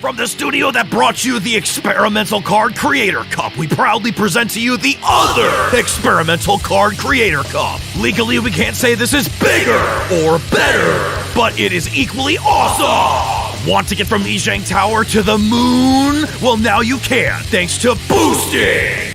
From the studio that brought you the Experimental Card Creator Cup, we proudly present to you the other Experimental Card Creator Cup. Legally, we can't say this is bigger or better, but it is equally awesome. Want to get from Yizhang Tower to the moon? Well, now you can, thanks to boosting.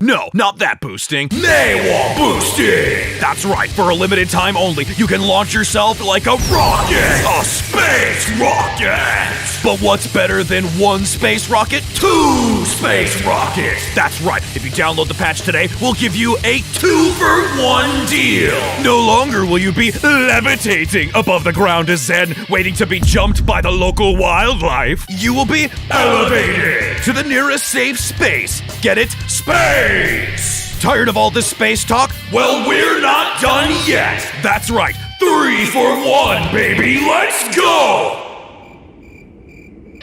No, not that boosting. Naywall boosting! That's right, for a limited time only, you can launch yourself like a rocket! A space rocket! But what's better than one space rocket? Two space rockets! That's right, if you download the patch today, we'll give you a 2-for-1 deal! No longer will you be levitating above the ground as Zen, waiting to be jumped by the local wildlife. You will be elevated to the nearest safe space. Get it? Space! Tired of all this space talk? Well, we're not done yet! That's right, 3 for 1, baby, let's go!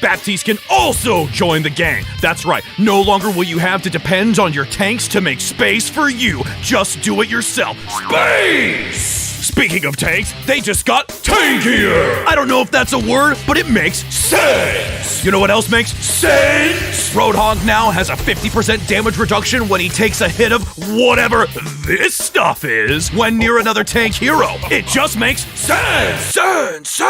Baptiste can also join the gang. That's right, no longer will you have to depend on your tanks to make space for you. Just do it yourself. Space! Speaking of tanks, they just got tankier! I don't know if that's a word, but it makes sense! You know what else makes sense? Roadhog now has a 50% damage reduction when he takes a hit of whatever this stuff is when near another tank hero. It just makes sense! Sense!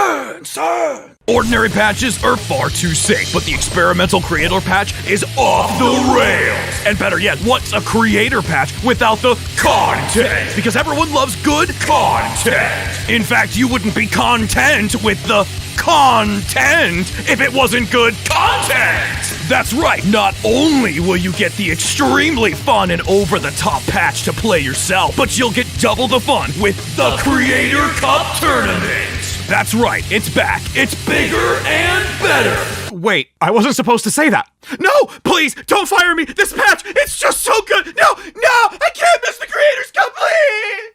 Ordinary patches are far too safe, but the Experimental Creator patch is off the rails! And better yet, what's a creator patch without the content? Because everyone loves good content! In fact, you wouldn't be content with the content if it wasn't good content! That's right, not only will you get the extremely fun and over-the-top patch to play yourself, but you'll get double the fun with the Creator Cup Tournament! That's right, it's back. It's bigger and better. Wait, I wasn't supposed to say that. No, please, don't fire me. This patch, it's just so good. No, I can't miss the Creators Cup, please.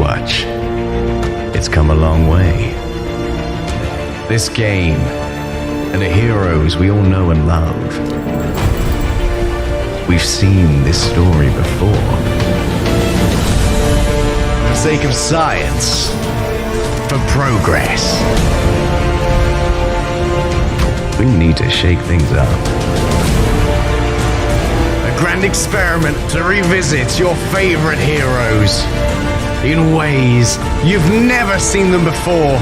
Overwatch. It's come a long way. This game, and the heroes we all know and love. We've seen this story before. For the sake of science, for progress, we need to shake things up. A grand experiment to revisit your favorite heroes in ways you've never seen them before.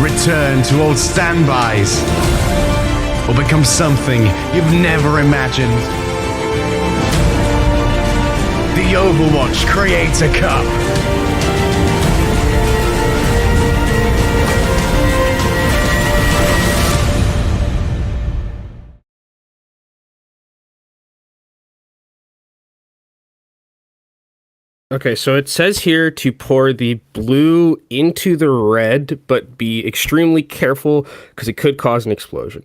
Return to old standbys, or become something you've never imagined. The Overwatch Creator Cup. Okay, so it says here to pour the blue into the red, but be extremely careful because it could cause an explosion.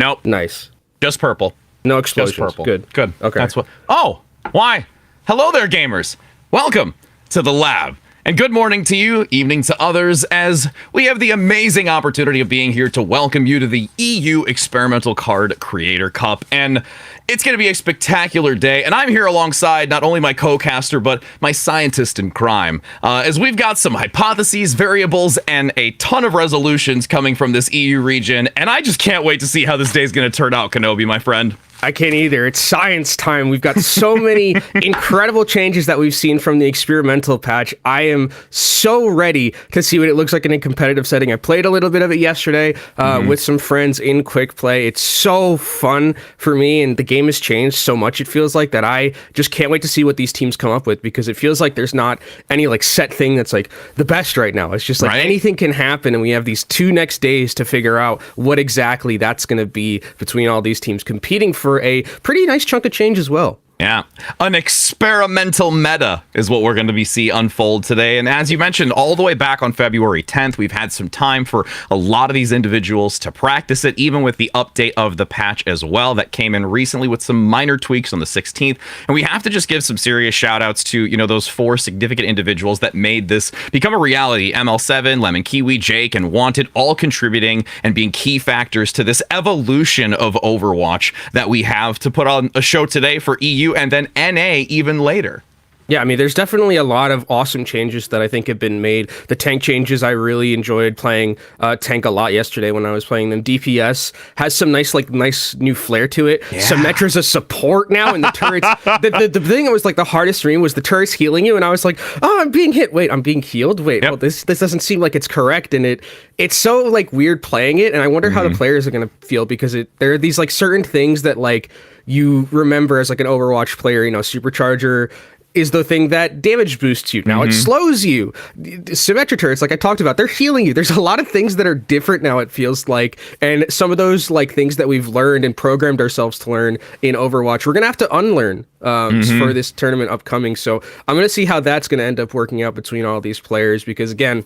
Nope. Nice. Just purple. No explosions. Just purple. Good. Okay. That's what. Oh, why? Hello there, gamers. Welcome to the lab. And good morning to you, evening to others, as we have the amazing opportunity of being here to welcome you to the EU Experimental Card Creator Cup. And it's going to be a spectacular day. And I'm here alongside not only my co-caster, but my scientist in crime, as we've got some hypotheses, variables, and a ton of resolutions coming from this EU region. And I just can't wait to see how this day is going to turn out, Kenobi, my friend. I can't either. It's science time. We've got so many incredible changes that we've seen from the experimental patch. I am so ready to see what it looks like in a competitive setting. I played a little bit of it yesterday with some friends in quick play. It's so fun for me, and the game has changed so much, it feels like, that I just can't wait to see what these teams come up with, because it feels like there's not any like set thing that's like the best right now. It's just like anything can happen, and we have these 2 next days to figure out what exactly that's going to be between all these teams competing for a pretty nice chunk of change as well. Yeah, an experimental meta is what we're going to be see unfold today. And as you mentioned, all the way back on February 10th, we've had some time for a lot of these individuals to practice it, even with the update of the patch as well that came in recently with some minor tweaks on the 16th. And we have to just give some serious shout outs to, you know, those 4 significant individuals that made this become a reality. ML7, Lemon Kiwi, Jake, and Wanted, all contributing and being key factors to this evolution of Overwatch that we have to put on a show today for EU and then NA even later. Yeah, I mean, there's definitely a lot of awesome changes that I think have been made. The tank changes, I really enjoyed playing tank a lot yesterday when I was playing them. DPS has some nice new flair to it. Yeah. Symmetra's a support now, and the turrets. the thing that was like the hardest for me was the turrets healing you, and I was like, oh, I'm being hit. Wait, I'm being healed. Wait, well, this doesn't seem like it's correct, and it's so like weird playing it, and I wonder how the players are gonna feel, because there are these like certain things that like you remember as like an Overwatch player. You know, Supercharger is the thing that damage boosts you. Now it slows you. Symmetra turrets, like I talked about, they're healing you. There's a lot of things that are different now, it feels like. And some of those like things that we've learned and programmed ourselves to learn in Overwatch, we're going to have to unlearn for this tournament upcoming. So I'm going to see how that's going to end up working out between all these players, because again,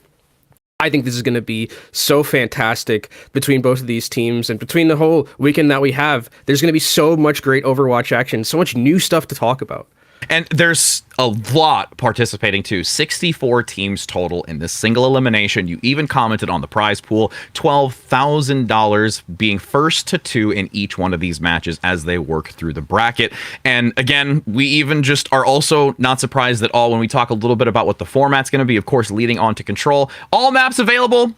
I think this is going to be so fantastic between both of these teams, and between the whole weekend that we have, there's going to be so much great Overwatch action, so much new stuff to talk about. And there's a lot participating too. 64 teams total in this single elimination. You even commented on the prize pool, $12,000 being first to 2 in each one of these matches as they work through the bracket. And again, we even just are also not surprised at all when we talk a little bit about what the format's going to be, of course, leading on to Control. All maps available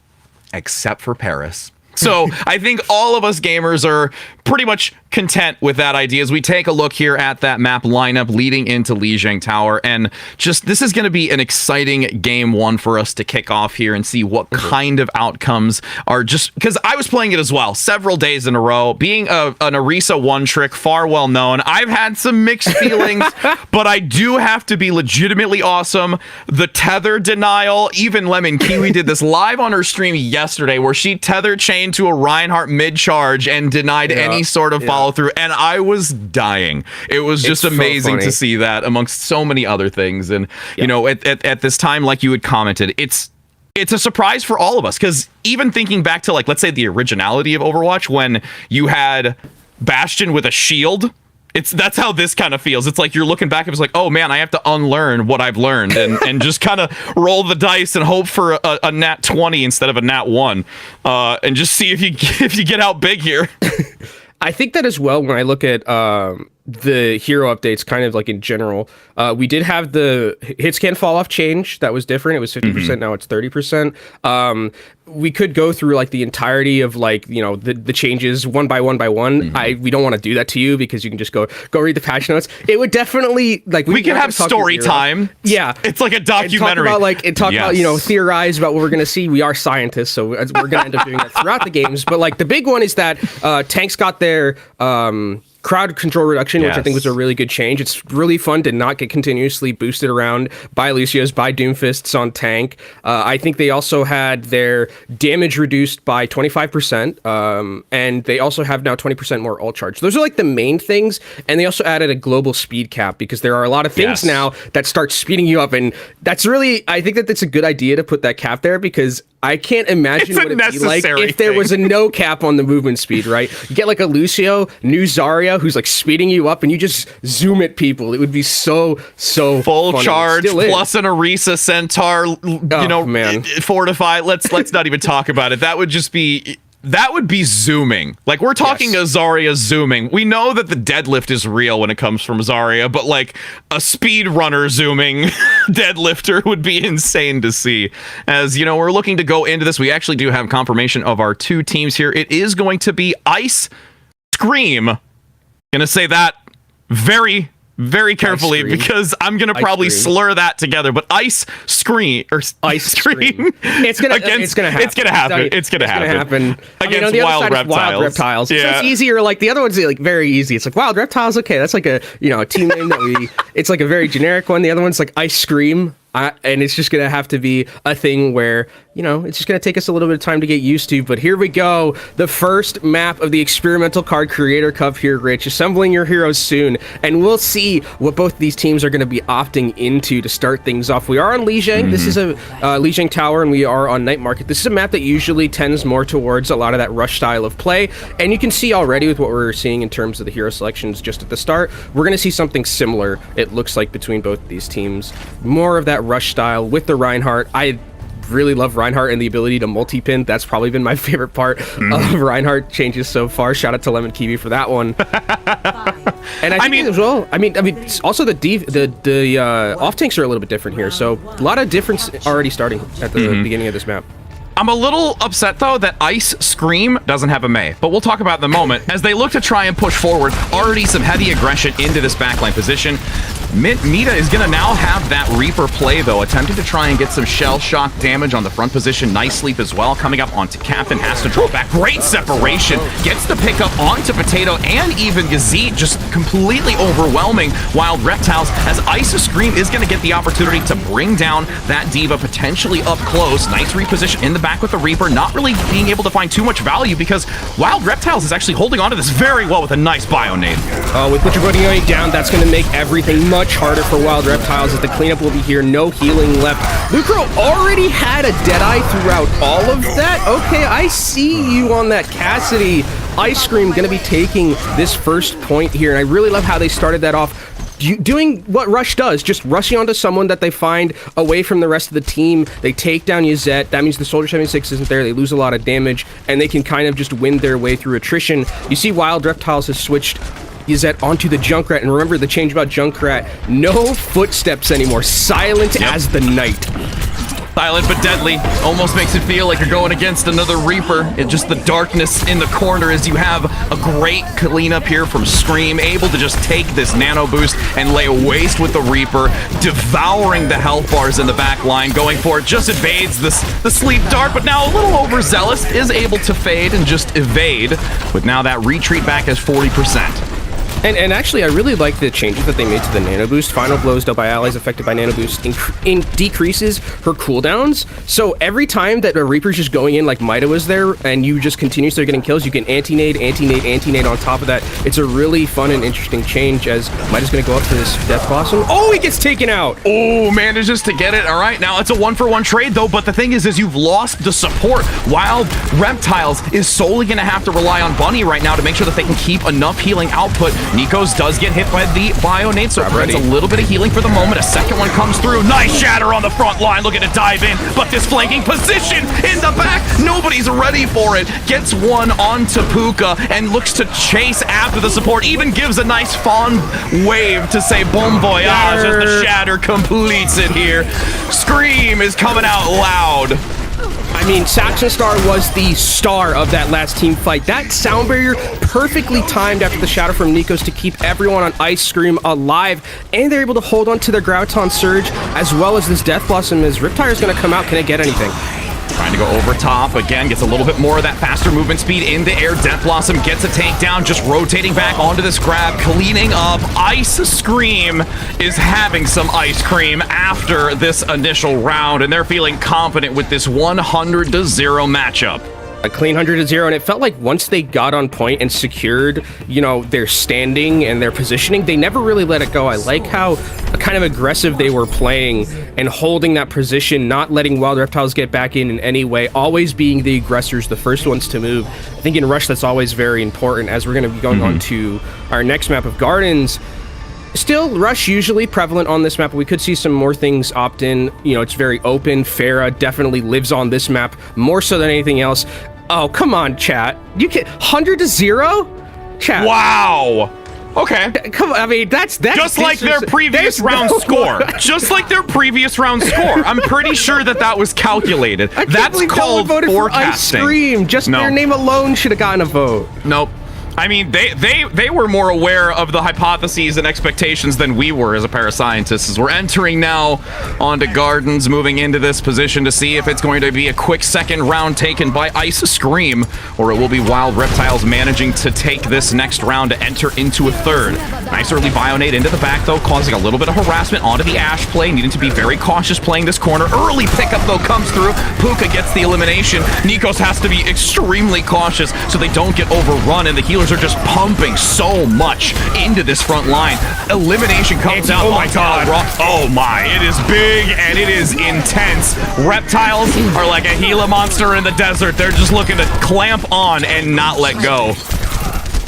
except for Paris. So I think all of us gamers are pretty much content with that idea as we take a look here at that map lineup leading into Lijiang Tower. And just this is going to be an exciting game 1 for us to kick off here and see what kind of outcomes are, just because I was playing it as well several days in a row. Being an Orisa one trick, far well known, I've had some mixed feelings, but I do have to be legitimately awesome. The tether denial, even Lemon Kiwi did this live on her stream yesterday where she tether chained to a Reinhardt mid-charge and denied any sort of follow through, and I was dying. It was just amazing to see that amongst so many other things. And you know, at this time, like you had commented, it's a surprise for all of us, because even thinking back to, like, let's say the originality of Overwatch, when you had Bastion with a shield. That's how this kind of feels. It's like you're looking back and it's like, oh man, I have to unlearn what I've learned and just kind of roll the dice and hope for a nat 20 instead of a nat 1, and just see if you get out big here. I think that as well when I look at the hero updates, kind of like in general. We did have the hit scan fall off change that was different. It was 50%, now it's 30%. We could go through like the entirety of like, you know, the changes one by one by one. We don't want to do that to you because you can just go read the patch notes. It would definitely like we can have story time. Yeah, it's like a documentary. Talk about you know, theorize about what we're gonna see. We are scientists, so we're gonna end up doing that throughout the games. But like the big one is that tanks got their crowd control reduction, which I think was a really good change. It's really fun to not get continuously boosted around by Lucios, by Doomfists on tank. I think they also had their damage reduced by 25%, and they also have now 20% more ult charge. Those are like the main things, and they also added a global speed cap because there are a lot of things now that start speeding you up, and that's really, I think that that's a good idea to put that cap there because I can't imagine what it'd be like if there was a no cap on the movement speed, right? You get like a Lucio, new Zarya, who's like speeding you up and you just zoom at people. It would be so full funny. Charge plus an Orisa Centaur, fortify. Let's not even talk about it. That would be zooming. Like we're talking a Zarya zooming. We know that the deadlift is real when it comes from Zarya, but like a speedrunner zooming deadlifter would be insane to see. As you know, we're looking to go into this. We actually do have confirmation of our two teams here. It is going to be Ice Scream. Gonna say that very carefully because I'm gonna probably slur that together. But Ice Scream or Ice Scream. It's gonna happen. It's gonna happen against Wild Reptiles. Yeah. So it's easier. Like the other one's like very easy. It's like Wild Reptiles. Okay, that's like a team name that it's like a very generic one. The other one's like Ice Scream. And it's just going to have to be a thing where, it's just going to take us a little bit of time to get used to. But here we go. The first map of the Experimental Card Creator Cup here, Rich. Assembling your heroes soon. And we'll see what both these teams are going to be opting into to start things off. We are on Lijiang. This is a Lijiang Tower, and we are on Night Market. This is a map that usually tends more towards a lot of that rush style of play. And you can see already with what we're seeing in terms of the hero selections just at the start, we're going to see something similar, it looks like, between both these teams. More of that rush style with the Reinhardt. I really love Reinhardt and the ability to multi-pin. That's probably been my favorite part of Reinhardt changes so far. Shout out to Lemon Kiwi for that one. And I think as well, also the off tanks are a little bit different here. So a lot of difference already starting at the beginning of this map. I'm a little upset, though, that Ice Scream doesn't have a Mei, but we'll talk about it in a moment. As they look to try and push forward, already some heavy aggression into this backline position. Mita is going to now have that Reaper play, though, attempting to try and get some shell shock damage on the front position. Nice sleep as well. Coming up onto Captain, has to draw back. Great separation. Gets the pickup onto Potato and even Yazid, just completely overwhelming Wild Reptiles, as Ice Scream is going to get the opportunity to bring down that D.Va potentially up close. Nice reposition in the back with the Reaper, not really being able to find too much value because Wild Reptiles is actually holding on to this very well with a nice bio nade. With Butcher Buddy going down, that's going to make everything much harder for Wild Reptiles as the cleanup will be here. No healing left. Lucro already had a Deadeye throughout all of that. Okay, I see you on that, Cassidy. Ice Scream going to be taking this first point here, and I really love how they started that off. Doing what Rush does, just rushing onto someone that they find away from the rest of the team. They take down Yazette. That means the Soldier 76 isn't there. They lose a lot of damage, and they can kind of just win their way through attrition. You see Wild Reptiles has switched Yazette onto the Junkrat, and remember the change about Junkrat, no footsteps anymore. Silent as the night. Silent but deadly. Almost makes it feel like you're going against another Reaper. It's just the darkness in the corner as you have a great cleanup here from Scream, able to just take this nano boost and lay waste with the Reaper, devouring the health bars in the back line, going for it, just evades the sleep dart, but now a little overzealous, is able to fade and just evade, with now that retreat back as 40%. And actually, I really like the changes that they made to the Nano Boost. Final blows dealt by allies affected by Nano Boost decreases her cooldowns. So every time that a Reaper's just going in like Mida was there, and you just continuously getting kills, you can anti-nade, anti-nade, anti-nade on top of that. It's a really fun and interesting change as Mida's going to go up for this Death Blossom. Oh, he gets taken out! Oh, manages to get it. All right, now it's a 1-for-1 trade, though, but the thing is you've lost the support. Wild Reptiles is solely going to have to rely on Bunny right now to make sure that they can keep enough healing output. Nikos does get hit by the Bio Nade, so it's a little bit of healing for the moment. A second one comes through. Nice shatter on the front line, looking to dive in, but this flanking position in the back, nobody's ready for it. Gets one onto Puka and looks to chase after the support, even gives a nice fawn wave to say bon voyage as the shatter completes it here. Scream is coming out loud. I mean, Saxon Star was the star of that last team fight. That sound barrier perfectly timed after the shadow from Nikos to keep everyone on Ice Scream alive, and they're able to hold on to their Graviton Surge as well as this Death Blossom as Riptire is going to come out. Can it get anything? Trying to go over top. Again, gets a little bit more of that faster movement speed in the air. Death Blossom gets a takedown, just rotating back onto this grab, cleaning up. Ice Scream is having some ice cream after this initial round, and they're feeling confident with this 100-0 matchup. A clean 100-0, and it felt like once they got on point and secured, you know, their standing and their positioning, they never really let it go. I like how kind of aggressive they were playing and holding that position, not letting Wild Reptiles get back in any way, always being the aggressors, the first ones to move. I think in Rush, that's always very important, as we're going to be going on to our next map of Gardens. Still, Rush usually prevalent on this map, but we could see some more things opt in. You know, it's very open. Pharah definitely lives on this map more so than anything else. Oh, come on, chat. You can 100-0? Chat. Wow. Okay. Come on, I mean, that's just like their previous round score. Just like their previous round score. I'm pretty sure that was calculated. That's called forecasting. For Ice Scream. Just their name alone should have gotten a vote. Nope. I mean, they were more aware of the hypotheses and expectations than we were as a pair of scientists. As we're entering now onto Gardens, moving into this position to see if it's going to be a quick second round taken by Ice Scream, or it will be Wild Reptiles managing to take this next round to enter into a third. Nice early Bionade into the back, though, causing a little bit of harassment onto the Ashe play, needing to be very cautious playing this corner. Early pickup, though, comes through. Puka gets the elimination. Nikos has to be extremely cautious so they don't get overrun, and the healers are just pumping so much into this front line. Elimination comes out. Oh my god. Oh my, it is big and it is intense. Reptiles are like a Gila monster in the desert. They're just looking to clamp on and not let go.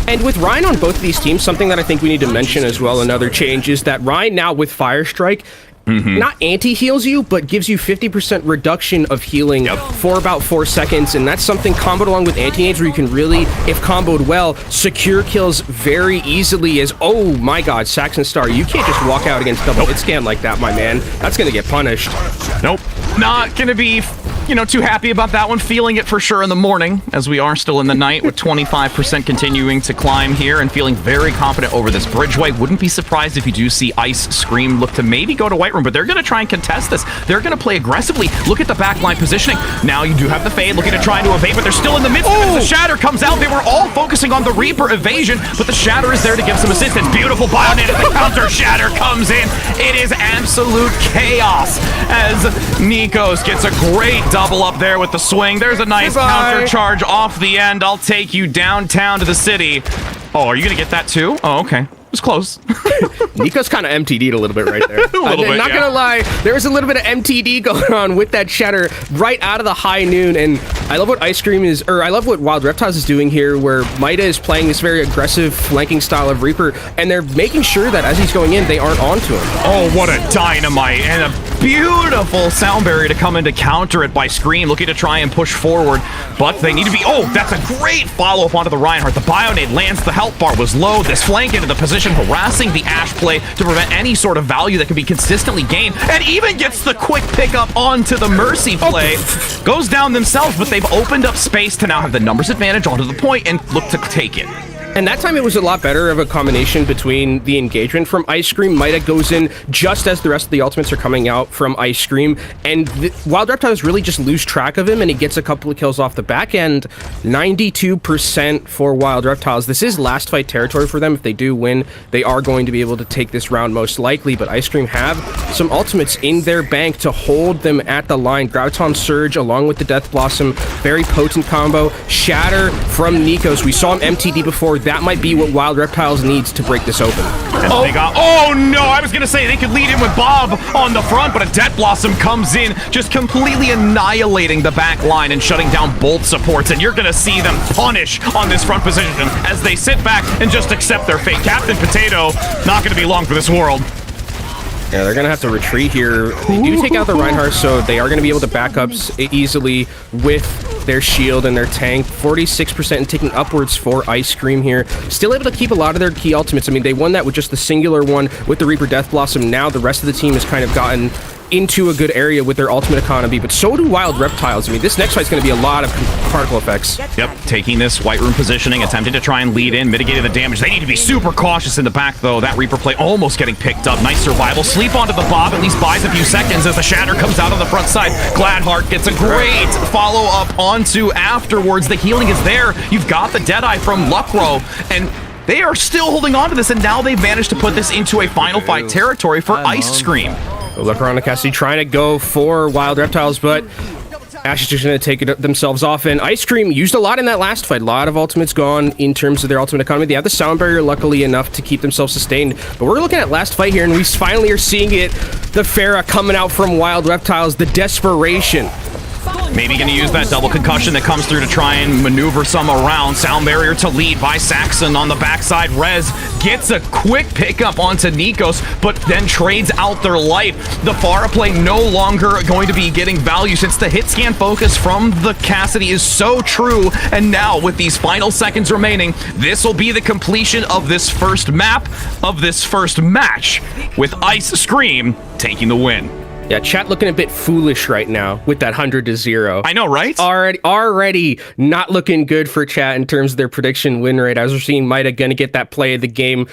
And with Ryan on both of these teams, something that I think we need to mention as well, another change, is that Ryan now with Fire Strike not anti-heals you, but gives you 50% reduction of healing for about 4 seconds, and that's something comboed along with anti-nades where you can really, if comboed well, secure kills very easily as, oh my god, Saxon Star, you can't just walk out against double hit scan like that, my man. That's gonna get punished. Nope. Not gonna be, you know, too happy about that one. Feeling it for sure in the morning, as we are still in the night with 25% continuing to climb here and feeling very confident over this bridgeway. Wouldn't be surprised if you do see Ice Scream look to maybe go to White Room, but they're going to try and contest this. They're going to play aggressively. Look at the backline positioning. Now you do have the Fade looking to try to evade, but they're still in the midst of it. As the Shatter comes out, they were all focusing on the Reaper evasion, but the Shatter is there to give some assistance. Beautiful Bionade as the counter Shatter comes in. It is absolute chaos as Nikos gets a great double up there with the swing. There's a nice counter charge off the end. I'll take you downtown to the city. Oh, are you going to get that too? Oh, okay. It was close. Nikos kind of MTD'd a little bit right there. Not gonna lie, there was a little bit of MTD going on with that Shatter right out of the high noon, and I love what Ice Cream is, or I love what Wild Reptiles is doing here, where Mida is playing this very aggressive flanking style of Reaper, and they're making sure that as he's going in, they aren't onto him. Oh, what a dynamite, and a beautiful sound barrier to come in to counter it by Scream, looking to try and push forward, but they need to be, oh, that's a great follow-up onto the Reinhardt. The Bionade lands, the health bar was low, this flank into the position, harassing the Ashe play to prevent any sort of value that can be consistently gained, and even gets the quick pickup onto the Mercy play. Goes down themselves, but they've opened up space to now have the numbers advantage onto the point and look to take it. And that time it was a lot better of a combination between the engagement from Ice Cream. Mida goes in just as the rest of the ultimates are coming out from Ice Cream, and Wild Reptiles really just lose track of him, and he gets a couple of kills off the back end. 92% for Wild Reptiles. This is last fight territory for them. If they do win, they are going to be able to take this round most likely, but Ice Cream have some ultimates in their bank to hold them at the line. Graviton Surge along with the Death Blossom, very potent combo. Shatter from Nikos. We saw him MTD before. That might be what Wild Reptiles needs to break this open. Oh no, I was gonna say they could lead in with Bob on the front, but a Death Blossom comes in, just completely annihilating the back line and shutting down both supports, and you're gonna see them punish on this front position as they sit back and just accept their fate. Captain Potato, not gonna be long for this world. Yeah, they're going to have to retreat here. They do take out the Reinhardt, so they are going to be able to back up easily with their shield and their tank. 46% and taking upwards for Ice Cream here. Still able to keep a lot of their key ultimates. I mean, they won that with just the singular one with the Reaper Death Blossom. Now the rest of the team has kind of gotten into a good area with their ultimate economy, but so do Wild Reptiles. I mean, this next fight's going to be a lot of particle effects. Yep, taking this White Room positioning, attempting to try and lead in, mitigating the damage. They need to be super cautious in the back, though. That Reaper play almost getting picked up. Nice survival. Sleep onto the Bob, at least buys a few seconds as the Shatter comes out on the front side. Gladheart gets a great follow-up onto afterwards. The healing is there. You've got the Deadeye from Luckrow, and they are still holding on to this, and now they've managed to put this into a final fight territory for Ice Cream. Look around the Cassidy trying to go for Wild Reptiles, but Ash is just going to take it themselves off, and Ice Cream used a lot in that last fight. A lot of ultimates gone in terms of their ultimate economy. They have the sound barrier, luckily enough, to keep themselves sustained, but we're looking at last fight here, and we finally are seeing it. The Pharah coming out from Wild Reptiles, the desperation. Maybe going to use that double concussion that comes through to try and maneuver some around. Sound barrier to lead by Saxon on the backside. Rez gets a quick pickup onto Nikos, but then trades out their life. The Pharah play no longer going to be getting value since the hit scan focus from the Cassidy is so true. And now with these final seconds remaining, this will be the completion of this first map, of this first match, with Ice Scream taking the win. Yeah, chat looking a bit foolish right now with that 100-0. I know, right? Already not looking good for chat in terms of their prediction win rate, as we're seeing Mida gonna get that play of the game.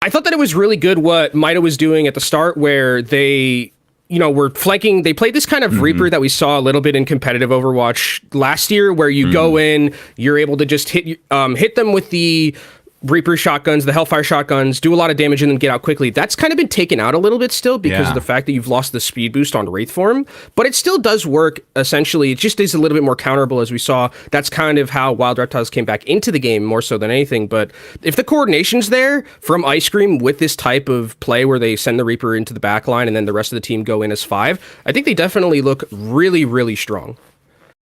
I thought that it was really good what Mida was doing at the start, where they, you know, were flanking. They played this kind of Reaper that we saw a little bit in competitive Overwatch last year, where you go in, you're able to just hit them with the Reaper shotguns, the Hellfire shotguns, do a lot of damage and then get out quickly. That's kind of been taken out a little bit still because of the fact that you've lost the speed boost on Wraith form, but it still does work essentially. It just is a little bit more counterable, as we saw. That's kind of how Wild Reptiles came back into the game more so than anything. But if the coordination's there from Ice Cream with this type of play where they send the Reaper into the back line and then the rest of the team go in as 5, I think they definitely look really, really strong.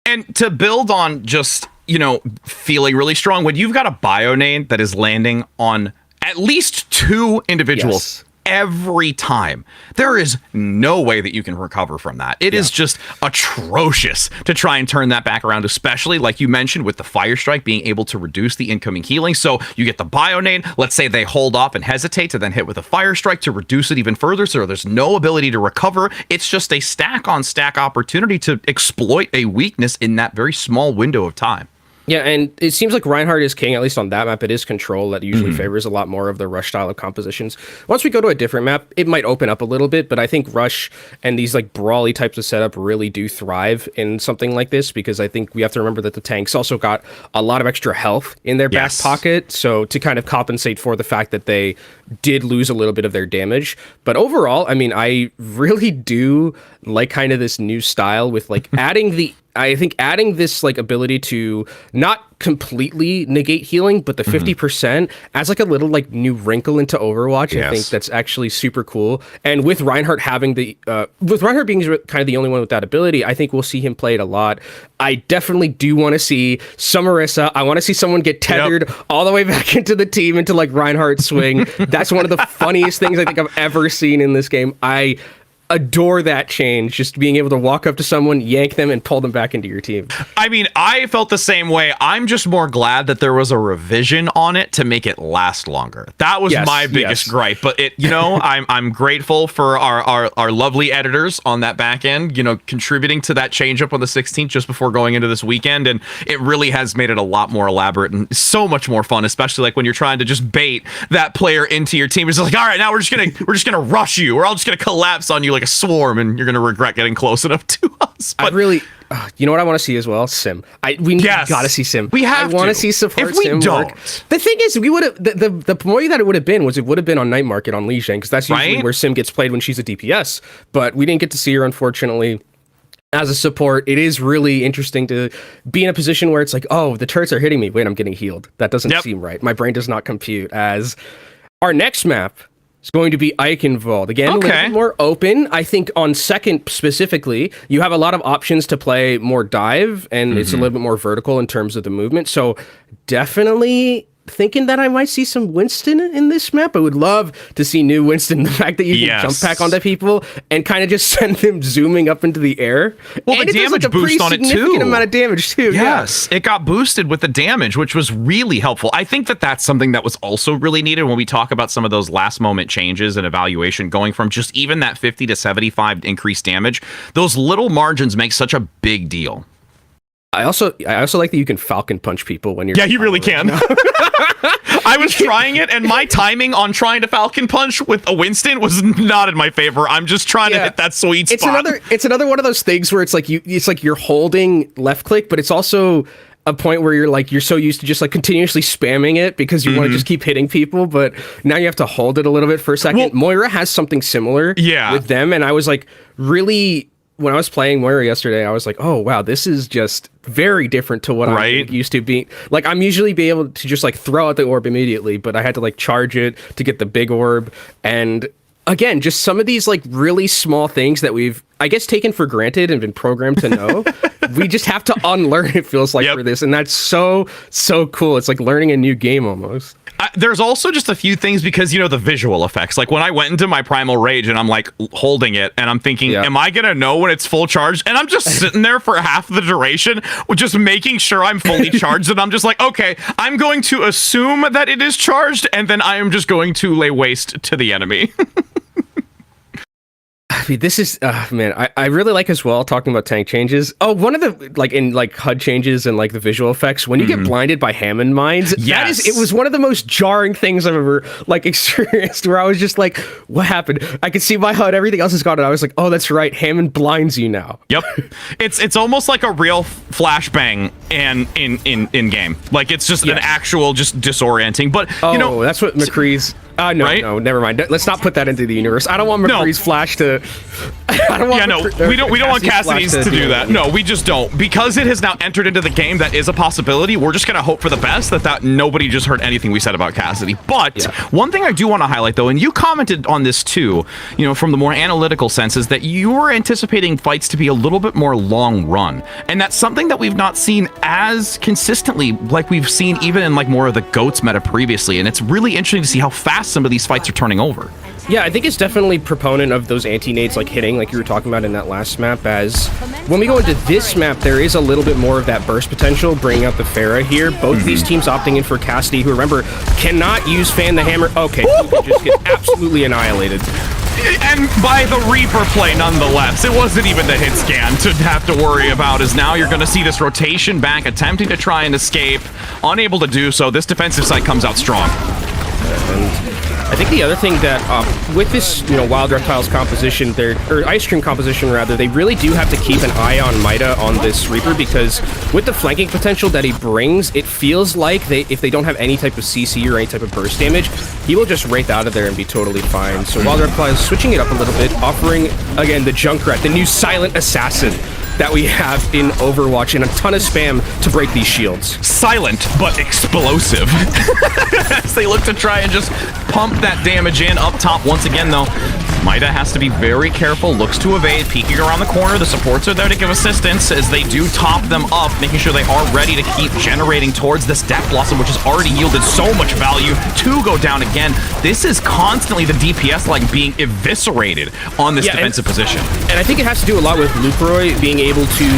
And to build on just, you know, feeling really strong, when you've got a bio nade that is landing on at least 2 individuals every time, there is no way that you can recover from that. It is just atrocious to try and turn that back around, especially like you mentioned with the Fire Strike being able to reduce the incoming healing. So you get the bio nade, let's say they hold off and hesitate to then hit with a Fire Strike to reduce it even further, so there's no ability to recover. It's just a stack on stack opportunity to exploit a weakness in that very small window of time. Yeah, and it seems like Reinhardt is king, at least on that map. It is control that usually favors a lot more of the Rush style of compositions. Once we go to a different map, it might open up a little bit, but I think Rush and these like brawly types of setup really do thrive in something like this, because I think we have to remember that the tanks also got a lot of extra health in their back pocket, so to kind of compensate for the fact that they did lose a little bit of their damage. But overall, I mean, I really do like kind of this new style with like adding this like ability to not completely negate healing, but the 50% adds like a little like new wrinkle into Overwatch. I think that's actually super cool. And with Reinhardt having with Reinhardt being kind of the only one with that ability, I think we'll see him play it a lot. I definitely do want to see some Marissa. I want to see someone get tethered all the way back into the team into like Reinhardt's swing. That's one of the funniest things I think I've ever seen in this game. adore that change. Just being able to walk up to someone, yank them, and pull them back into your team. I mean, I felt the same way. I'm just more glad that there was a revision on it to make it last longer. That was my biggest gripe. But I'm grateful for our lovely editors on that back end, contributing to that change up on the 16th just before going into this weekend, and it really has made it a lot more elaborate and so much more fun, especially like when you're trying to just bait that player into your team. It's like, all right, now we're just gonna rush you. We're all just gonna collapse on you like a swarm, and you're gonna regret getting close enough to us. But you know what I want to see as well? Sim. We gotta see Sim. We have I want to see support if we Sim don't work. The thing is, we would have the way that it would have been on Night Market on Lee Zhang, because that's usually where Sim gets played when she's a DPS. But we didn't get to see her, unfortunately. As a support, it is really interesting to be in a position where it's like, oh, the turrets are hitting me. Wait, I'm getting healed. That doesn't seem right. My brain does not compute. As our next map is going to be Eichenwald. Again, a little bit more open. I think on second specifically, you have a lot of options to play more dive, and it's a little bit more vertical in terms of the movement. So definitely thinking that I might see some Winston in this map. I would love to see new Winston. The fact that you can jump pack onto people and kind of just send them zooming up into the air. Well, and the damage boost on it too. Significant amount of damage too. Yes, it got boosted with the damage, which was really helpful. I think that that's something that was also really needed when we talk about some of those last moment changes and evaluation, going from just even that 50 to 75 increased damage. Those little margins make such a big deal. I also like that you can Falcon punch people when you're... Yeah, you really can. I was trying it, and my timing on trying to Falcon punch with a Winston was not in my favor. I'm just trying to hit that sweet spot. It's another one of those things where it's like you're holding left click, but it's also a point where you're so used to just like continuously spamming it because you want to just keep hitting people, but now you have to hold it a little bit for a second. Well, Moira has something similar with them, and I was like, really... When I was playing Moira yesterday, I was like, oh, wow, this is just very different to what I'm used to being. Like, I'm usually be able to just, like, throw out the orb immediately, but I had to, like, charge it to get the big orb. And, again, just some of these, like, really small things that we've, I guess, taken for granted and been programmed to know. We just have to unlearn, it feels like, for this. And that's so, so cool. It's like learning a new game almost. There's also just a few things because, the visual effects. Like when I went into my Primal Rage and I'm like holding it and I'm thinking, am I going to know when it's full charge? And I'm just sitting there for half the duration, just making sure I'm fully charged. And I'm just like, okay, I'm going to assume that it is charged. And then I am just going to lay waste to the enemy. I mean, this is, man, I really like as well talking about tank changes. Oh, one of the, like, in, like, HUD changes and, like, the visual effects, when you get blinded by Hammond mines, it was one of the most jarring things I've ever, like, experienced, where I was just like, what happened? I could see my HUD, everything else is gone, and I was like, oh, that's right, Hammond blinds you now. Yep. It's almost like a real flashbang in game. Like, it's just an actual, just disorienting, but, that's what McCree's... No, never mind. Let's not put that into the universe. I don't want McCree's flash to... I don't want we don't want Cassidy's to do that. No, we just don't. Because it has now entered into the game, that is a possibility. We're just going to hope for the best that nobody just heard anything we said about Cassidy. But one thing I do want to highlight, though, and you commented on this too, from the more analytical sense, is that you were anticipating fights to be a little bit more long run. And that's something that we've not seen as consistently like we've seen even in like more of the GOATS meta previously. And it's really interesting to see how fast some of these fights are turning over. Yeah, I think it's definitely proponent of those anti-nades like hitting, like you were talking about in that last map, as when we go into this map, there is a little bit more of that burst potential, bringing out the Pharah here. Both of these teams opting in for Cassidy, who, remember, cannot use Fan the Hammer. Okay, just get absolutely annihilated. And by the Reaper play, nonetheless. It wasn't even the hit scan to have to worry about, as now you're going to see this rotation back, attempting to try and escape, unable to do so. This defensive side comes out strong. And I think the other thing that with this, Wild Reptiles composition, or Ice Cream composition rather, they really do have to keep an eye on Mida on this Reaper, because with the flanking potential that he brings, it feels like if they don't have any type of CC or any type of burst damage, he will just wraith out of there and be totally fine. So Wild Reptiles switching it up a little bit, offering again the Junkrat, the new silent assassin that we have in Overwatch, and a ton of spam to break these shields. Silent, but explosive. As they look to try and just pump that damage in up top once again, though. Mida has to be very careful, looks to evade, peeking around the corner. The supports are there to give assistance as they do top them up, making sure they are ready to keep generating towards this Death Blossom, which has already yielded so much value to go down again. This is constantly the DPS like being eviscerated on this defensive position. And I think it has to do a lot with Lucroy being able to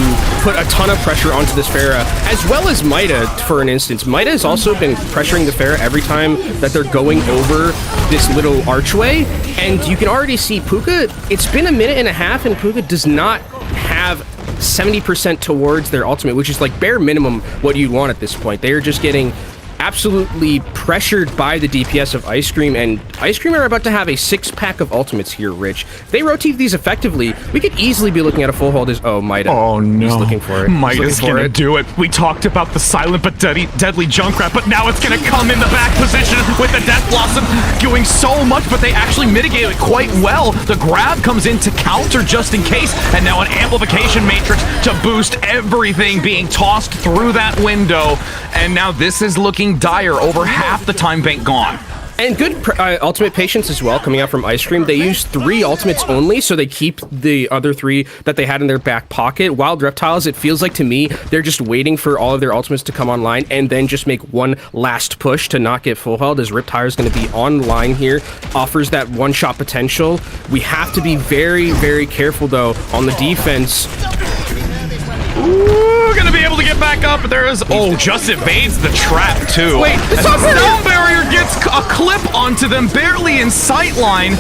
put a ton of pressure onto this Pharah, as well as Mida, for an instance. Mida has also been pressuring the Pharah every time that they're going over this little archway, and you can already see Puka, it's been a minute and a half, and Puka does not have 70% towards their ultimate, which is like bare minimum what you'd want at this point. They are just getting absolutely pressured by the DPS of Ice Cream, and Ice Cream are about to have a 6-pack of ultimates here, Rich. If they rotate these effectively, we could easily be looking at a full hold as, oh, Mida. Oh, no. He's looking for it. Mida's gonna do it. We talked about the silent but deadly Junkrat, but now it's gonna come in the back position with the Death Blossom doing so much, but they actually mitigate it quite well. The grab comes in to counter just in case, and now an amplification matrix to boost everything being tossed through that window, and now this is looking dire. Over half the time bank gone. And good ultimate patience as well coming out from Ice Cream. They use 3 ultimates only, so they keep the other 3 that they had in their back pocket. Wild Reptiles, it feels like to me, they're just waiting for all of their ultimates to come online and then just make one last push to not get full held, as Riptire is going to be online here, offers that one-shot potential. We have to be very, very careful, though, on the defense. Ooh, gonna be able to get back up. There is, just evades the trap too. Wait, the sound barrier gets a clip onto them, barely in sight line.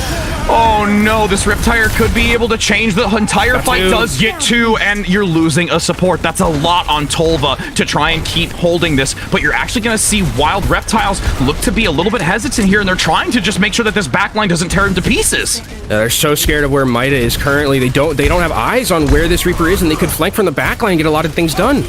Oh no, this Riptire could be able to change the entire fight. Does get 2, and you're losing a support. That's a lot on Tolva to try and keep holding this, but you're actually gonna see Wild Reptiles look to be a little bit hesitant here, and they're trying to just make sure that this backline doesn't tear them to pieces. They're so scared of where Mida is currently. They don't have eyes on where this Reaper is, and they could flank from the backline and get a lot of things done.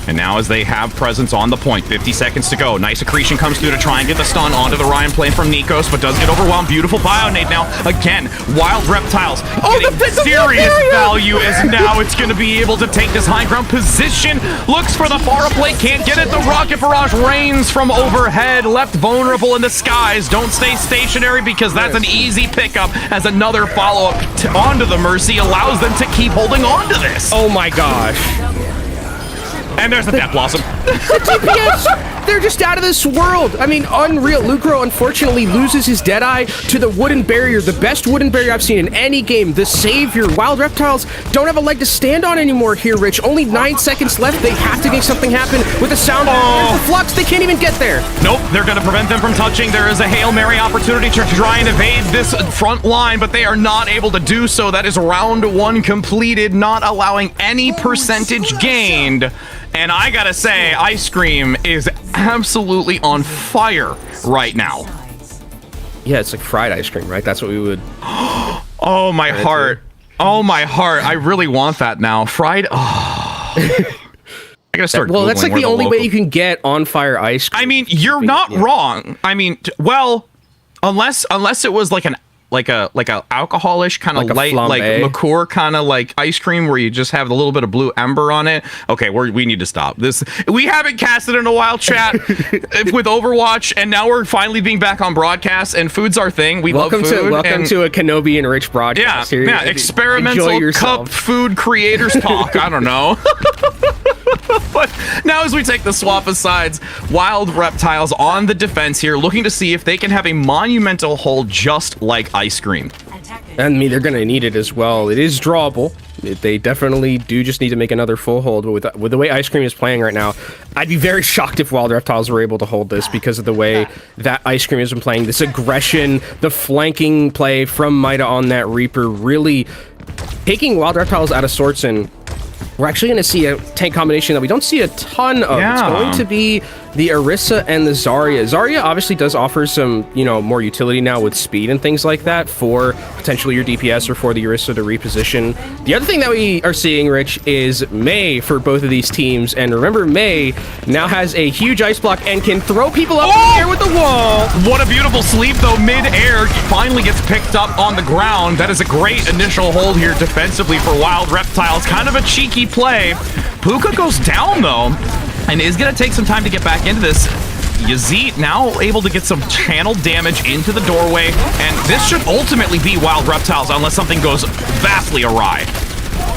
And now as they have presence on the point, 50 seconds to go. Nice accretion comes through to try and get the stun onto the Ryan plane from Nikos, but does get overwhelmed. Beautiful Bionade now. Again, Wild Reptiles getting serious value as now it's going to be able to take this high ground position. Looks for the far plate, can't get it. The Rocket Barrage rains from overhead, left vulnerable in the skies. Don't stay stationary because that's an easy pickup as another follow-up onto the Mercy allows them to keep holding on to this. Oh my gosh. And there's the Death Blossom. The DPS, they're just out of this world. I mean, unreal. Lucro unfortunately loses his Deadeye to the wooden barrier, the best wooden barrier I've seen in any game. The savior. Wild Reptiles don't have a leg to stand on anymore here, Rich. Only 9 seconds left. They have to make something happen with the sound. There's the Flux. They can't even get there. Nope, they're going to prevent them from touching. There is a Hail Mary opportunity to try and evade this front line, but they are not able to do so. That is round 1 completed, not allowing any percentage gained. And I gotta say, Ice Cream is absolutely on fire right now. Yeah, it's like fried ice cream, right? That's what we would... Oh, my heart. Oh, my heart. I really want that now. Fried... Oh. I gotta start Well, that's Googling like the only way you can get on fire ice cream. I mean, you're not wrong. I mean, well, unless it was like an... like a alcoholish kind of light, like liqueur kind of like ice cream where you just have a little bit of blue ember on it. Okay, we need to stop this. We haven't casted in a while, chat, with Overwatch, and now we're finally being back on broadcast, and food's our thing. We love food. Welcome to a Kenobi and Rich broadcast. Yeah, yeah, experimental cup food creators talk. I don't know. But now as we take the swap of sides, Wild Reptiles on the defense here, looking to see if they can have a monumental hold just like Ice Cream. I mean, they're going to need it as well. It is drawable. They definitely do just need to make another full hold. But with the way Ice Cream is playing right now, I'd be very shocked if Wild Reptiles were able to hold this because of the way that Ice Cream has been playing. This aggression, the flanking play from Mida on that Reaper, really taking Wild Reptiles out of sorts, and we're actually going to see a tank combination that we don't see a ton of. Yeah. It's going to be the Orisa and the Zarya. Zarya obviously does offer some, more utility now with speed and things like that for potentially your DPS or for the Orisa to reposition. The other thing that we are seeing, Rich, is Mei for both of these teams. And remember, Mei now has a huge ice block and can throw people up in the air with the wall. What a beautiful sleep, though. Mid-air finally gets picked up on the ground. That is a great initial hold here defensively for Wild Reptiles. Kind of a cheeky play. Puka goes down, though, and is going to take some time to get back into this. Yazid now able to get some channel damage into the doorway, and this should ultimately be Wild Reptiles unless something goes vastly awry.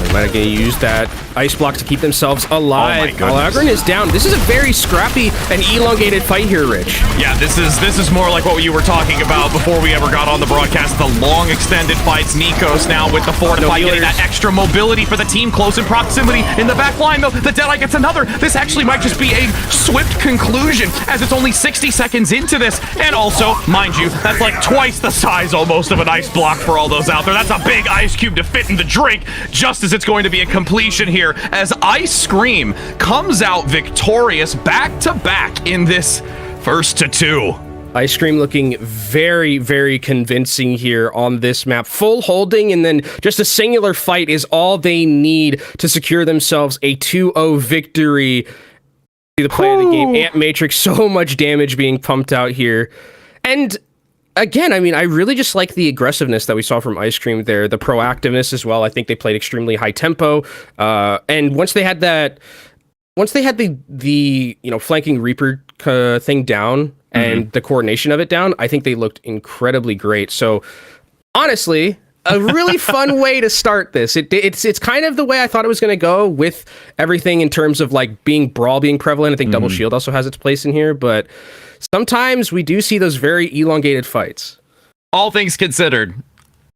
They might have used that ice block to keep themselves alive. Oh my goodness. Alagrin is down. This is a very scrappy and elongated fight here, Rich. Yeah, this is more like what you were talking about before we ever got on the broadcast. The long extended fights. Nikos now with the fortify, getting that extra mobility for the team close in proximity. In the back line, though, the Deadeye gets another. This actually might just be a swift conclusion as it's only 60 seconds into this. And also, mind you, that's like twice the size almost of an ice block for all those out there. That's a big ice cube to fit in the drink, just as it's going to be a completion here as Ice Scream comes out victorious back-to-back in this first to two. Ice Cream looking very, very convincing here on this map. Full holding and then just a singular fight is all they need to secure themselves a 2-0 victory. The play of the game. Ant Matrix, so much damage being pumped out here. And again, I mean, I really just like the aggressiveness that we saw from Ice Cream there, the proactiveness as well. I think they played extremely high tempo. And once they had the flanking Reaper thing down and the coordination of it down, I think they looked incredibly great. So honestly, a really fun way to start this. It's kind of the way I thought it was going to go with everything in terms of like being prevalent. I think Double Shield also has its place in here, but sometimes we do see those very elongated fights. All things considered,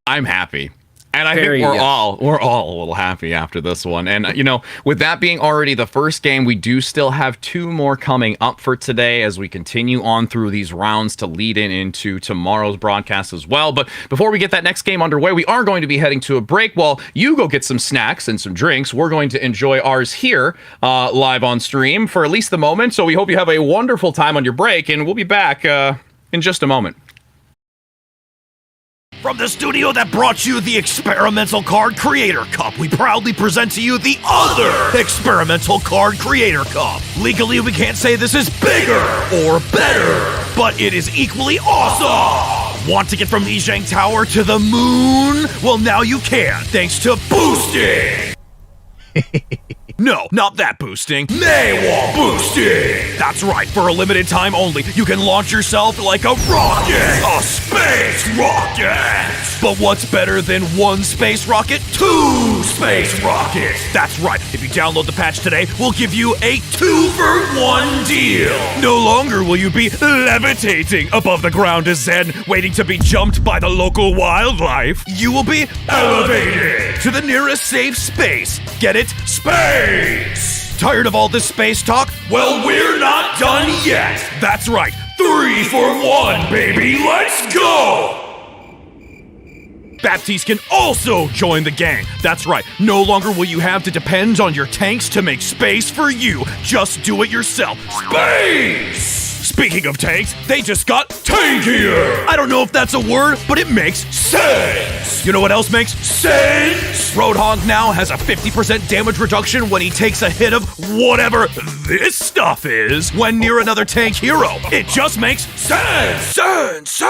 I'm happy. And I think we're all a little happy after this one. And, you know, with that being already the first game, we do still have two more coming up for today as we continue on through these rounds to lead into tomorrow's broadcast as well. But before we get that next game underway, we are going to be heading to a break. While you go get some snacks and some drinks, we're going to enjoy ours here live on stream for at least the moment. So we hope you have a wonderful time on your break, and we'll be back in just a moment. From the studio that brought you the Experimental Card Creator Cup, we proudly present to you the other Experimental Card Creator Cup. Legally, we can't say this is bigger or better, but it is equally awesome. Want to get from Yizhang Tower to the moon? Well, now you can, thanks to boosting. No, not that boosting. Naywall boosting! That's right, for a limited time only, you can launch yourself like a rocket! A space rocket! But what's better than one space rocket? Two space rockets! That's right, if you download the patch today, we'll give you a 2-for-1 deal! No longer will you be levitating above the ground as Zen, waiting to be jumped by the local wildlife. You will be elevated to the nearest safe space. Get it? Space! Tired of all this space talk? Well, we're not done yet. That's right. 3 for 1, baby. Let's go! Baptiste can also join the gang. That's right. No longer will you have to depend on your tanks to make space for you. Just do it yourself. Space! Speaking of tanks, they just got tankier! I don't know if that's a word, but it makes sense! You know what else makes sense? Roadhog now has a 50% damage reduction when he takes a hit of whatever this stuff is when near another tank hero. It just makes sense! Sense!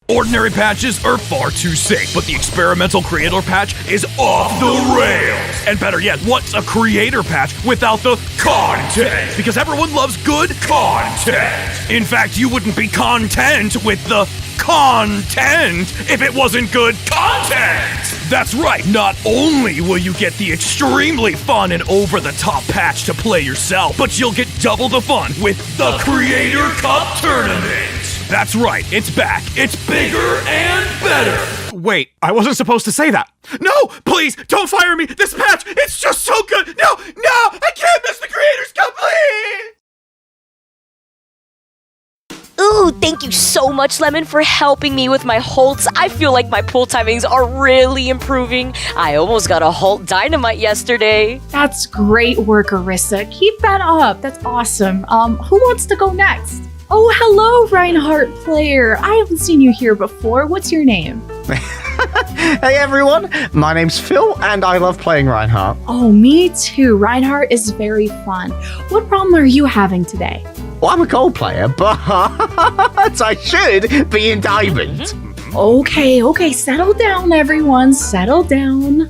Ordinary patches are far too safe, but the Experimental Creator patch is off the rails! And better yet, what's a creator patch without the content? Because everyone loves good content! In fact, you wouldn't be content with the content if it wasn't good content! That's right, not only will you get the extremely fun and over-the-top patch to play yourself, but you'll get double the fun with the Creator Cup Tournament! That's right, it's back. It's bigger and better. Wait, I wasn't supposed to say that. No, please, don't fire me. This patch, it's just so good. No, I can't miss the Creators Cup, please. Ooh, thank you so much, Lemon, for helping me with my halts. I feel like my pull timings are really improving. I almost got a halt dynamite yesterday. That's great work, Arissa. Keep that up. That's awesome. Who wants to go next? Oh, hello, Reinhardt player. I haven't seen you here before. What's your name? Hey everyone, my name's Phil and I love playing Reinhardt. Oh, me too. Reinhardt is very fun. What problem are you having today? Well, I'm a gold player, but I should be in diamond. Okay, settle down, everyone. Settle down.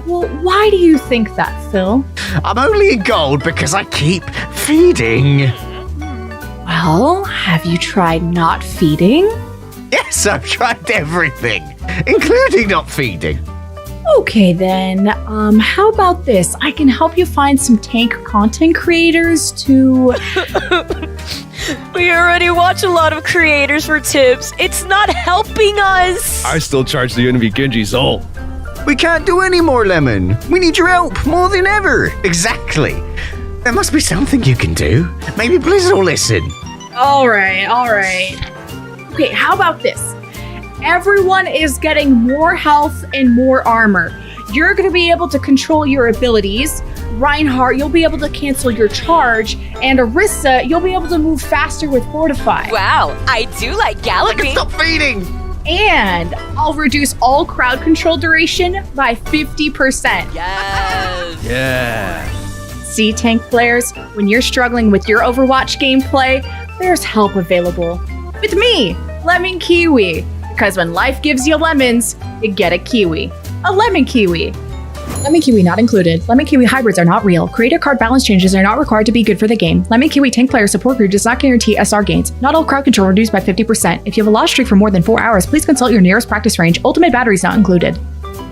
Well, why do you think that, Phil? I'm only in gold because I keep feeding. Well, have you tried not feeding? Yes, I've tried everything, including not feeding. Okay then, how about this? I can help you find some tank content creators to... We already watch a lot of creators for tips. It's not helping us. I still charge the enemy Genji soul. We can't do any more, Lemon. We need your help more than ever. Exactly. There must be something you can do. Maybe Blizzard will listen. All right. Okay, how about this? Everyone is getting more health and more armor. You're going to be able to control your abilities. Reinhardt, you'll be able to cancel your charge. And Orisa, you'll be able to move faster with Fortify. Wow, I do like I galloping. can stop feeding. And I'll reduce all crowd control duration by 50%. Yes. Yeah. See, tank players, when you're struggling with your Overwatch gameplay, there's help available. With me, Lemon Kiwi. Because when life gives you lemons, you get a kiwi. A lemon kiwi. Lemon Kiwi not included. Lemon Kiwi hybrids are not real. Creator card balance changes are not required to be good for the game. Lemon Kiwi tank player support group does not guarantee SR gains. Not all crowd control reduced by 50%. If you have a lost streak for more than 4 hours, please consult your nearest practice range. Ultimate batteries not included.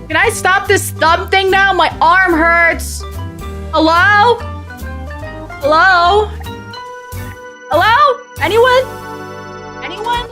Can I stop this thumb thing now? My arm hurts. Hello? Hello? Hello? Anyone? Anyone?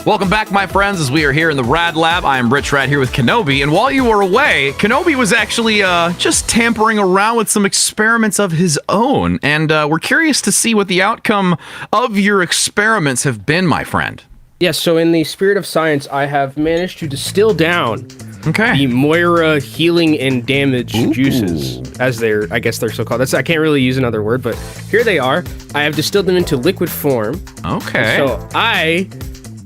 Welcome back, my friends, as we are here in the Rad Lab. I am Rich Rad here with Kenobi, and while you were away, Kenobi was actually just tampering around with some experiments of his own, and we're curious to see what the outcome of your experiments have been, my friend. Yes, so in the spirit of science, I have managed to distill down the Moira healing and damage juices, as I guess they're so called. I can't really use another word, but here they are. I have distilled them into liquid form. Okay. So I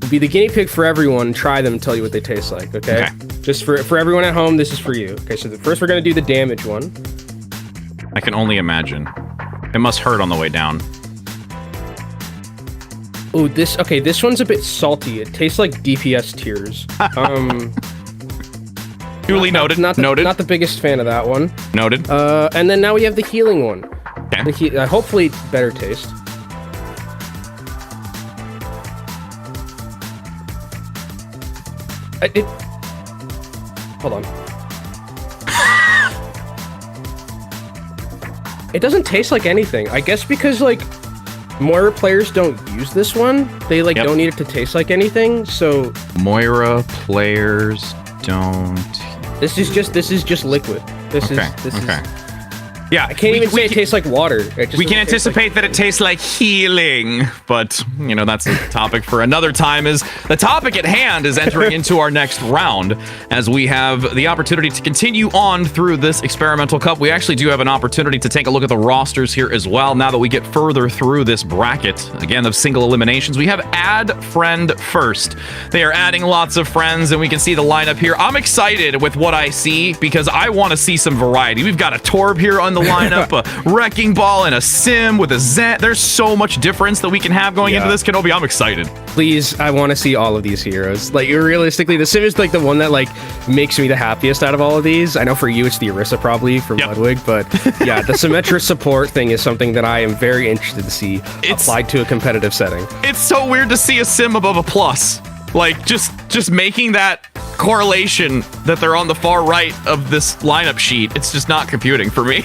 will be the guinea pig for everyone, try them and tell you what they taste like, okay? Just for everyone at home, this is for you. Okay, so first we're going to do the damage one. I can only imagine. It must hurt on the way down. Oh, this one's a bit salty. It tastes like DPS tears. Duly noted. Not the biggest fan of that one. Noted. And then now we have the healing one. Okay. Hopefully better taste. Hold on. It doesn't taste like anything. I guess because Moira players don't use this one. They don't need it to taste like anything. So Moira players don't. This is just liquid. This is. Yeah, I can't even say it tastes like water. We can anticipate that it tastes like healing, but that's a topic for another time. Is the topic at hand is entering into our next round, as we have the opportunity to continue on through this experimental cup. We actually do have an opportunity to take a look at the rosters here as well. Now that we get further through this bracket, again of single eliminations, we have add friend first. They are adding lots of friends, and we can see the lineup here. I'm excited with what I see because I want to see some variety. We've got a Torb here on the lineup, a Wrecking Ball, and a Sim with a Zen. There's so much difference that we can have going into this, Kenobi. I'm excited. Please, I want to see all of these heroes. Realistically, the Sim is the one that makes me the happiest out of all of these. I know for you it's the Orisa probably from Ludwig, but yeah, the Symmetra support thing is something that I am very interested to see applied to a competitive setting. It's so weird to see a Sim above a plus. Just making that correlation that they're on the far right of this lineup sheet, it's just not computing for me.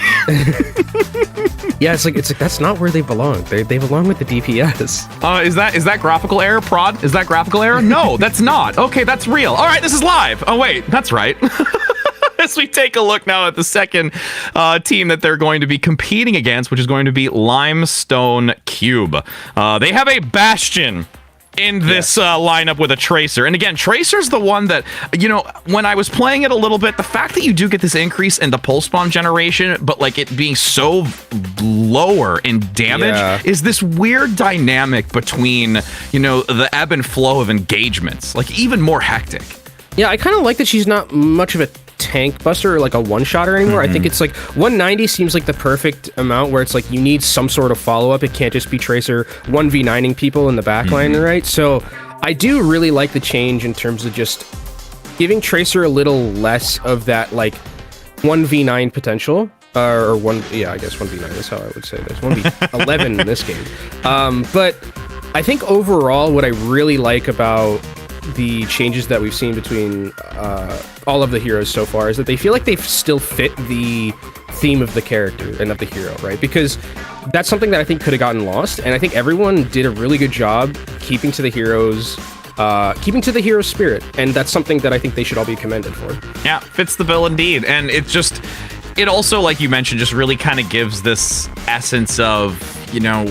Yeah, it's like that's not where they belong. They belong with the DPS. Is that graphical error, Prod? Is that graphical error? No, that's not. Okay, that's real. All right, this is live. Oh wait, that's right. As we take a look now at the second team that they're going to be competing against, which is going to be Limestone Cube. They have a Bastion in this lineup with a Tracer. And again, Tracer's the one that, when I was playing it a little bit, the fact that you do get this increase in the pulse bomb generation, but it being so lower in damage is this weird dynamic between, the ebb and flow of engagements, even more hectic. Yeah, I kind of like that she's not much of a tank buster or a one-shotter anymore. I think it's 190 seems like the perfect amount where it's you need some sort of follow-up. It can't just be Tracer 1v9ing people in the backline, right? So I do really like the change in terms of just giving Tracer a little less of that 1v9 potential. I guess 1v9 is how I would say this. 1v11 in this game. But I think overall what I really like about the changes that we've seen between all of the heroes so far is that they feel like they still fit the theme of the character and of the hero, right? Because that's something that I think could have gotten lost, and I think everyone did a really good job keeping to the hero's spirit, and that's something that I think they should all be commended for. Yeah, fits the bill indeed, and it also, like you mentioned, just really kind of gives this essence of,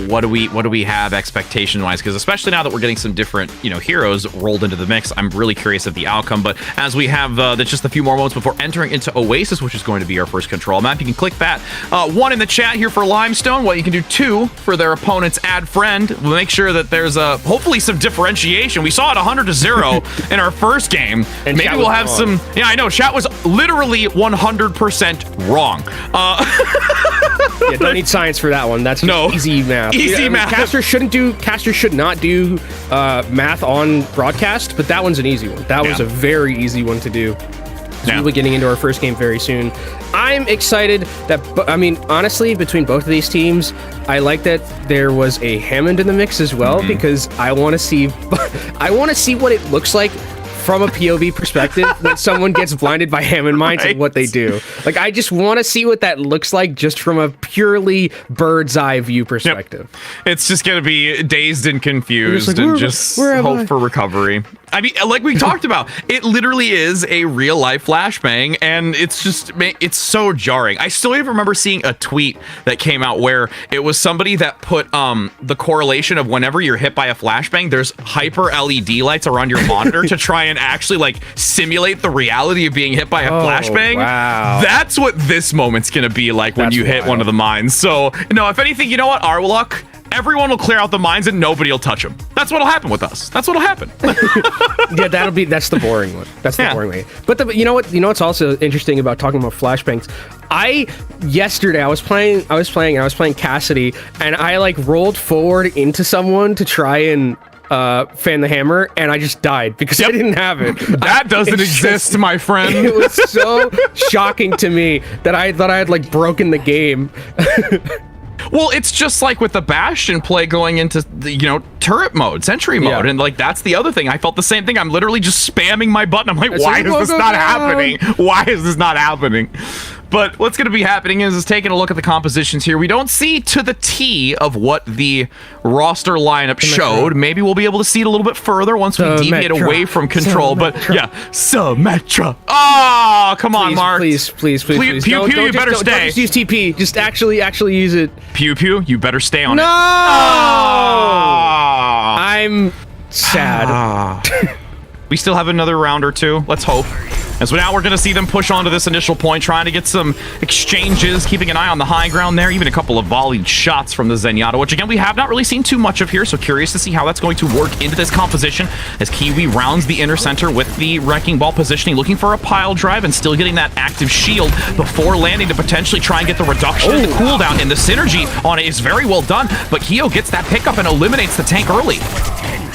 what do we have expectation wise, because especially now that we're getting some different heroes rolled into the mix, I'm really curious of the outcome. But as we have just a few more moments before entering into Oasis, which is going to be our first control map, you can click that 1 in the chat here for Limestone. Well, you can do 2 for their opponent's add friend. We'll make sure that there's hopefully some differentiation. We saw it 100-0 in our first game, and maybe we'll have some. Yeah, I know chat was literally 100% wrong. Yeah, don't need science for that one. That's just easy math. Easy math. Casters should not do math on broadcast, but that one's an easy one. That was a very easy one to do. We'll be getting into our first game very soon. I'm excited that, honestly, between both of these teams, I like that there was a Hammond in the mix as well, because I want to see what it looks like from a POV perspective when someone gets blinded by Hammond Mines and what they do. Like, I just want to see what that looks like just from a purely bird's eye view perspective. Yep. It's just going to be dazed and confused like, and just hope for recovery. I mean, like we talked about, it literally is a real life flashbang, and it's so jarring. I still even remember seeing a tweet that came out where it was somebody that put the correlation of whenever you're hit by a flashbang, there's hyper LED lights around your monitor to try and actually like simulate the reality of being hit by a flashbang. Wow. That's what this moment's going to be like when you hit one of the mines. So, no, if anything, you know what, Arwalok? Everyone will clear out the mines and nobody will touch them. That's what'll happen with us. That's what'll happen. Yeah, that's the boring one. That's the boring way. But you know what's also interesting about talking about flashbangs? Yesterday I was playing Cassidy, and I like rolled forward into someone to try and fan the hammer, and I just died because I didn't have it. That doesn't exist, my friend. It was so shocking to me that I thought I had like broken the game. Well, it's just like with the Bastion play going into the, turret mode, sentry mode. And like, that's the other thing. I felt the same thing. I'm literally just spamming my button. I'm like, why is this not happening? Why is this not happening? But what's going to be happening is taking a look at the compositions here. We don't see to the T of what the roster lineup showed. Maybe we'll be able to see it a little bit further once we deviate away from control. But yeah, Symmetra. Oh, come on, Mark. Please. Pew Pew, you better stay. Don't just use TP. Just actually use it. Pew Pew, you better stay on it. No! Oh! I'm sad. We still have another round or two. Let's hope. And so now we're going to see them push onto this initial point, trying to get some exchanges, keeping an eye on the high ground there, even a couple of volleyed shots from the Zenyatta, which again, we have not really seen too much of here, so curious to see how that's going to work into this composition as Kiwi rounds the inner center with the Wrecking Ball positioning, looking for a pile drive and still getting that active shield before landing to potentially try and get the reduction in the cooldown, and the synergy on it is very well done, but Keo gets that pickup and eliminates the tank early.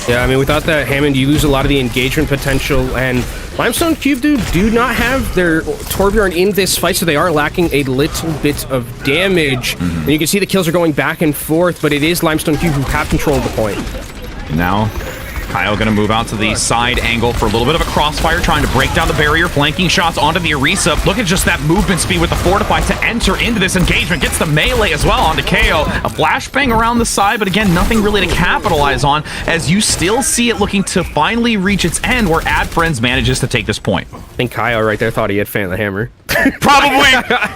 Yeah, I mean, without that Hammond, you lose a lot of the engagement potential, and Limestone Cube do not have their Torbjorn in this fight, so they are lacking a little bit of damage. And you can see the kills are going back and forth, but it is Limestone Cube who have control of the point. Now, Kyle gonna move out to the side angle for a little bit of a crossfire, trying to break down the barrier, flanking shots onto the Orisa. Look at just that movement speed with the Fortify to enter into this engagement. Gets the melee as well onto KO. A flashbang around the side, but again, nothing really to capitalize on, as you still see it looking to finally reach its end, where Ad Friends manages to take this point. I think Kyle right there thought he had Fan the Hammer. Probably.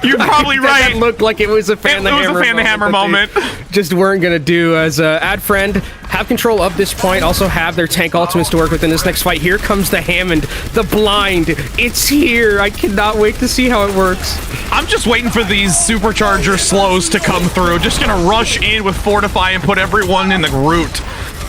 You're probably right. That looked like it was a Fan the Hammer moment. It was a Fan the Hammer moment. Just weren't going to do, as Ad Friend have control of this point, also have their tank ultimates to work with in this next fight. Here comes the Hammond, the blind. It's here. I cannot wait to see how it works. I'm just waiting for these supercharger slows to come through. Just going to rush in with Fortify and put everyone in the root.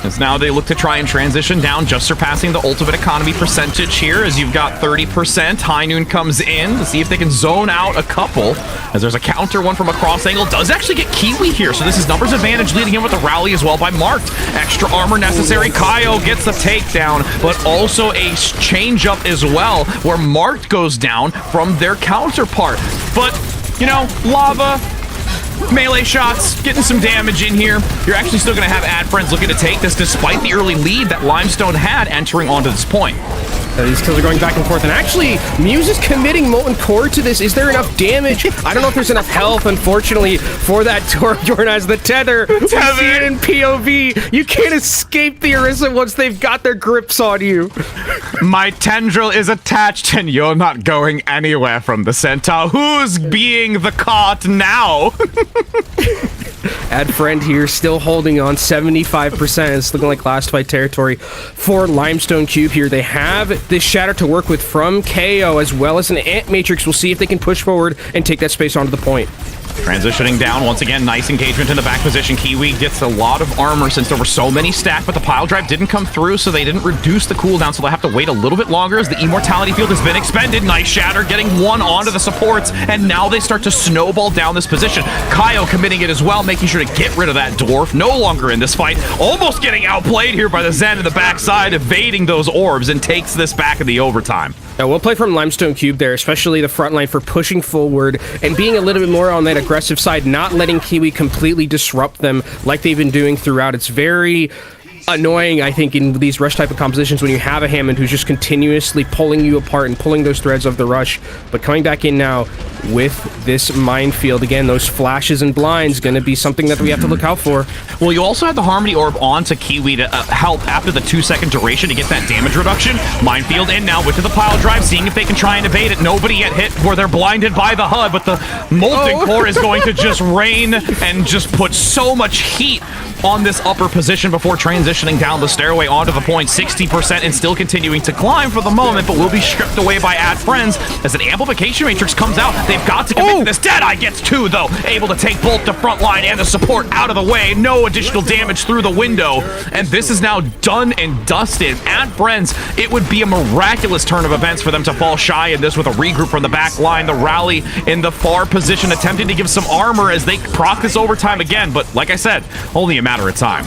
As now they look to try and transition down, just surpassing the ultimate economy percentage here, as you've got 30%. High Noon comes in to see if they can zone out a couple, as there's a counter one from a cross angle. Does actually get Kiwi here, so this is numbers advantage, leading in with the rally as well by Marked. Extra armor necessary. Kaio gets the takedown, but also a change up as well, where Marked goes down from their counterpart. But, Lava, melee shots, getting some damage in here. You're actually still going to have Ad Friends looking to take this, despite the early lead that Limestone had entering onto this point. These kills are going back and forth, and actually, Muse is committing Molten Core to this. Is there enough damage? I don't know if there's enough health, unfortunately, for that Torbjorn as the tether. We see it in POV. You can't escape the Orisa once they've got their grips on you. My tendril is attached, and you're not going anywhere from the center. Who's being the cart now? Ad Friend here, still holding on 75%. It's looking like last fight territory for Limestone Cube here. They have this Shatter to work with from KO, as well as an Ant Matrix. We'll see if they can push forward and take that space onto the point. Transitioning down, once again, nice engagement in the back position. Kiwi gets a lot of armor since there were so many stacked, but the pile drive didn't come through, so they didn't reduce the cooldown, so they'll have to wait a little bit longer as the Immortality Field has been expended. Nice Shatter, getting one onto the supports, and now they start to snowball down this position. Kaio committing it as well, making sure to get rid of that Dwarf. No longer in this fight. Almost getting outplayed here by the Zen in the backside, evading those orbs, and takes this back in the overtime. Now, we'll play from Limestone Cube there, especially the front line for pushing forward and being a little bit more on that aggressive side, not letting Kiwi completely disrupt them like they've been doing throughout. It's very annoying, I think, in these rush type of compositions when you have a Hammond who's just continuously pulling you apart and pulling those threads of the rush. But coming back in now with this minefield, again, those flashes and blinds going to be something that we have to look out for. Well, you also have the Harmony Orb onto Kiwi to help after the 2-second duration to get that damage reduction. Minefield in now with the pile drive, seeing if they can try and evade it. Nobody yet hit where they're blinded by the HUD, but the Molten Core is going to just rain and just put so much heat on this upper position before transitioning down the stairway onto the point. 60% and still continuing to climb for the moment, but will be stripped away by Add Friends as an amplification matrix comes out. They've got to commit to this. Deadeye gets 2 though, able to take both the front line and the support out of the way. No additional damage through the window, and this is now done and dusted. Add Friends, it would be a miraculous turn of events for them to fall shy in this with a regroup from the back line. The rally in the far position attempting to give some armor as they proc this overtime again, but like I said, only a matter of time.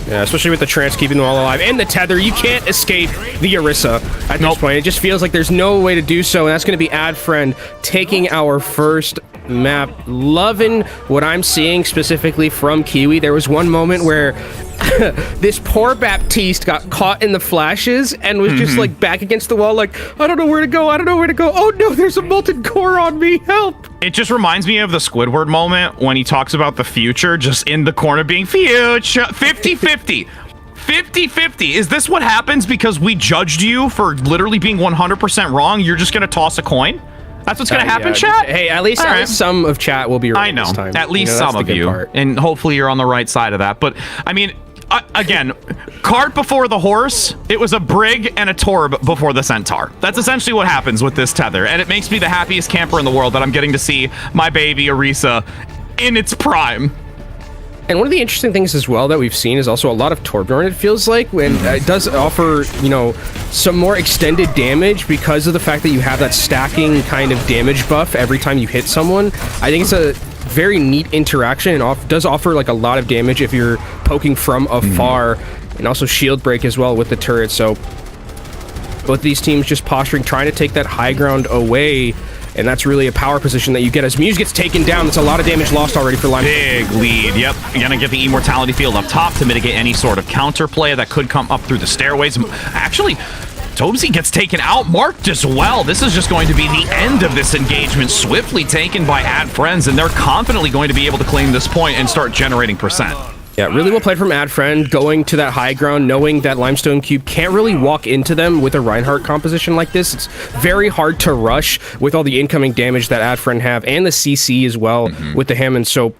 Yeah, especially with the trance keeping them all alive. And the tether, you can't escape the Orisa at this point. It just feels like there's no way to do so, and that's going to be Add Friend taking our first map. Loving what I'm seeing specifically from Kiwi. There was one moment where this poor Baptiste got caught in the flashes and was just like back against the wall like, I don't know where to go, I don't know where to go. Oh no, there's a Molten Core on me, help! It just reminds me of the Squidward moment when he talks about the future just in the corner being future 50-50. 50-50. Is this what happens because we judged you for literally being 100% wrong? You're just going to toss a coin? That's what's going to happen, chat? Hey, at least some of chat will be right this time. At least some of you. And hopefully you're on the right side of that. But, I mean, again, cart before the horse, it was a brig and a torb before the centaur. That's essentially what happens with this tether. And it makes me the happiest camper in the world that I'm getting to see my baby Orisa in its prime. And one of the interesting things as well that we've seen is also a lot of Torbjorn, it feels like, when it does offer, you know, some more extended damage because of the fact that you have that stacking kind of damage buff every time you hit someone. I think it's a very neat interaction and does offer like a lot of damage if you're poking from afar, and also shield break as well with the turret. So both these teams just posturing, trying to take that high ground away. And that's really a power position that you get as Muse gets taken down. That's a lot of damage lost already for Lime. Big lead, yep. You're gonna get the Immortality Field up top to mitigate any sort of counterplay that could come up through the stairways. Actually, Tobesy gets taken out, marked as well. This is just going to be the end of this engagement, swiftly taken by Add Friends, and they're confidently going to be able to claim this point and start generating percent. Yeah, really well played from Add Friend, going to that high ground, knowing that Limestone Cube can't really walk into them with a Reinhardt composition like this. It's very hard to rush with all the incoming damage that Add Friend have, and the CC as well with the Hammond. So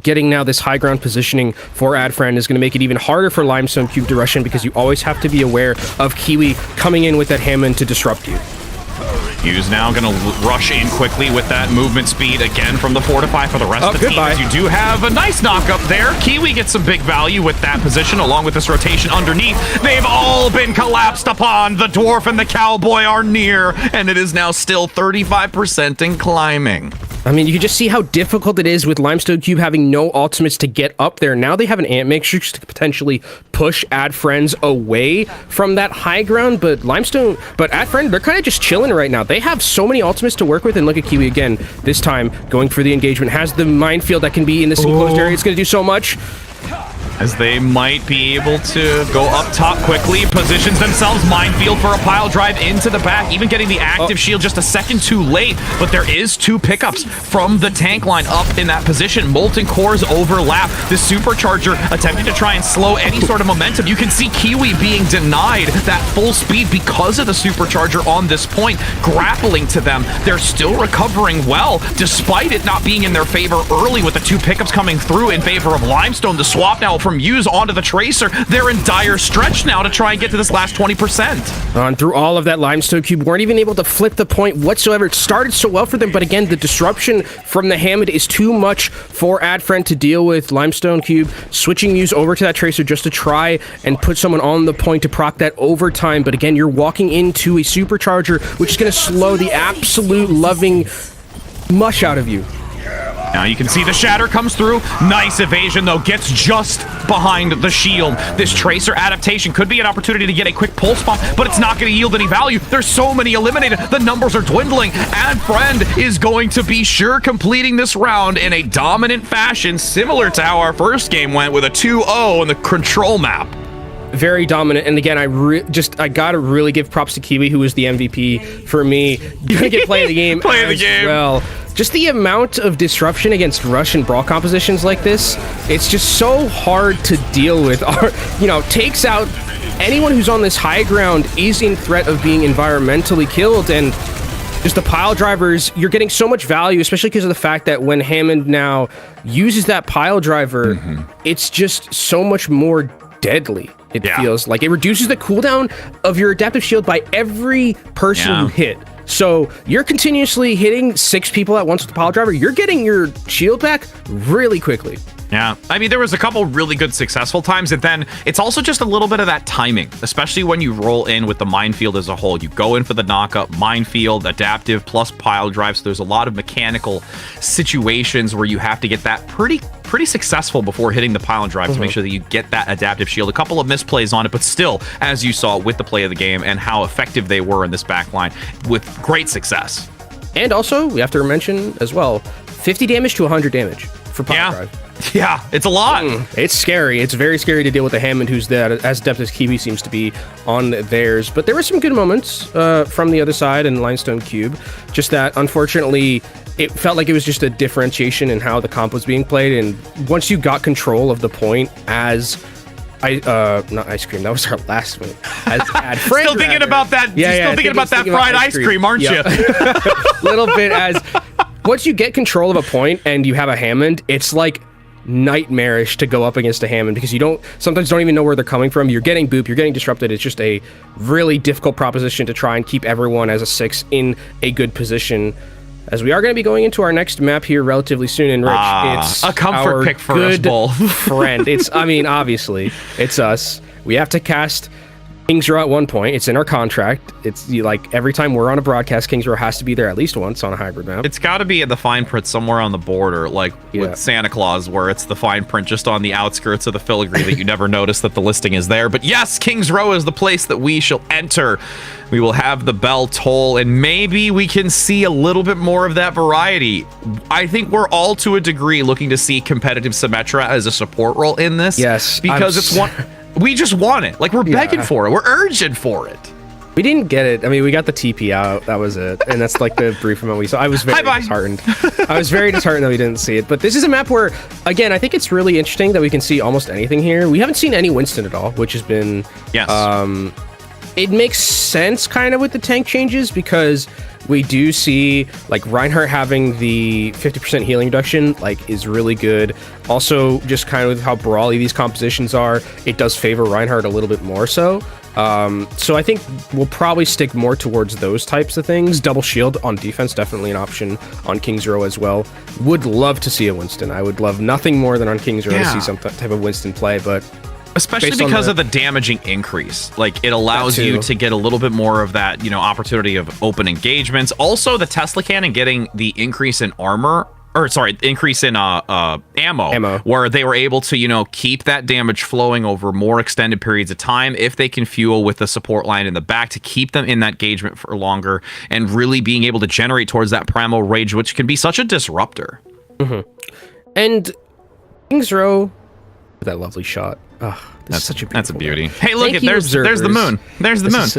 getting now this high ground positioning for Add Friend is going to make it even harder for Limestone Cube to rush in, because you always have to be aware of Kiwi coming in with that Hammond to disrupt you. Hughes now going to rush in quickly with that movement speed again from the Fortify for the rest of the team. As you do have a nice knock up there. Kiwi gets some big value with that position along with this rotation underneath. They've all been collapsed upon. The Dwarf and the Cowboy are near, and it is now still 35% and climbing. I mean, you can just see how difficult it is with Limestone Cube having no ultimates to get up there. Now they have an Ant Matrix to potentially push Add Friends away from that high ground, but Add Friend, they're kind of just chilling right now. They have so many ultimates to work with, and look at Kiwi again, this time going for the engagement. Has the minefield that can be in this enclosed area. It's going to do so much. As they might be able to go up top quickly, positions themselves, minefield for a pile drive into the back, even getting the active shield just a second too late, but there is 2 pickups from the tank line up in that position. Molten Cores overlap. The Supercharger attempting to try and slow any sort of momentum. You can see Kiwi being denied that full speed because of the Supercharger on this point, grappling to them. They're still recovering well, despite it not being in their favor early with the 2 pickups coming through in favor of Limestone. The swap now from Muse onto the Tracer. They're in dire stretch now to try and get to this last 20%. And through all of that, Limestone Cube weren't even able to flip the point whatsoever. It started so well for them, but again, the disruption from the Hammond is too much for Add Friend to deal with. Limestone Cube switching Muse over to that Tracer just to try and put someone on the point to proc that overtime, but again, you're walking into a Supercharger, which is going to slow the absolute loving mush out of you. Now you can see the shatter comes through. Nice evasion, though. Gets just behind the shield. This Tracer adaptation could be an opportunity to get a quick pulse bomb, but it's not going to yield any value. There's so many eliminated. The numbers are dwindling. Add Friend is going to be sure completing this round in a dominant fashion, similar to how our first game went with a 2-0 in the control map. very dominant. And again, I gotta really give props to Kiwi, who was the MVP for me. Gonna get play of the game well. Just the amount of disruption against rush and brawl compositions like this, it's just so hard to deal with. Takes out anyone who's on this high ground is in threat of being environmentally killed, and just the pile drivers, you're getting so much value, especially because of the fact that when Hammond now uses that pile driver, it's just so much more deadly. It feels like it reduces the cooldown of your adaptive shield by every person you hit. So you're continuously hitting 6 people at once with the pile driver. You're getting your shield back really quickly. Yeah, I mean, there was a couple really good successful times, and then it's also just a little bit of that timing, especially when you roll in with the minefield as a whole. You go in for the knockup, minefield, adaptive, plus pile drive, so there's a lot of mechanical situations where you have to get that pretty successful before hitting the pile drive to make sure that you get that adaptive shield. A couple of misplays on it, but still, as you saw with the play of the game and how effective they were in this backline with great success. And also, we have to mention as well, 50 damage to 100 damage for pile drive. Yeah, it's a lot. It's scary. It's very scary to deal with a Hammond who's as adept as Kiwi seems to be on theirs. But there were some good moments from the other side in Limestone Cube. Just that, unfortunately, it felt like it was just a differentiation in how the comp was being played. And once you got control of the point as... not ice cream. That was our last one. Still thinking about that. Still thinking about that fried ice cream, aren't you? Little bit as once you get control of a point and you have a Hammond, it's like nightmarish to go up against a Hammond because you sometimes don't even know where they're coming from. You're getting booped, you're getting disrupted. It's just a really difficult proposition to try and keep everyone as a 6 in a good position. As we are going to be going into our next map here relatively soon, and Rich, it's a comfort pick for us both. Friend. Obviously, it's us. We have to cast Kings Row at one point. It's in our contract. It's like every time we're on a broadcast, Kings Row has to be there at least once on a hybrid map. It's got to be in the fine print somewhere on the border, like with Santa Claus, where it's the fine print just on the outskirts of the filigree that you never notice that the listing is there. But yes, Kings Row is the place that we shall enter. We will have the bell toll, and maybe we can see a little bit more of that variety. I think we're all, to a degree, looking to see competitive Symmetra as a support role in this. Yes. Because it's one... We just want it. Like, we're begging for it. We're urging for it. We didn't get it. I mean, we got the TP out. That was it. And that's like the brief amount we saw. I was very disheartened. I was very disheartened that we didn't see it. But this is a map where, again, I think it's really interesting that we can see almost anything here. We haven't seen any Winston at all, which has been... Yes. It makes sense kind of with the tank changes because we do see like Reinhardt having the 50% healing reduction like is really good. Also, just kind of with how brawly these compositions are, it does favor Reinhardt a little bit more so. So I think we'll probably stick more towards those types of things. Double shield on defense, definitely an option on Kings Row as well. Would love to see a Winston. I would love nothing more than on Kings Row to see some type of Winston play, but... Especially because of the damaging increase. Like, it allows you to get a little bit more of that, opportunity of open engagements. Also, the Tesla cannon getting the increase in armor, increase in ammo, where they were able to, keep that damage flowing over more extended periods of time if they can fuel with the support line in the back to keep them in that engagement for longer and really being able to generate towards that primal rage, which can be such a disruptor. And Kings Row, that lovely shot. Oh, that's such a beauty. Hey, look, there's the moon. There's the moon.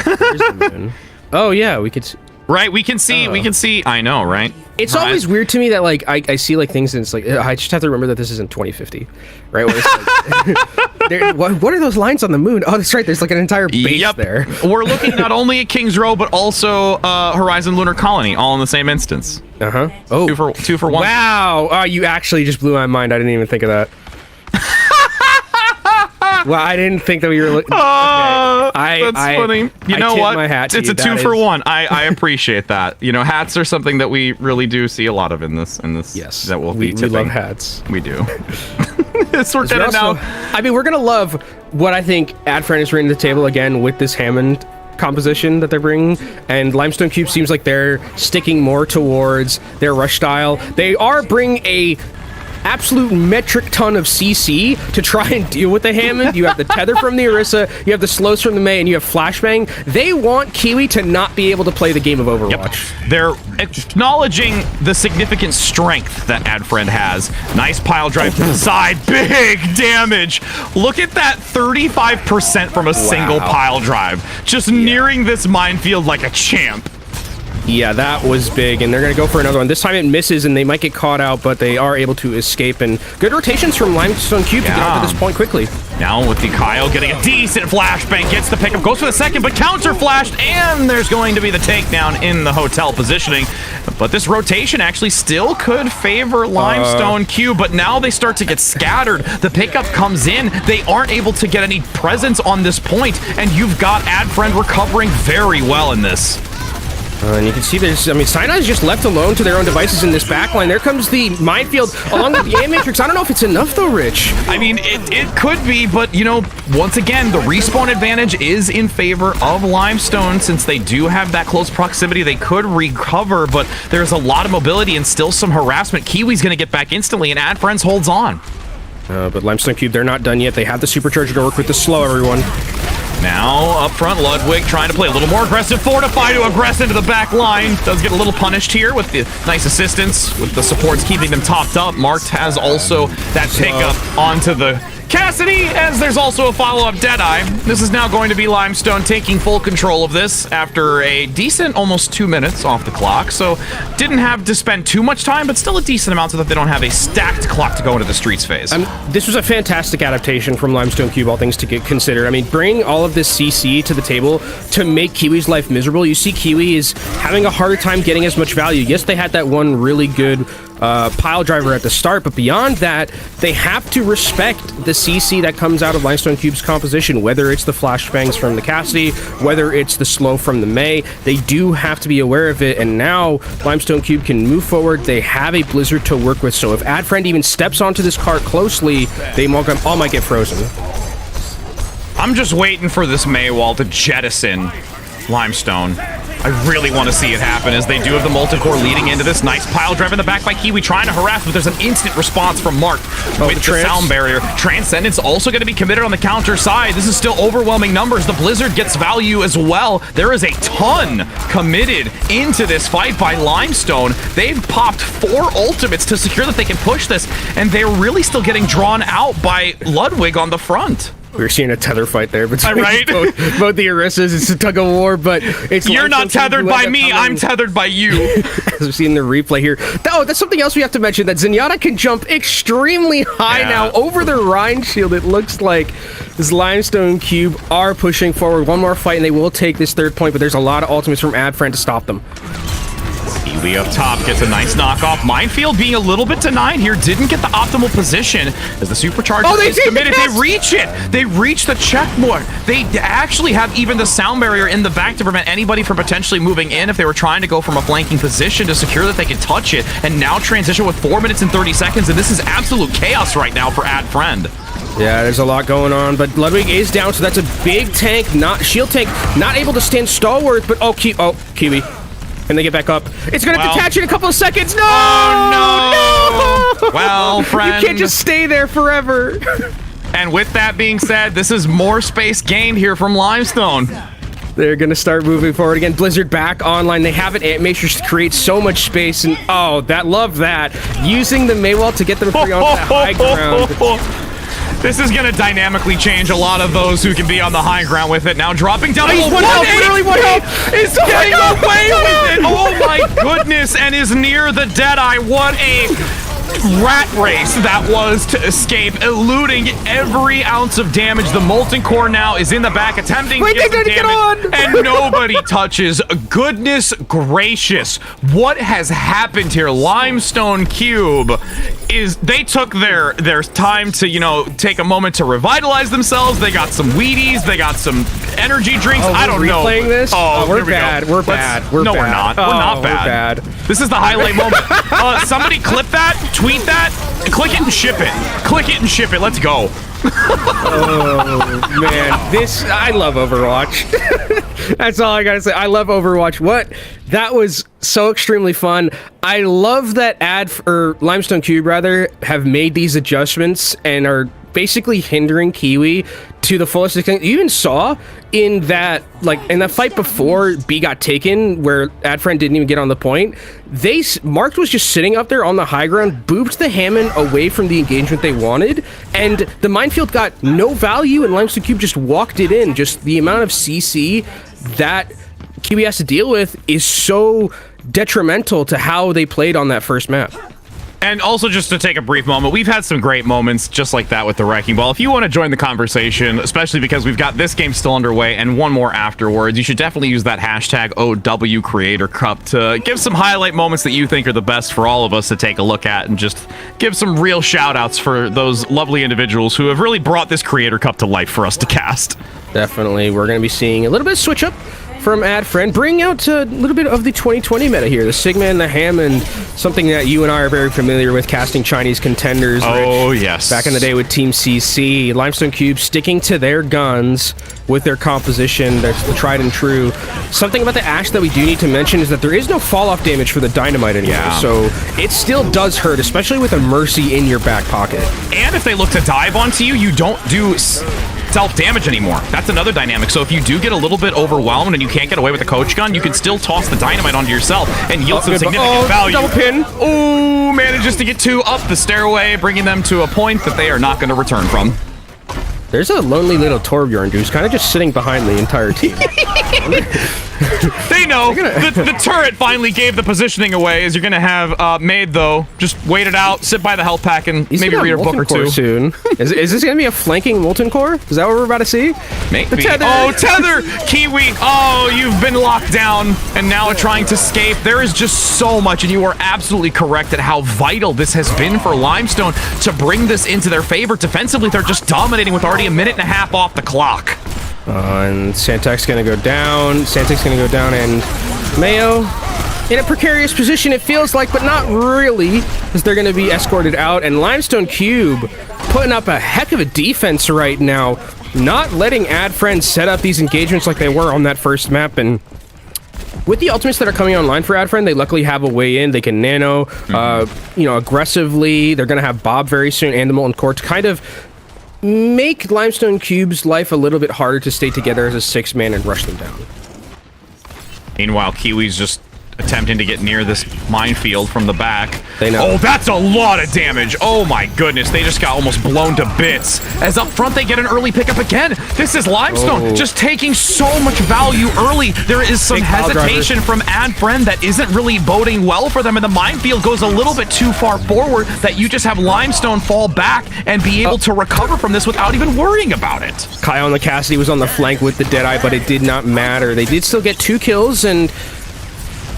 There's the moon. Oh yeah, we could. Right, we can see. I know, right? It's always weird to me that like I see like things and it's like I just have to remember that this isn't 2050, right? Where it's like, what are those lines on the moon? Oh, that's right. There's like an entire base there. We're looking not only at Kings Row but also Horizon Lunar Colony, all in the same instance. Oh, two for one. Wow. Oh, you actually just blew my mind. I didn't even think of that. Well, I didn't think that we were looking. That's funny. You know what? It's a 2 for 1. I appreciate that. Hats are something that we really do see a lot of in this. Yes, that will be tipping. We love hats. We do. We're gonna now. I mean, we're gonna love what I think AdFriend is bringing to the table again with this Hammond composition that they're bringing, and Limestone Cube seems like they're sticking more towards their rush style. They are bringing a absolute metric ton of CC to try and deal with the Hammond. You have the tether from the Orisa, you have the slows from the Mei, and you have Flashbang. They want Kiwi to not be able to play the game of Overwatch. Yep. They're acknowledging the significant strength that AdFriend has. Nice pile drive to the side. Big damage. Look at that 35% from a single pile drive. Just nearing this minefield like a champ. Yeah, that was big, and they're going to go for another one. This time it misses, and they might get caught out, but they are able to escape, and good rotations from Limestone Cube to get out to this point quickly. Now with the Kyle getting a decent flashbang, gets the pickup, goes for the second, but counter flashed, and there's going to be the takedown in the hotel positioning. But this rotation actually still could favor Limestone Cube, but now they start to get scattered. The pickup comes in, they aren't able to get any presence on this point, and you've got AdFriend recovering very well in this. And you can see there's, I mean, Sinai is just left alone to their own devices in this backline. There comes the minefield along with the A Matrix. I don't know if it's enough though, Rich. I mean, it could be, but you know, once again, the respawn advantage is in favor of Limestone since they do have that close proximity. They could recover, but there's a lot of mobility and still some harassment. Kiwi's going to get back instantly, and AdFriends holds on. But Limestone Cube, they're not done yet. They have the supercharger to work with the slow, everyone. Now, up front, Ludwig trying to play a little more aggressive. Fortify to aggress into the back line. Does get a little punished here with the nice assistance, with the supports keeping them topped up. Marked has also that pickup onto the Cassidy, as there's also a follow-up Deadeye. This is now going to be Limestone taking full control of this after a decent almost 2 minutes off the clock. So didn't have to spend too much time, but still a decent amount so that they don't have a stacked clock to go into the streets phase. This was a fantastic adaptation from Limestone Cube, all things to get considered. I mean, bringing all of this CC to the table to make Kiwi's life miserable. You see Kiwi is having a harder time getting as much value. Yes, they had that one really good pile driver at the start, but beyond that, they have to respect the CC that comes out of Limestone Cube's composition, whether it's the flashbangs from the Cassidy, whether it's the slow from the Mei. They do have to be aware of it, and now Limestone Cube can move forward. They have a Blizzard to work with, so if AdFriend even steps onto this cart closely, they all might get frozen. I'm just waiting for this Mei wall to jettison Limestone. I really want to see it happen as they do have the multi-core leading into this. Nice pile drive in the back by Kiwi trying to harass, but there's an instant response from Mark with the sound barrier. Transcendence also going to be committed on the counter side. This is still overwhelming numbers. The Blizzard gets value as well. There is a ton committed into this fight by Limestone. They've popped 4 ultimates to secure that they can push this, and they're really still getting drawn out by Ludwig on the front. We're seeing a tether fight there between right? both the Orisas. It's a tug of war, but it's you're not tethered by me. I'm tethered by you. As we're seeing the replay here. Oh, that's something else we have to mention, that Zenyatta can jump extremely high now over the Rhine shield. It looks like this Limestone Cube are pushing forward. One more fight, and they will take this 3rd point, but there's a lot of ultimates from AdFriend to stop them. Kiwi up top gets a nice knockoff. Minefield being a little bit denied here. Didn't get the optimal position as the supercharger is committed. They reach it. They reach the checkpoint. They actually have even the sound barrier in the back to prevent anybody from potentially moving in if they were trying to go from a flanking position to secure that they could touch it. And now transition with 4 minutes and 30 seconds. And this is absolute chaos right now for AdFriend. Yeah, there's a lot going on, but Ludwig is down, so that's a big tank, shield tank, not able to stand stalwart, but Kiwi. Can they get back up? It's going to detach in a couple of seconds. No! Oh, no! Well, friend. You can't just stay there forever. And with that being said, this is more space gained here from Limestone. They're going to start moving forward again. Blizzard back online. They have an Matrix to create so much space, and love that. Using the Maywall to get them free onto that high ground. This is going to dynamically change a lot of those who can be on the high ground with it. Now dropping down. He's one health, literally one health. Is getting away with it. Oh my goodness. And is near the Deadeye. What a rat race that was to escape, eluding every ounce of damage. The Molten Core now is in the back, attempting to get some damage, and nobody touches. Goodness gracious. What has happened here? Limestone Cube they took their time to, take a moment to revitalize themselves. They got some Wheaties, they got some energy drinks. I don't know. Playing this? We're bad. We're bad. We're not. We're not bad. This is the highlight moment. Somebody clip that, tweet that, click it and ship it. Click it and ship it. Let's go. Oh man, I love Overwatch. That's all I gotta say. I love Overwatch. That was so extremely fun. I love that Limestone Cube have made these adjustments and are basically hindering Kiwi to the fullest extent. You even saw in that fight before B got taken, where AdFriend didn't even get on the point. Marked was just sitting up there on the high ground, booped the Hammond away from the engagement they wanted, and the minefield got no value, and Limestone Cube just walked it in. Just the amount of CC that Kiwi has to deal with is so detrimental to how they played on that first map. And also, just to take a brief moment, we've had some great moments just like that with the Wrecking Ball. If you want to join the conversation, especially because we've got this game still underway and one more afterwards, you should definitely use that hashtag OW Creator Cup to give some highlight moments that you think are the best for all of us to take a look at, and just give some real shout outs for those lovely individuals who have really brought this Creator Cup to life for us to cast. Definitely. We're going to be seeing a little bit of switch up from AdFriend, bring out a little bit of the 2020 meta here. The Sigma and the Hammond, something that you and I are very familiar with, casting Chinese contenders. Oh, Rich, yes. Back in the day with Team CC. Limestone Cube sticking to their guns with their composition. That's the tried and true. Something about the Ashe that we do need to mention is that there is no fall-off damage for the Dynamite anymore. Yeah. So it still does hurt, especially with a Mercy in your back pocket. And if they look to dive onto you, you don't do self-damage anymore. That's another dynamic. So if you do get a little bit overwhelmed and you can't get away with the coach gun, you can still toss the Dynamite onto yourself and yield some significant value. Double pin. Oh, manages to get 2 up the stairway, bringing them to a point that they are not going to return from. There's a lonely little Torbjorn who's kind of just sitting behind the entire team. They know. The turret finally gave the positioning away, as you're going to have Maid, though. Just wait it out, sit by the health pack, and maybe read a book or two. Soon. Is this going to be a flanking Molten Core? Is that what we're about to see? Maybe. Tether! Kiwi! Oh, you've been locked down, and now trying to escape. There is just so much, and you are absolutely correct at how vital this has been for Limestone to bring this into their favor. Defensively, they're just dominating with already a minute and a half off the clock. And Santek's going to go down. And Mayo in a precarious position, it feels like, but not really, as they're going to be escorted out. And Limestone Cube putting up a heck of a defense right now, not letting AdFriend set up these engagements like they were on that first map. And with the ultimates that are coming online for AdFriend, they luckily have a way in. They can nano, aggressively. They're going to have Bob very soon and the Molten Core to kind of make Limestone Cube's life a little bit harder to stay together as a 6-man and rush them down. Meanwhile, Kiwi's just attempting to get near this minefield from the back. They know. Oh, that's a lot of damage. Oh my goodness, they just got almost blown to bits. As up front, they get an early pickup again. This is Limestone just taking so much value early. There is some hesitation from AdFriend that isn't really boding well for them, and the minefield goes a little bit too far forward that you just have Limestone fall back and be able to recover from this without even worrying about it. Kyle and the Cassidy was on the flank with the Deadeye, but it did not matter. They did still get 2 kills, and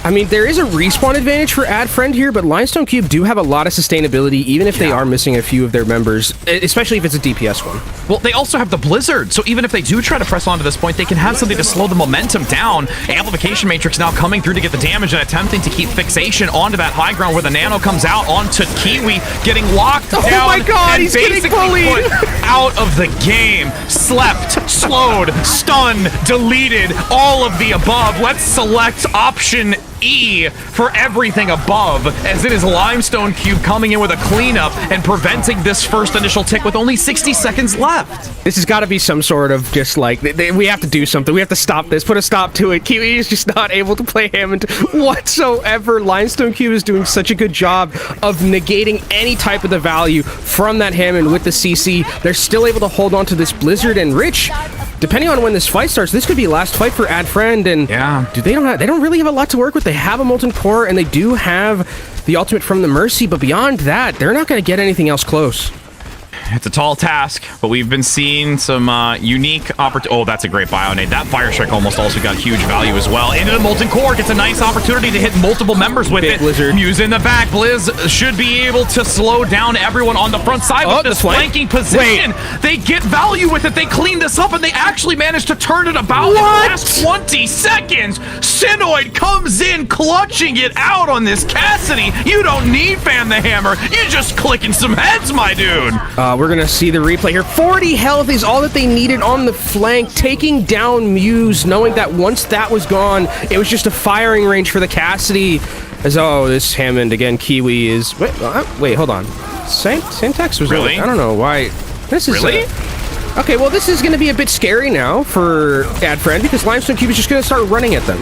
I mean, there is a respawn advantage for AdFriend here, but Limestone Cube do have a lot of sustainability, even if they are missing a few of their members, especially if it's a DPS one. Well, they also have the Blizzard, so even if they do try to press on to this point, they can have something to slow the momentum down. Amplification Matrix now coming through to get the damage and attempting to keep fixation onto that high ground where the Nano comes out onto Kiwi, getting locked down. Oh my god, he's getting bullied! Put out of the game. Slept, slowed, stunned, deleted, all of the above. Let's select option E for everything above, as it is Limestone Cube coming in with a cleanup and preventing this first initial tick with only 60 seconds left. This has got to be some sort of just like, we have to do something. We have to stop this, put a stop to it. Kiwi is just not able to play Hammond whatsoever. Limestone Cube is doing such a good job of negating any type of the value from that Hammond with the CC. They're still able to hold on to this Blizzard, and Rich, depending on when this fight starts, this could be last fight for AdFriend, and they don't really have a lot to work with. They have a Molten Core, and they do have the ultimate from the Mercy, but beyond that, they're not going to get anything else close. It's a tall task, but we've been seeing some unique opportunities. Oh, that's a great Bionade. That Fire Strike almost also got huge value as well. Into the Molten Core, gets a nice opportunity to hit multiple members with it. Blizzard. Muse in the back. Blizz should be able to slow down everyone on the front side with this flanking position. They get value with it. They clean this up, and they actually managed to turn it about in the last 20 seconds. Sinoid comes in, clutching it out on this Cassidy. You don't need Fan the Hammer. You're just clicking some heads, my dude. we're going to see the replay here. 40 health is all that they needed on the flank, taking down Muse, knowing that once that was gone, it was just a firing range for the Cassidy. As, oh, this Hammond, again, Kiwi is... Wait, hold on. Syntax was... Really? I don't know why... This is... Really? Okay, well, this is going to be a bit scary now for AdFriend because Limestone Cube is just going to start running at them.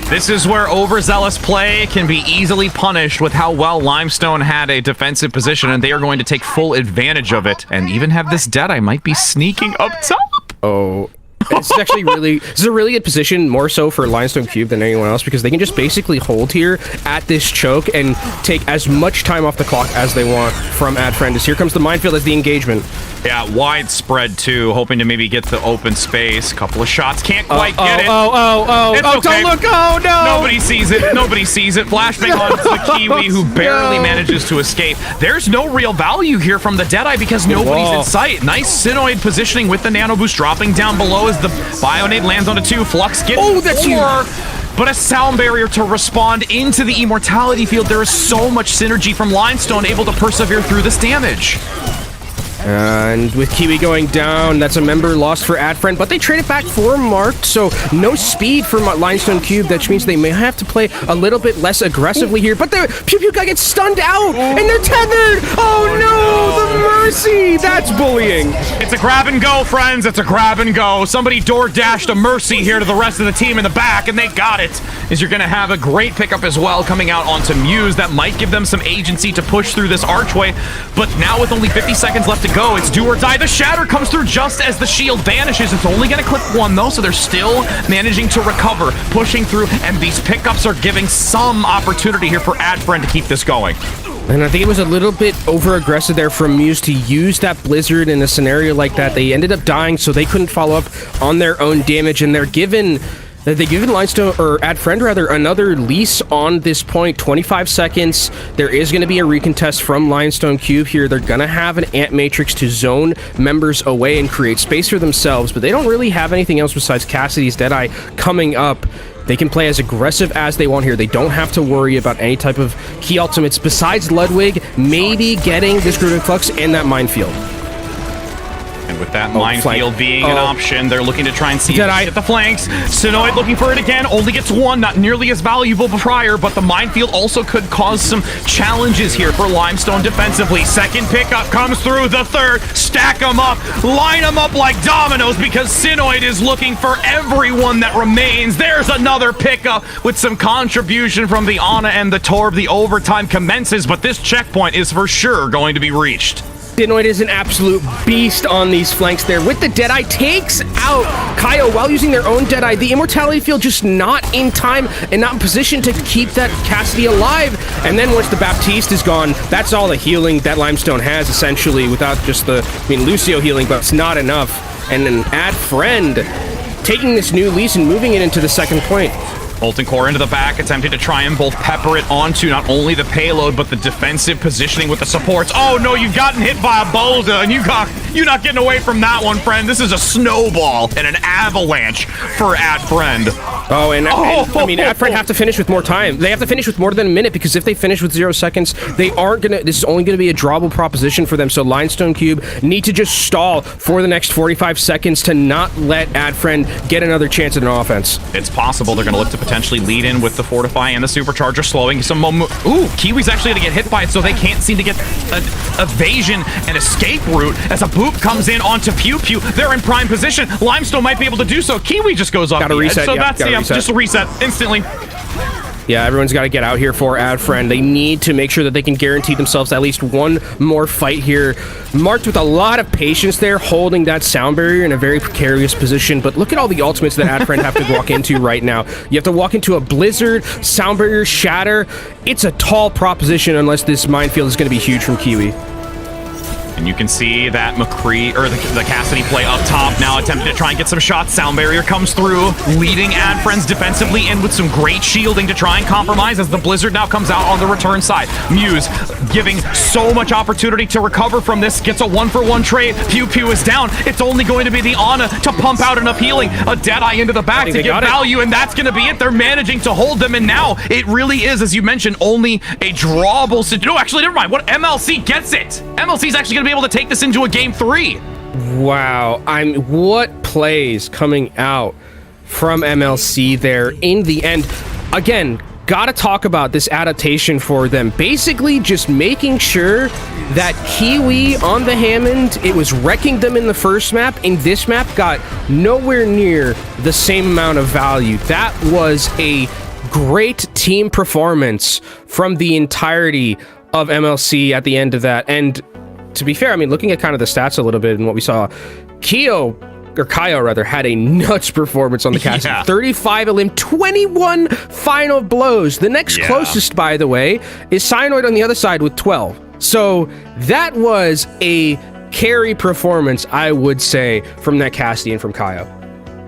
This is where overzealous play can be easily punished with how well Limestone had a defensive position, and they are going to take full advantage of it, and even have this Deadeye might be sneaking up top. Oh... This is a really good position, more so for Limestone Cube than anyone else, because they can just basically hold here at this choke and take as much time off the clock as they want from AdFriend. As here comes the minefield as the engagement. Yeah, widespread too, hoping to maybe get the open space. Couple of shots, can't quite get it. It's okay. Don't look, oh no! Nobody sees it, nobody sees it. Flashbang onto the Kiwi, who barely manages to escape. There's no real value here from the Deadeye because nobody's in sight. Nice Sinoid positioning with the Nano Boost dropping down below as the Bionade lands onto 2. Flux gets 4. But a sound barrier to respond into the immortality field. There is so much synergy from Limestone able to persevere through this damage. And with Kiwi going down, that's a member lost for AdFriend, but they trade it back for Marked, so no speed for Limestone Cube, which means they may have to play a little bit less aggressively here, but the Pew Pew guy gets stunned out, and they're tethered! Oh no, the Mercy! That's bullying! It's a grab and go, friends, it's a grab and go. Somebody door dashed a Mercy here to the rest of the team in the back, and they got it. As you're gonna have a great pickup as well coming out onto Muse that might give them some agency to push through this archway, but now with only 50 seconds left to go, it's do or die. The Shatter comes through just as the shield vanishes. It's only going to clip 1 though, so they're still managing to recover, pushing through, and these pickups are giving some opportunity here for AdFriend to keep this going. And I think it was a little bit over-aggressive there from Muse to use that Blizzard in a scenario like that. They ended up dying, so they couldn't follow up on their own damage, and they're given Limestone, or AdFriend rather, another lease on this point. 25 seconds. There is going to be a recontest from Limestone Cube here. They're going to have an Ant Matrix to zone members away and create space for themselves, but they don't really have anything else besides Cassidy's Deadeye coming up. They can play as aggressive as they want here. They don't have to worry about any type of key ultimates besides Ludwig maybe getting this Grooving Flux and that minefield. And with that minefield being an option, they're looking to try and see at the flanks. Sinoid looking for it again, only gets 1, not nearly as valuable prior, but the minefield also could cause some challenges here for Limestone defensively. Second pickup comes through, the third, stack them up, line them up like dominoes because Sinoid is looking for everyone that remains. There's another pickup with some contribution from the Ana and the Torb. The overtime commences, but this checkpoint is for sure going to be reached. Sinoid is an absolute beast on these flanks there. With the Deadeye, takes out Kaio while using their own Deadeye. The Immortality Field just not in time and not in position to keep that Cassidy alive. And then once the Baptiste is gone, that's all the healing that Limestone has, essentially, without just the, Lucio healing, but it's not enough. And then AdFriend taking this new lease and moving it into the second point. Molten Core into the back, attempting to try and both pepper it onto not only the payload, but the defensive positioning with the supports. Oh no, you've gotten hit by a boulder, and you're not getting away from that one, friend. This is a snowball and an avalanche for AdFriend. Oh, and AdFriend have to finish with more time. They have to finish with more than a minute, because if they finish with 0 seconds, they aren't gonna. This is only gonna be a drawable proposition for them. So Limestone Cube need to just stall for the next 45 seconds to not let AdFriend get another chance at an offense. It's possible they're gonna look to potentially lead in with the Fortify and the Supercharger, slowing some Ooh, Kiwi's actually gonna get hit by it, so they can't seem to get an evasion and escape route as a boop comes in onto Pew Pew. They're in prime position. Limestone might be able to do so. Kiwi just goes off the edge, so that's just a reset instantly. Yeah, everyone's got to get out here for AdFriend. They need to make sure that they can guarantee themselves at least one more fight here. Marked with a lot of patience there, holding that sound barrier in a very precarious position. But look at all the ultimates that AdFriend have to walk into right now. You have to walk into a Blizzard, sound barrier, Shatter. It's a tall proposition unless this minefield is going to be huge from Kiwi. And you can see that McCree, or the Cassidy play up top now, attempting to try and get some shots. Sound barrier comes through, leading AdFriends defensively in with some great shielding to try and compromise as the Blizzard now comes out on the return side. Muse giving so much opportunity to recover from this, gets a 1-for-1 trade. Pew Pew is down. It's only going to be the Ana to pump out enough healing. A Deadeye into the back to get value, and that's going to be it. They're managing to hold them, and now it really is, as you mentioned, only a drawable situation. No, actually, never mind. What MLC gets it. MLC is actually going to be be able to take this into a game 3. Wow, what plays coming out from MLC there in the end. Again, gotta talk about this adaptation for them. Basically just making sure that Kiwi on the Hammond, it was wrecking them in the first map. In this map, got nowhere near the same amount of value. That was a great team performance from the entirety of MLC at the end of that. And to be fair, I mean, looking at kind of the stats a little bit and what we saw, Kaio had a nuts performance on the cast. Yeah. 35 elim, 21 final blows. The next closest, by the way, is Cyanoid on the other side with 12. So that was a carry performance, I would say, from that Cassidy and from Kaio.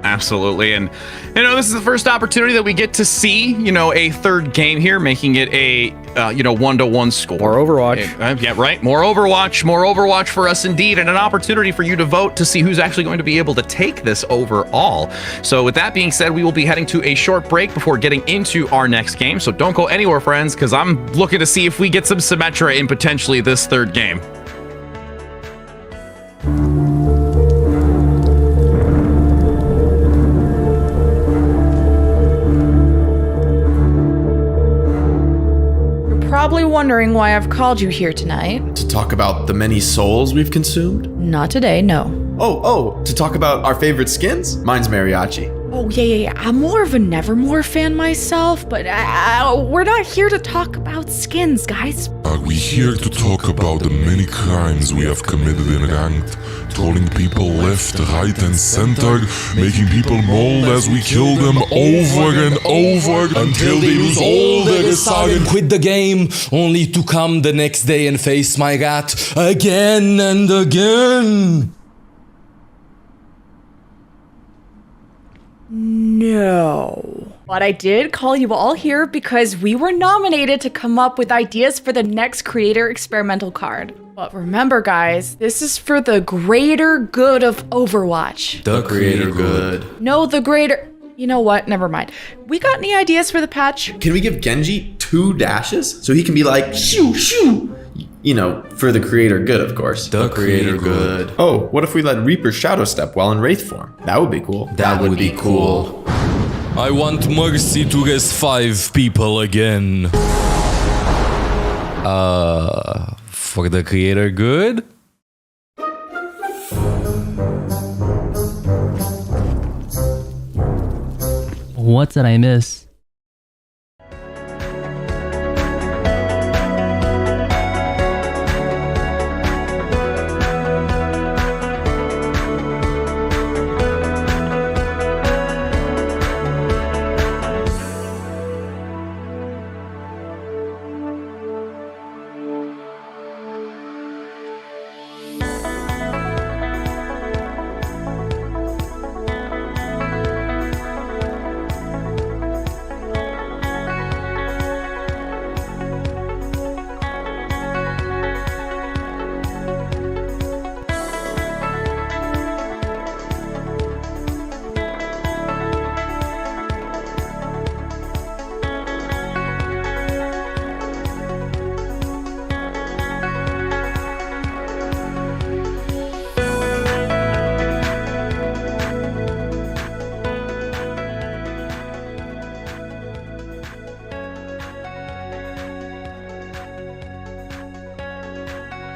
Absolutely. And, this is the first opportunity that we get to see, a third game here, making it a, 1-to-1 score. More Overwatch. Yeah, right. More Overwatch for us indeed. And an opportunity for you to vote to see who's actually going to be able to take this overall. So with that being said, we will be heading to a short break before getting into our next game. So don't go anywhere, friends, because I'm looking to see if we get some Symmetra in potentially this third game. Probably wondering why I've called you here tonight. To talk about the many souls we've consumed? Not today, no. Oh, to talk about our favorite skins? Mine's Mariachi. Oh, yeah. I'm more of a Nevermore fan myself, but we're not here to talk about skins, guys. Are we here to talk about the many crimes we have committed in ranked? Trolling people left, right and center, making people mold as we kill them over and over until they lose all their desire and quit the game, only to come the next day and face my wrath again and again. No. But I did call you all here because we were nominated to come up with ideas for the next creator experimental card. But remember, guys, this is for the greater good of Overwatch. The greater good. No, the greater... You know what? Never mind. We got any ideas for the patch? Can we give Genji 2 dashes so he can be like, shoo, shoo? For the creator good, of course. The creator good. Oh, what if we let Reaper shadow step while in Wraith form? That would be cool. That would be cool. I want Mercy to res 5 people again. For the creator good? What did I miss?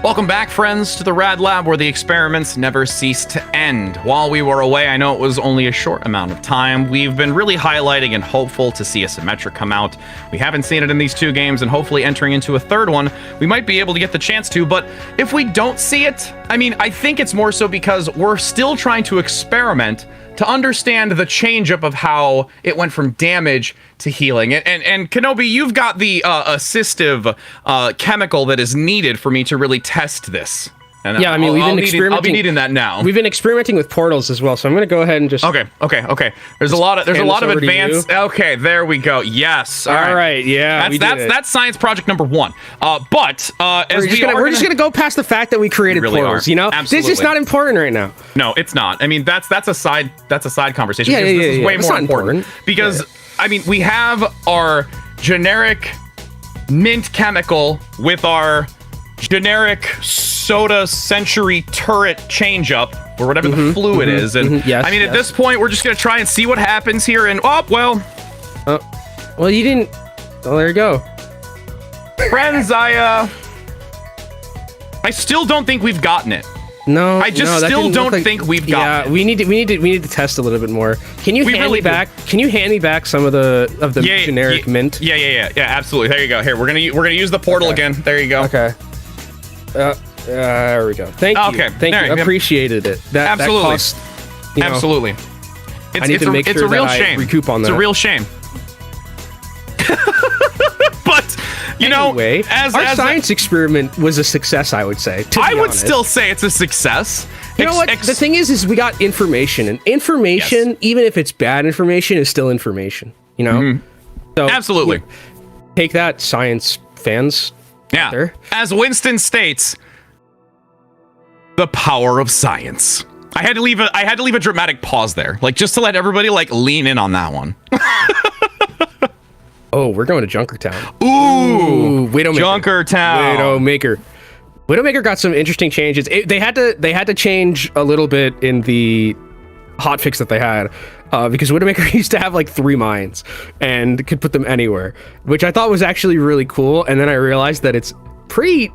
Welcome back, friends, to the Rad Lab, where the experiments never cease to end. While we were away, I know it was only a short amount of time, we've been really highlighting and hopeful to see a Symmetra come out. We haven't seen it in these 2 games, and hopefully entering into a third one, we might be able to get the chance to, but if we don't see it, I think it's more so because we're still trying to experiment to understand the change-up of how it went from damage to healing. And Kenobi, you've got the assistive chemical that is needed for me to really test this. And yeah, we've been experimenting. I'll be needing that now. We've been experimenting with portals as well, so I'm going to go ahead and just... Okay. There's a lot of advanced... Okay, there we go. Yes. All right. Yeah, that's science project number 1. But as we're just gonna go past the fact that we created portals. Absolutely. This is just not important right now. No, it's not. That's a side conversation. Yeah, this is way it's more important because we have our generic mint chemical with our generic soda century turret change-up, or whatever the fluid is. And yes, I mean, at this point, we're just going to try and see what happens here. And, well, you didn't... Oh, there you go. Friends, I still don't think we've gotten it. No, I just still don't think we've gotten it. We need to test a little bit more. Can you hand me back? Can you hand me back some of the generic mint? Yeah, absolutely. There you go. Here, we're gonna use the portal again. There you go. Okay. There we go. Thank you. Okay. Thank you. Appreciated it. Absolutely. That cost, absolutely. I need to make sure a real that shame. I recoup on that. It's a real shame. But anyway, our science experiment was a success, I would say. I would still say it's a success. You know what? The thing is we got information, and information, even if it's bad information, is still information. You know? So, absolutely. Take that, science fans. Yeah. There. As Winston states, the power of science. I had to leave a dramatic pause there, like just to let everybody lean in on that one. Oh, we're going to Junkertown. Ooh, Widowmaker. Junkertown. Widowmaker got some interesting changes. They had to change a little bit in the hotfix that they had, because Widowmaker used to have 3 mines and could put them anywhere, which I thought was actually really cool. And then I realized that it's pretty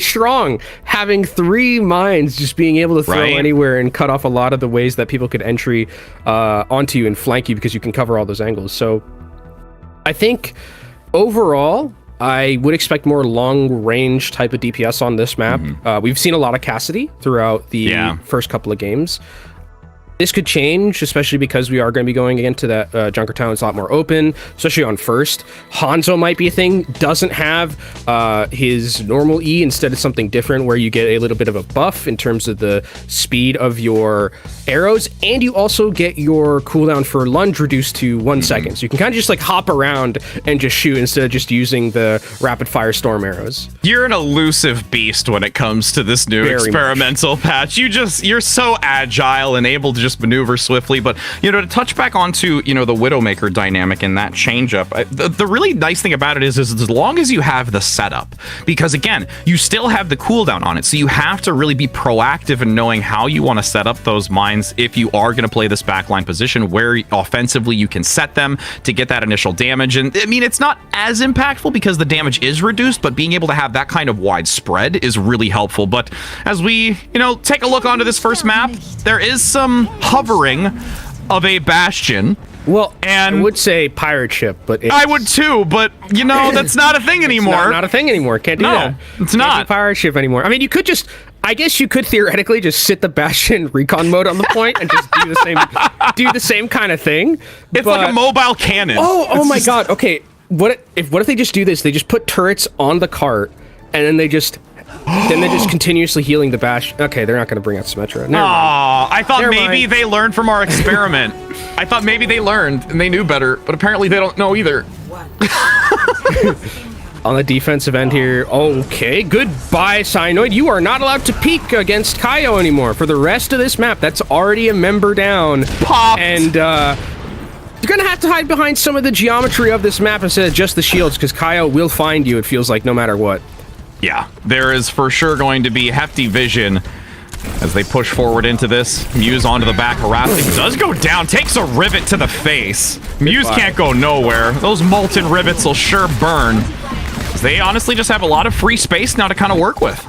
strong having 3 mines, just being able to throw anywhere and cut off a lot of the ways that people could entry onto you and flank you, because you can cover all those angles. So I think overall, I would expect more long-range type of DPS on this map. We've seen a lot of Cassidy throughout the first couple of games. This could change, especially because we are going to be going into that Junkertown. It's a lot more open, especially on first. Hanzo might be a thing. Doesn't have his normal E. Instead, it's something different where you get a little bit of a buff in terms of the speed of your arrows, and you also get your cooldown for lunge reduced to 1 second. So you can kind of just hop around and just shoot instead of just using the rapid fire storm arrows. You're an elusive beast when it comes to this new experimental patch. You're so agile and able to just maneuver swiftly. But to touch back onto the Widowmaker dynamic and that change up, the really nice thing about it is as long as you have the setup, because again, you still have the cooldown on it, so you have to really be proactive in knowing how you want to set up those mines if you are going to play this backline position, where offensively you can set them to get that initial damage. And I mean, it's not as impactful because the damage is reduced, but being able to have that kind of widespread is really helpful. But as we take a look onto this first map, there is some hovering of a bastion. Well, and I would say pirate ship, but I would too, but that's not a thing anymore. Not a thing anymore. Can't do that. It's not pirate ship anymore. I mean, I guess you could theoretically just sit the bastion recon mode on the point and just do the same kind of thing. It's like a mobile cannon. Oh my god. Okay, what if they just do this? They just put turrets on the cart, and then they just continuously healing the bash. Okay, they're not going to bring out Symmetra. Never mind. I thought maybe they learned from our experiment. I thought maybe they learned and they knew better, but apparently they don't know either. On the defensive end here, okay, goodbye, Cyanoid. You are not allowed to peek against Kaio anymore for the rest of this map. That's already a member down. Popped. And you're gonna have to hide behind some of the geometry of this map instead of just the shields, because Kaio will find you, it feels like, no matter what. Yeah, there is for sure going to be hefty vision as they push forward into this. Muse onto the back, harassing. Does go down, takes a rivet to the face. Muse can't go nowhere. Those molten rivets will sure burn. They honestly just have a lot of free space now to kind of work with.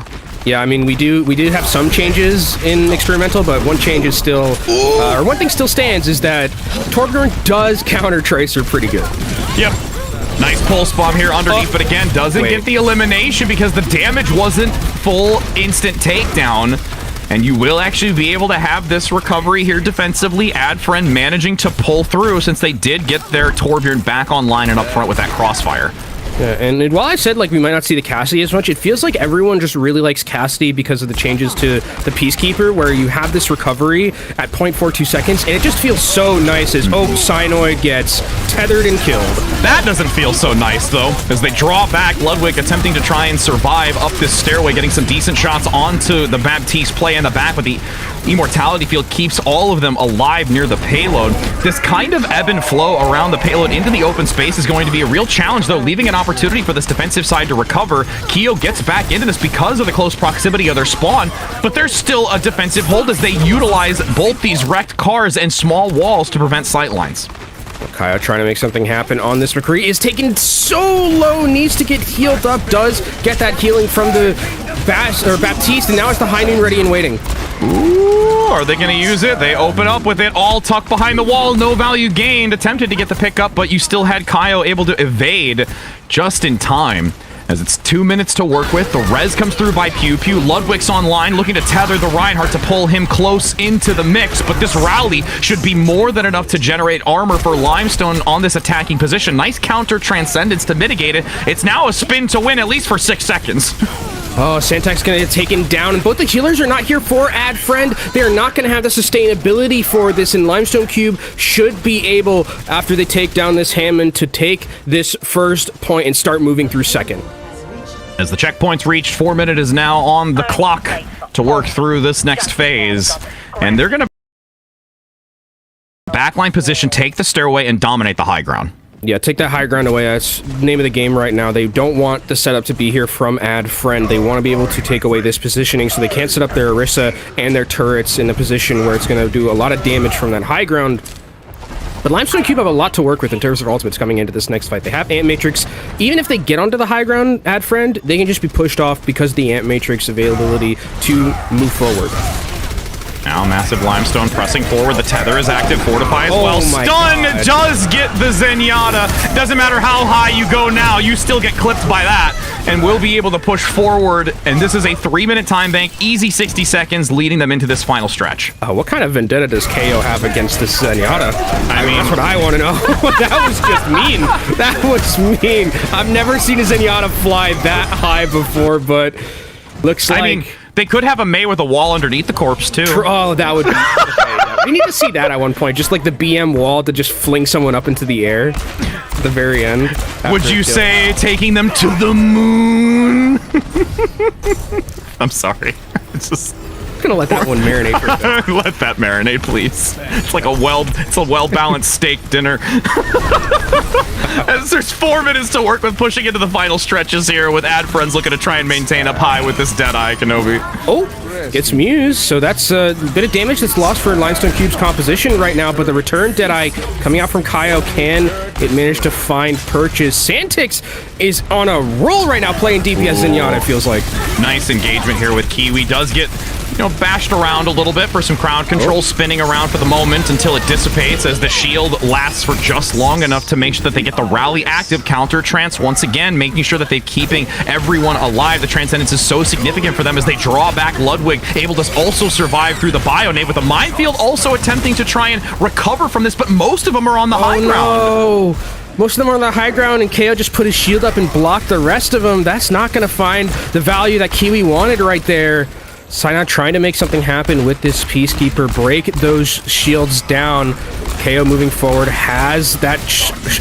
Yeah, I mean, we do have some changes in experimental, but one change is still, or one thing still stands, is that Torbjorn does counter Tracer pretty good. Yep. Nice pulse bomb here underneath, but again, doesn't get the elimination because the damage wasn't full instant takedown. And you will actually be able to have this recovery here defensively. Adfriend managing to pull through since they did get their Torbjorn back online and up front with that crossfire. Yeah, and while I said we might not see the Cassidy as much, it feels like everyone just really likes Cassidy because of the changes to the Peacekeeper, where you have this recovery at 0.42 seconds, and it just feels so nice as Cyanoid gets tethered and killed. That doesn't feel so nice, though, as they draw back. Ludwig attempting to try and survive up this stairway, getting some decent shots onto the Baptiste play in the back, but the Immortality Field keeps all of them alive near the payload. This kind of ebb and flow around the payload into the open space is going to be a real challenge, though, leaving an opportunity for this defensive side to recover. Keo gets back into this because of the close proximity of their spawn, but there's still a defensive hold as they utilize both these wrecked cars and small walls to prevent sightlines. Kaya trying to make something happen on this. McCree is taken so low, needs to get healed up, does get that healing from the Baptiste, and now it's the High Noon ready and waiting. Ooh, are they going to use it? They open up with it all tucked behind the wall. No value gained. Attempted to get the pick up, but you still had Kaio able to evade just in time. As it's 2 minutes to work with, the res comes through by Pew Pew. Ludwig's online, looking to tether the Reinhardt to pull him close into the mix, but this rally should be more than enough to generate armor for Limestone on this attacking position. Nice counter Transcendence to mitigate it. It's now a spin to win, at least for 6 seconds. Oh, Santak's gonna get taken down, and both the healers are not here for Add Friend. They are not gonna have the sustainability for this, and Limestone Cube should be able, after they take down this Hammond, to take this first point and start moving through second. As the checkpoint's reached, 4 minutes is now on the clock to work through this next phase. And they're gonna backline position, take the stairway, and dominate the high ground. Yeah, take that high ground away. That's the name of the game right now. They don't want the setup to be here from Add Friend. They want to be able to take away this positioning, so they can't set up their Orisa and their turrets in a position where it's going to do a lot of damage from that high ground. But Limestone Cube have a lot to work with in terms of ultimates coming into this next fight. They have Ant Matrix. Even if they get onto the high ground, Add Friend, they can just be pushed off because of the Ant Matrix availability to move forward. Now Massive Limestone pressing forward. The tether is active. Fortify as well. Stun God. does get the Zenyatta. Doesn't matter how high you go now, you still get clipped by that. And will be able to push forward. And this is a 3-minute time bank. Easy 60 seconds leading them into this final stretch. What kind of vendetta does KO have against this Zenyatta? I mean, that's what I want to know. That was just mean. That was mean. I've never seen a Zenyatta fly that high before, but looks like... I mean, they could have a Mei with a wall underneath the corpse, too. Oh, that would be... We need to see that at one point. Just like the BM wall to just fling someone up into the air at the very end. Would you say taking them to the moon? I'm sorry. It's just... I'm gonna let that one marinate for a bit. Let that marinate, please. It's like a well-balanced steak dinner. As there's 4 minutes to work with, pushing into the final stretches here with Add Friends looking to try and maintain up high with this Deadeye Kenobi. Oh, gets Muse, so that's a bit of damage that's lost for Limestone Cube's composition right now, but the return Deadeye coming out from Kaio, can it manage to find purchase? Santix is on a roll right now playing DPS Zenyatta, it feels like. Nice engagement here with Kiwi. Does get, you know, bashed around a little bit for some crowd control, spinning around for the moment until it dissipates as the shield lasts for just long enough to make sure that they get the rally active. Counter Trance once again, making sure that they're keeping everyone alive. The Transcendence is so significant for them as they draw back. Ludwig able to also survive through the Bionade with a minefield, also attempting to try and recover from this, but most of them are on the high ground. No. Most of them are on the high ground, and KO just put his shield up and blocked the rest of them. That's not going to find the value that Kiwi wanted right there. Cyanide trying to make something happen with this Peacekeeper, break those shields down. KO moving forward has that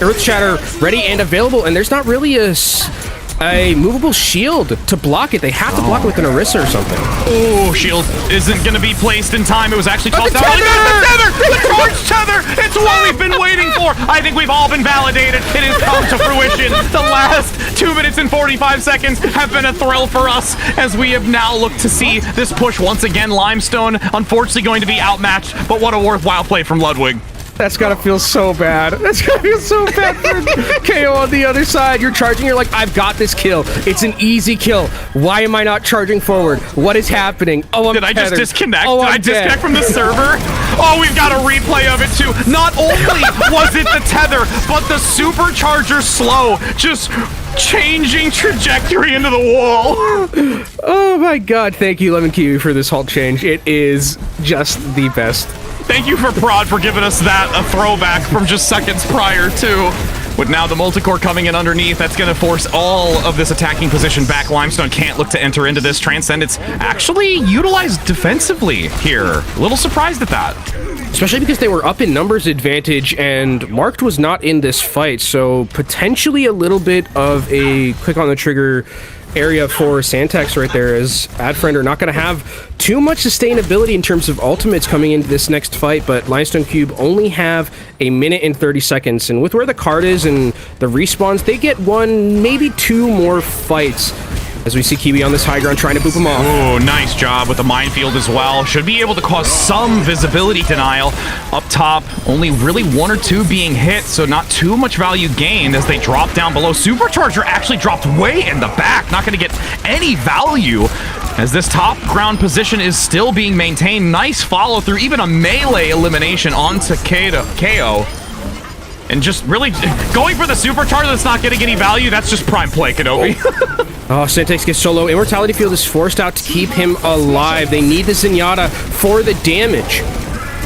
Earth Shatter ready and available, and there's not really a movable shield to block it. They have to block it with an Orisa or something. Oh, shield isn't going to be placed in time. It was actually tossed out. The tether! The charge tether! It's what we've been waiting for. I think we've all been validated. It has come to fruition. The last 2 minutes and 45 seconds have been a thrill for us as we have now looked to see this push once again. Limestone, unfortunately, going to be outmatched, but what a worthwhile play from Ludwig. That's gotta feel so bad. That's gotta feel so bad for KO on the other side. You're charging, you're like, I've got this kill. It's an easy kill. Why am I not charging forward? What is happening? Oh, I'm Did I just disconnect? Oh, Did I disconnect from the server? Oh, we've got a replay of it too. Not only was it the tether, but the supercharger slow, just changing trajectory into the wall. Oh my god, thank you, Lemon Kiwi, for this halt change. It is just the best. Thank you for Prod for giving us that, a throwback from just seconds prior, too. With now the multicore coming in underneath, that's going to force all of this attacking position back. Limestone can't look to enter into this. Transcendence actually utilized defensively here. A little surprised at that. Especially because they were up in numbers advantage and Marked was not in this fight, so potentially a little bit of a click on the trigger area for Santex right there, as Adfriend are not going to have too much sustainability in terms of ultimates coming into this next fight, but Limestone Cube only have a minute and 30 seconds, and with where the card is and the respawns, they get one, maybe two more fights. As we see Kiwi on this high ground trying to boop him off. Oh, nice job with the minefield as well. Should be able to cause some visibility denial. Up top, only really one or two being hit, so not too much value gained as they drop down below. Supercharger actually dropped way in the back. Not going to get any value as this top ground position is still being maintained. Nice follow through, even a melee elimination onto KO. And just really going for the supercharger that's not getting any value. That's just prime play, Kenobi. Oh, Santex gets solo. Immortality Field is forced out to keep him alive. They need the Zenyatta for the damage.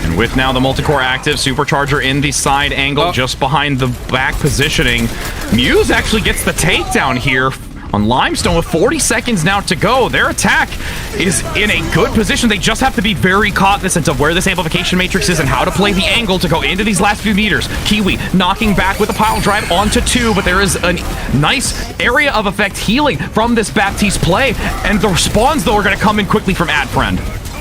And with now the multi-core active, supercharger in the side angle, just behind the back positioning. Muse actually gets the takedown here on Limestone with 40 seconds now to go. Their attack is in a good position. They just have to be very cognizant of where this amplification matrix is and how to play the angle to go into these last few meters. Kiwi knocking back with a pile drive onto 2, but there is a nice area of effect healing from this Baptiste play, and the spawns, though, are going to come in quickly from Adfriend.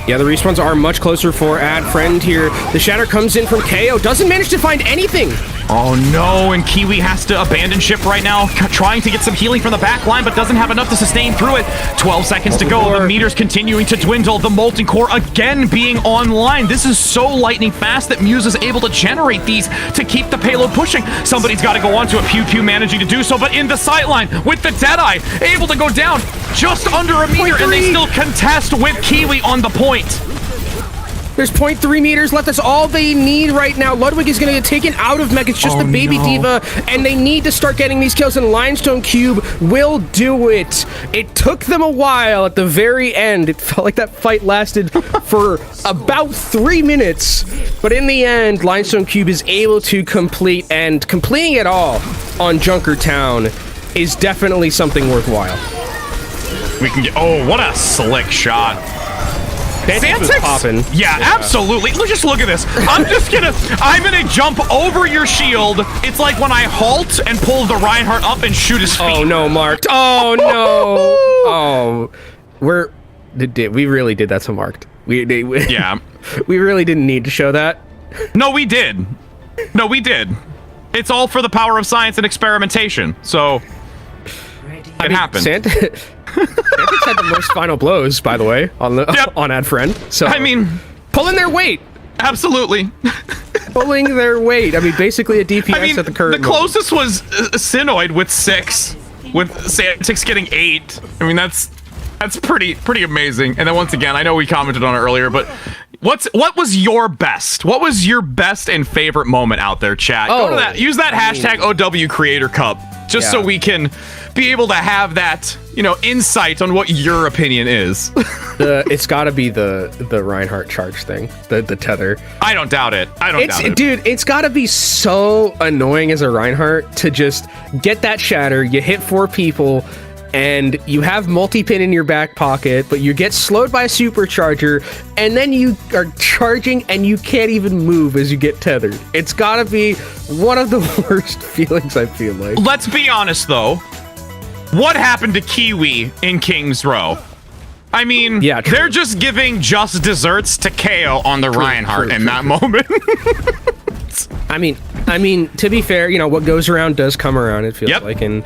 Yeah, the respawns are much closer for Adfriend here. The Shatter comes in from KO, doesn't manage to find anything. Oh no, and Kiwi has to abandon ship right now, trying to get some healing from the back line, but doesn't have enough to sustain through it. 12 seconds to go, the meters continuing to dwindle, the Molten Core again being online. This is so lightning fast that Muse is able to generate these to keep the payload pushing. Somebody's got to go onto it, Pew Pew managing to do so, but in the sightline with the Deadeye, able to go down just under a meter, and they still contest with Kiwi on the point. There's 0.3 meters left. That's all they need right now. Ludwig is going to get taken out of mech. It's just the baby diva, and they need to start getting these kills, and Limestone Cube will do it. It took them a while at the very end. It felt like that fight lasted for about 3 minutes, but in the end, Limestone Cube is able to complete, and completing it all on Junkertown is definitely something worthwhile. We can get, oh, what a slick shot. Santex? Yeah, absolutely. Just look at this. I'm gonna jump over your shield. It's like when I halt and pull the Reinhardt up and shoot his feet. Oh no, Marked. Oh no. Oh, we really did that to Marked. Yeah. We really didn't need to show that. No, we did. It's all for the power of science and experimentation. So it happened. Santex had the most final blows, by the way, on Adfriend. So I mean, pulling their weight. Absolutely. Pulling their weight. I mean, basically a DPS at the current the closest was Sinoid with 6, with Santex getting 8. I mean, that's pretty amazing. And then once again, I know we commented on it earlier, but what was your best? What was your best and favorite moment out there, chat? Go to that. Use that hashtag OW Creator Cup just so we can be able to have that, insight on what your opinion is. It's got to be the Reinhardt charge thing, the tether. I don't doubt it. Dude, it's got to be so annoying as a Reinhardt to just get that shatter. You hit 4 people, and you have multi-pin in your back pocket, but you get slowed by a supercharger, and then you are charging and you can't even move as you get tethered. It's gotta be one of the worst feelings, I feel like. Let's be honest, though. What happened to Kiwi in King's Row? I mean, they're just giving just desserts to KO on the Reinhardt in that moment. I mean, to be fair, what goes around does come around, it feels like, and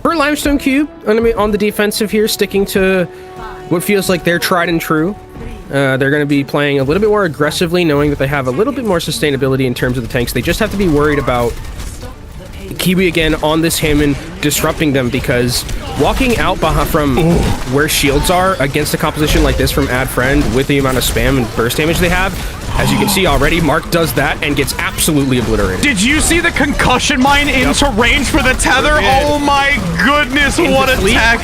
for Limestone Cube, on the defensive here, sticking to what feels like they're tried and true. They're going to be playing a little bit more aggressively, knowing that they have a little bit more sustainability in terms of the tanks. They just have to be worried about Kiwi again on this Hammond disrupting them, because walking out from where shields are against a composition like this from Adfriend with the amount of spam and burst damage they have, as you can see already, Mark does that and gets absolutely obliterated. Did you see the concussion mine into range for the tether? Oh my goodness, what a tech.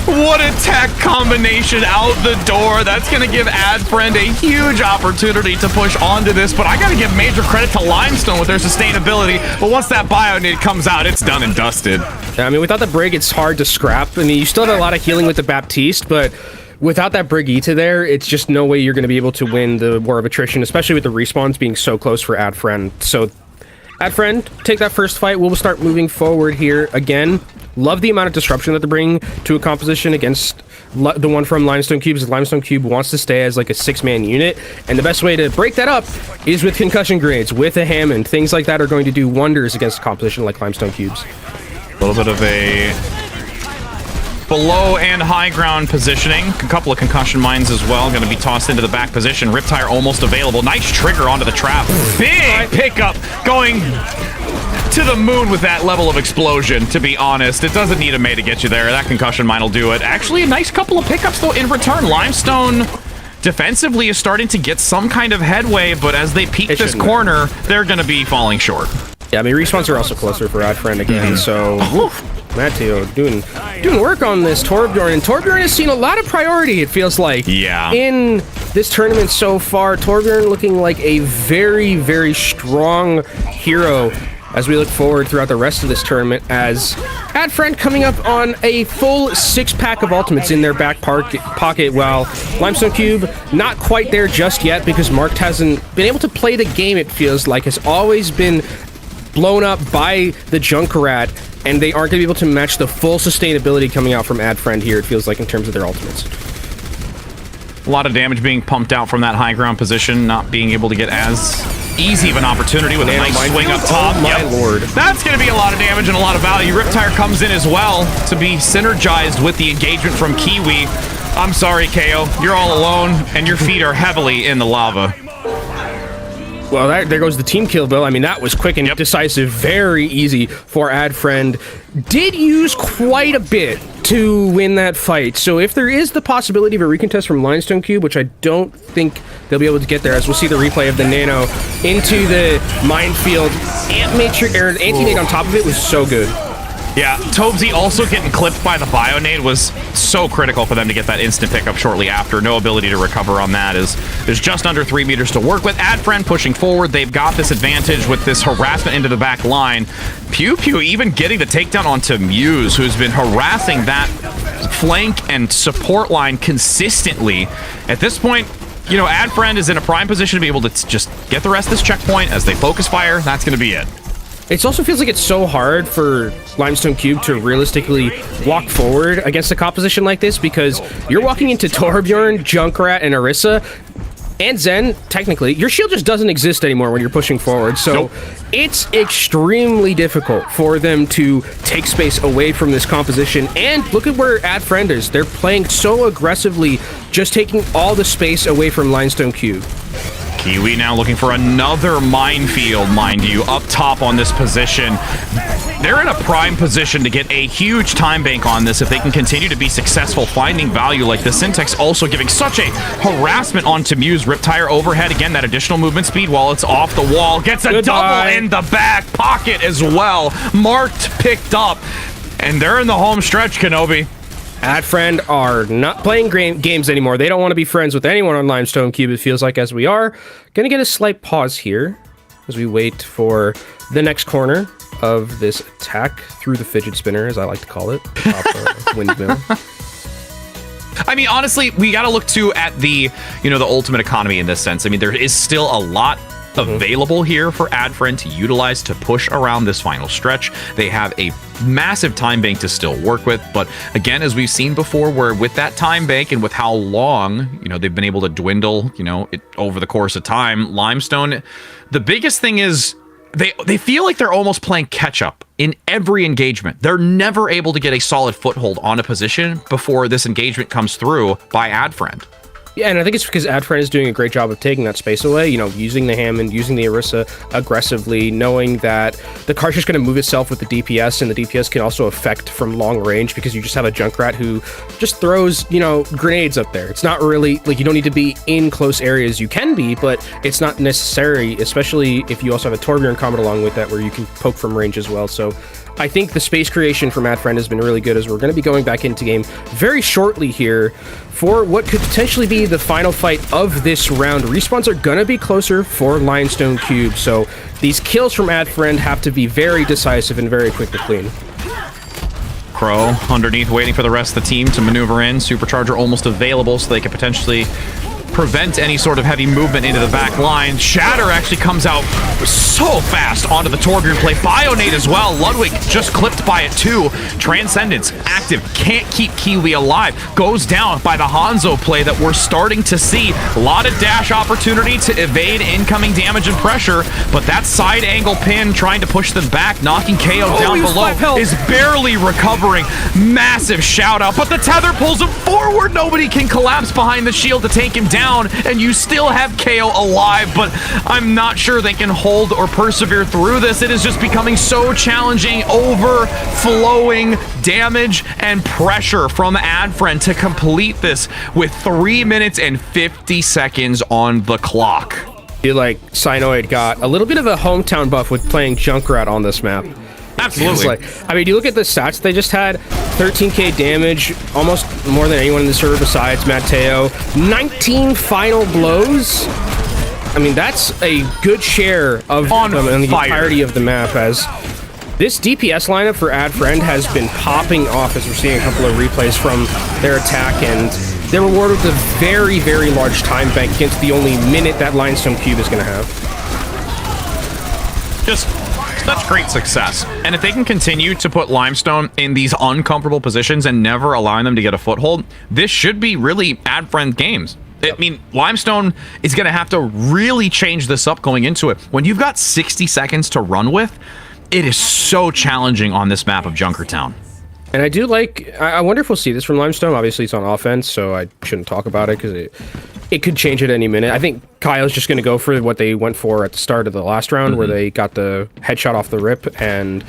What a tech combination out the door. That's going to give Adfriend a huge opportunity to push onto this, but I got to give major credit to Limestone with their sustainability, but once that Bionade comes out, it's done and dusted. Yeah, I mean, without the Brig, it's hard to scrap. I mean, you still have a lot of healing with the Baptiste, but without that Brigitte there, it's just no way you're going to be able to win the War of Attrition, especially with the respawns being so close for Adfriend. So, Adfriend, take that first fight. We'll start moving forward here again. Love the amount of disruption that they're bringing to a composition against the one from Limestone Cubes. Limestone Cube wants to stay as like a 6-man unit, and the best way to break that up is with concussion grenades, with a Hammond. Things like that are going to do wonders against a composition like Limestone Cubes. A little bit of a below and high ground positioning. A couple of concussion mines as well. Going to be tossed into the back position. Riptire almost available. Nice trigger onto the trap. Big pickup going to the moon with that level of explosion, to be honest. It doesn't need a May to get you there. That concussion mine will do it. Actually, a nice couple of pickups, though, in return. Limestone defensively is starting to get some kind of headway, but as they peek this corner, they're going to be falling short. Yeah, I mean, respawns are also closer for Adfriend again, so Matteo doing work on this Torbjorn, and Torbjorn has seen a lot of priority, it feels like. Yeah. In this tournament so far, Torbjorn looking like a very, very strong hero as we look forward throughout the rest of this tournament, as Adfriend coming up on a full 6-pack of ultimates in their back pocket, while Limestone Cube not quite there just yet because Mark hasn't been able to play the game, it feels like, has always been blown up by the Junkrat, and they aren't going to be able to match the full sustainability coming out from Adfriend here, it feels like, in terms of their ultimates. A lot of damage being pumped out from that high ground position, not being able to get as easy of an opportunity with a nice swing up top. Oh my lord. That's going to be a lot of damage and a lot of value. Riptire comes in as well to be synergized with the engagement from Kiwi. I'm sorry, KO. You're all alone, and your feet are heavily in the lava. Well, there goes the team kill, Bill. I mean, that was quick and decisive. Very easy for Adfriend. Did use quite a bit to win that fight. So if there is the possibility of a recontest from Limestone Cube, which I don't think they'll be able to get there, as we'll see the replay of the Nano into the minefield. Anti-nade on top of it was so good. Yeah, Tobesy also getting clipped by the Bionade was so critical for them to get that instant pickup shortly after. No ability to recover on that, as there's just under 3 meters to work with. Adfriend pushing forward. They've got this advantage with this harassment into the back line. Pew Pew even getting the takedown onto Muse, who's been harassing that flank and support line consistently. At this point, you know, Adfriend is in a prime position to be able to just get the rest of this checkpoint as they focus fire. That's going to be it. It also feels like it's so hard for Limestone Cube to realistically walk forward against a composition like this, because you're walking into Torbjorn, Junkrat, and Orisa, and Zen, technically. Your shield just doesn't exist anymore when you're pushing forward, so it's extremely difficult for them to take space away from this composition. And look at where Adfriend is. They're playing so aggressively, just taking all the space away from Limestone Cube. Kiwi now looking for another minefield, mind you, up top on this position. They're in a prime position to get a huge time bank on this if they can continue to be successful finding value like this. Syntax also giving such a harassment onto Muse. Riptire overhead, again, that additional movement speed while it's off the wall. Gets a double in the back pocket as well. Marked, picked up, and they're in the home stretch, Kenobi. Adfriend are not playing games anymore. They don't want to be friends with anyone on Limestone Cube, it feels like, as we are. Gonna get a slight pause here as we wait for the next corner of this attack through the fidget spinner, as I like to call it. Windmill. I mean, honestly, we got to look too at the, you know, the ultimate economy in this sense. I mean, there is still a lot available here for Adfriend to utilize to push around this final stretch. They have a massive time bank to still work with, but again, as we've seen before, where with that time bank and with how long, you know, they've been able to dwindle, you know, it over the course of time, Limestone, the biggest thing is they feel like they're almost playing catch up in every engagement. They're never able to get a solid foothold on a position before this engagement comes through by Adfriend. Yeah, and I think it's because Adfriend is doing a great job of taking that space away, you know, using the Hammond, using the Orisa aggressively, knowing that the car's just going to move itself with the DPS, and the DPS can also affect from long range because you just have a Junkrat who just throws, you know, grenades up there. It's not really, like, you don't need to be in close areas. You can be, but it's not necessary, especially if you also have a Torbjorn comment along with that where you can poke from range as well. So I think the space creation from Adfriend has been really good, as we're going to be going back into game very shortly here for what could potentially be the final fight of this round. Respawns are going to be closer for Limestone Cube, so these kills from Adfriend have to be very decisive and very quick to clean. Crow underneath waiting for the rest of the team to maneuver in. Supercharger almost available, so they could potentially prevent any sort of heavy movement into the back line. Shatter actually comes out so fast onto the Torbjorn play. Bionade as well. Ludwig just clipped by it too. Transcendence active, can't keep Kiwi alive. Goes down by the Hanzo play that we're starting to see. A lot of dash opportunity to evade incoming damage and pressure, but that side angle pin trying to push them back, knocking KO down below, is barely recovering. Massive shout out, but the tether pulls him forward. Nobody can collapse behind the shield to take him down, and you still have KO alive, but I'm not sure they can hold or persevere through this. It is just becoming so challenging. Overflowing damage and pressure from Adfriend to complete this with 3 minutes and 50 seconds on the clock. I feel like Cynoid got a little bit of a hometown buff with playing Junkrat on this map. Absolutely. I mean, you look at the stats they just had, 13k damage, almost more than anyone in the server besides Matteo. 19 final blows. I mean, that's a good share of them in the entirety of the map, as this DPS lineup for Adfriend has been popping off as we're seeing a couple of replays from their attack, and they're rewarded with a very, very large time bank against the only minute that Limestone Cube is going to have. Just such great success. And if they can continue to put Limestone in these uncomfortable positions and never allowing them to get a foothold, this should be really Adfriend games. I mean, Limestone is going to have to really change this up going into it. When you've got 60 seconds to run with, it is so challenging on this map of Junkertown. And I do like, I wonder if we'll see this from Limestone. Obviously, it's on offense, so I shouldn't talk about it because it could change at any minute. I think Kyle's just going to go for what they went for at the start of the last round, where they got the headshot off the rip, and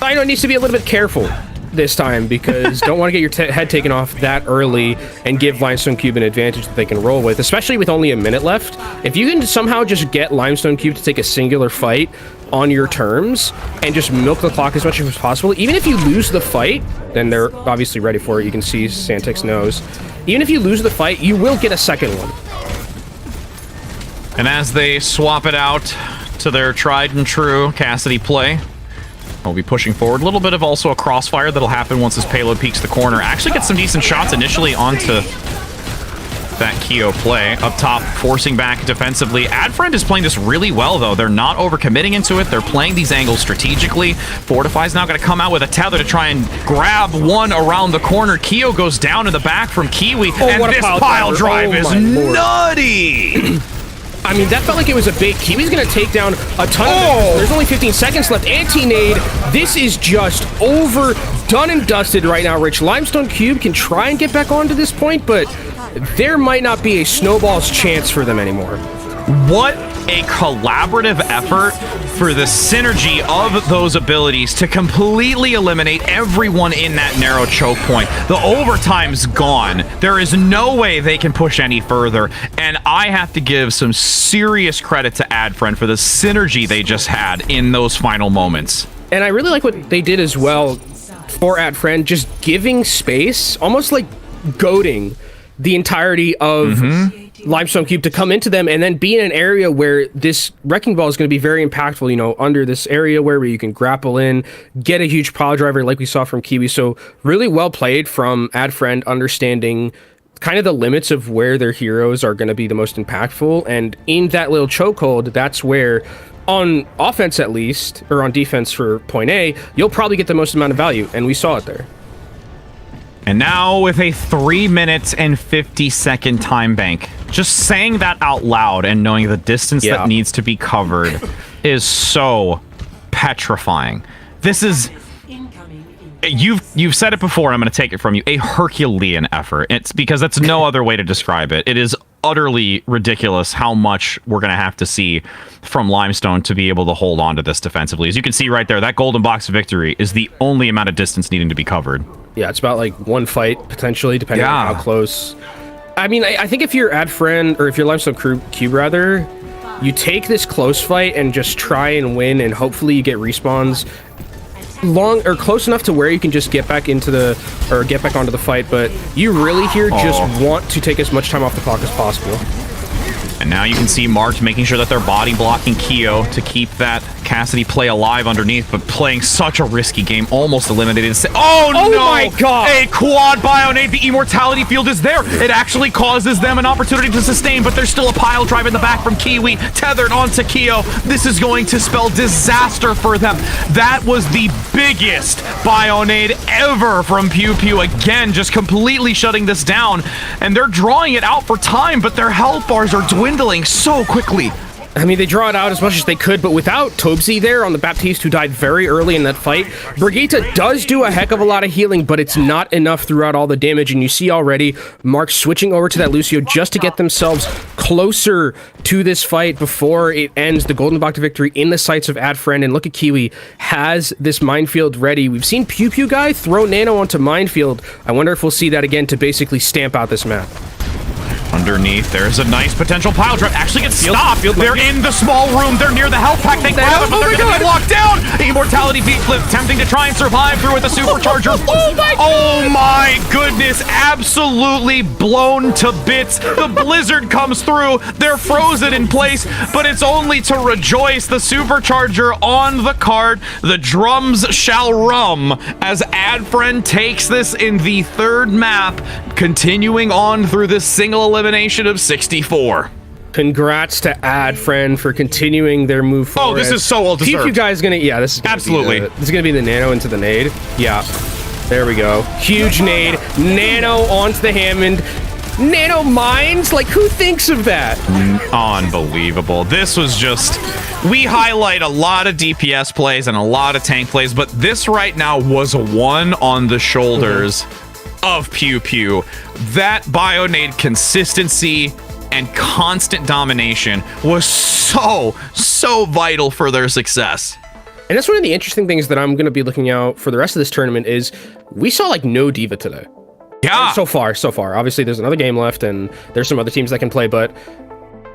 I know it needs to be a little bit careful this time, because don't want to get your head taken off that early and give Limestone Cube an advantage that they can roll with, especially with only a minute left. If you can somehow just get Limestone Cube to take a singular fight on your terms and just milk the clock as much as possible, even if you lose the fight, then they're obviously ready for it. You can see Santix knows. Even if you lose the fight, you will get a second one. And as they swap it out to their tried and true Cassidy play, we'll be pushing forward. A little bit of also a crossfire that'll happen once this payload peeks the corner. Actually get some decent shots initially onto that Keo play. Up top, forcing back defensively. Adfriend is playing this really well, though. They're not overcommitting into it. They're playing these angles strategically. Fortify's now going to come out with a tether to try and grab one around the corner. Keo goes down in the back from Kiwi, and this pile drive is nutty! I mean, that felt like it was a bait. Kiwi's going to take down a ton of it. There's only 15 seconds left. Anti-nade. This is just over, done and dusted right now, Rich. Limestone Cube can try and get back onto this point, but there might not be a snowball's chance for them anymore. What a collaborative effort for the synergy of those abilities to completely eliminate everyone in that narrow choke point. The overtime's gone. There is no way they can push any further, and I have to give some serious credit to Adfriend for the synergy they just had in those final moments. And I really like what they did as well for Adfriend, just giving space, almost like goading the entirety of Limestone Cube to come into them and then be in an area where this Wrecking Ball is going to be very impactful, you know, under this area where you can grapple in, get a huge pile driver like we saw from Kiwi. So really well played from Adfriend, understanding kind of the limits of where their heroes are going to be the most impactful. And in that little chokehold, that's where, on offense at least, or on defense for point A, you'll probably get the most amount of value. And we saw it there. And now with a 3 minutes and 50-second time bank. Just saying that out loud and knowing the distance that needs to be covered is so petrifying. This is... You've said it before, and I'm going to take it from you. A Herculean effort. It's because that's no other way to describe it. It is utterly ridiculous how much we're going to have to see from Limestone to be able to hold on to this defensively. As you can see right there, that golden box victory is the only amount of distance needing to be covered. Yeah, it's about like one fight, potentially, depending on how close. I mean, I think if you're Adfriend, or if you're Limestone Cube, rather, you take this close fight and just try and win, and hopefully you get respawns long or close enough to where you can just get back into the, or get back onto the fight. But you really here just want to take as much time off the clock as possible. And now you can see March making sure that they're body blocking Keo to keep that Cassidy play alive underneath, but playing such a risky game, almost eliminated. Oh no! My God! A quad Bionade. The immortality field is there. It actually causes them an opportunity to sustain, but there's still a pile drive in the back from Kiwi, tethered onto Keo. This is going to spell disaster for them. That was the biggest Bionade ever from Pew Pew. Again, just completely shutting this down, and they're drawing it out for time, but their health bars are dwindling so quickly. I mean, they draw it out as much as they could, but without Tobzi there on the Baptiste, who died very early in that fight, Brigitte does do a heck of a lot of healing, but it's not enough throughout all the damage, and you see already Mark switching over to that Lucio just to get themselves closer to this fight before it ends. The Golden Block to victory in the sights of Adfriend, and look at Kiwi has this minefield ready. We've seen Pew Pew guy throw Nano onto minefield. I wonder if we'll see that again to basically stamp out this map. Underneath, there's a nice potential pile drive. Actually gets stopped. They're in the small room. They're near the health pack. They grab it, but they're going to be locked down. Immortality beat flip, attempting to try and survive through with a supercharger. Oh my goodness. Absolutely blown to bits. The blizzard comes through. They're frozen in place, but it's only to rejoice. The supercharger on the card. The drums shall rum as Adfriend takes this in the third map, continuing on through this single elimination of 64. Congrats to Adfriend for continuing their move forward. Oh, this is so well deserved. Pew Pew guy's gonna, yeah, this is gonna absolutely. This is gonna be the Nano into the nade. Yeah, there we go. Huge nade, Nano onto the Hammond. Nano mines? Like, who thinks of that? Unbelievable. This was just... We highlight a lot of DPS plays and a lot of tank plays, but this right now was a one on the shoulders of Pew Pew. That Bionade consistency and constant domination was so vital for their success. And that's one of the interesting things that I'm going to be looking out for the rest of this tournament is we saw like no D.Va today. Yeah. So far. Obviously, there's another game left, and there's some other teams that can play, but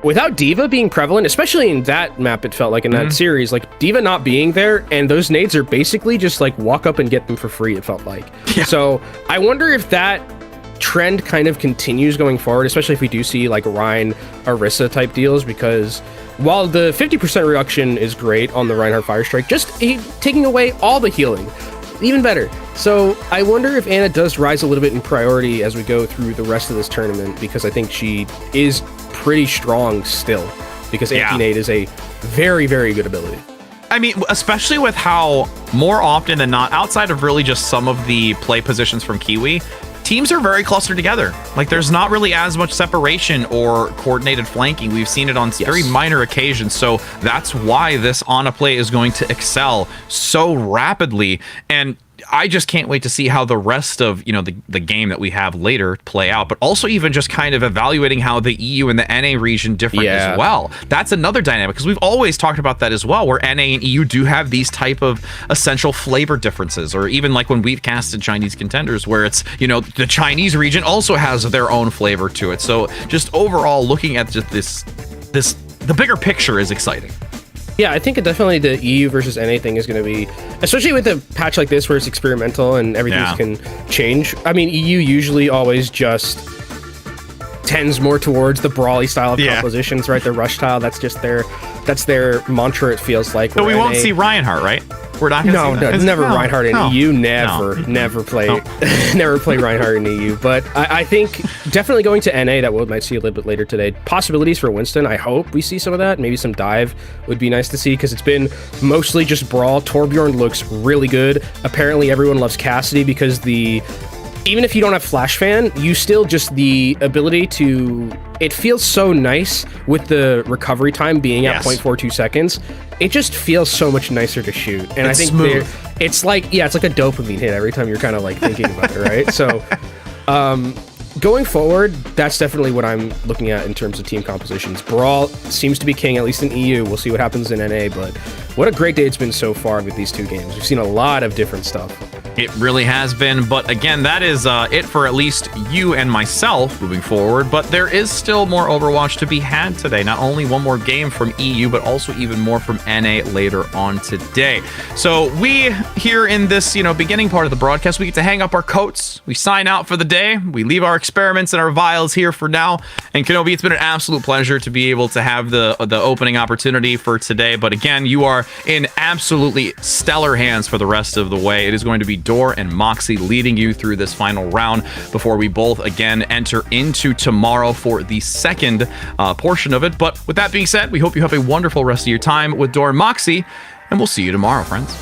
without D.Va being prevalent, especially in that map, it felt like in that series, like D.Va not being there, and those nades are basically just like walk up and get them for free, it felt like. Yeah. So I wonder if that trend kind of continues going forward, especially if we do see like Ryan, Orisa type deals, because while the 50% reduction is great on the Reinhardt Firestrike, just taking away all the healing, even better. So I wonder if Anna does rise a little bit in priority as we go through the rest of this tournament, because I think she is pretty strong still, because anti-nade is a very, very good ability. I mean, especially with how more often than not, outside of really just some of the play positions from Kiwi, teams are very clustered together. Like, there's not really as much separation or coordinated flanking. We've seen it on very minor occasions, so that's why this Ana play is going to excel so rapidly. And I just can't wait to see how the rest of, you know, the game that we have later play out, but also even just kind of evaluating how the EU and the NA region differ as well. That's another dynamic, because we've always talked about that as well, where NA and EU do have these type of essential flavor differences, or even like when we've casted Chinese contenders, where it's, you know, the Chinese region also has their own flavor to it. So just overall looking at just the bigger picture is exciting. Yeah, I think definitely the EU versus NA thing is going to be, especially with a patch like this where it's experimental and everything can change. I mean, EU usually always just tends more towards the brawly style of compositions, right? The rush style, that's their mantra, it feels like. So we won't see Reinhardt, right? We're not going to see that. Never Reinhardt in EU. Never play Reinhardt in EU. But I think definitely going to NA, that we might see a little bit later today. Possibilities for Winston. I hope we see some of that. Maybe some dive would be nice to see, because it's been mostly just brawl. Torbjorn looks really good. Apparently everyone loves Cassidy because even if you don't have Flash Fan, you still just the ability to... It feels so nice with the recovery time being at 0.42 seconds. It just feels so much nicer to shoot. And it's I think it's like a dopamine hit every time you're kind of like thinking about it, right? So going forward, that's definitely what I'm looking at in terms of team compositions. Brawl seems to be king, at least in EU. We'll see what happens in NA, but what a great day it's been so far with these two games. We've seen a lot of different stuff. It really has been, but again, that is it for at least you and myself moving forward, but there is still more Overwatch to be had today. Not only one more game from EU, but also even more from NA later on today. So we, here in this, beginning part of the broadcast, we get to hang up our coats, we sign out for the day, we leave our experiments and our vials here for now, and Kenobi, it's been an absolute pleasure to be able to have the opening opportunity for today, but again, you are in absolutely stellar hands for the rest of the way. It is going to be Door and Moxie leading you through this final round before we both again enter into tomorrow for the second portion of it. But with that being said, we hope you have a wonderful rest of your time with Door and Moxie, and we'll see you tomorrow, friends.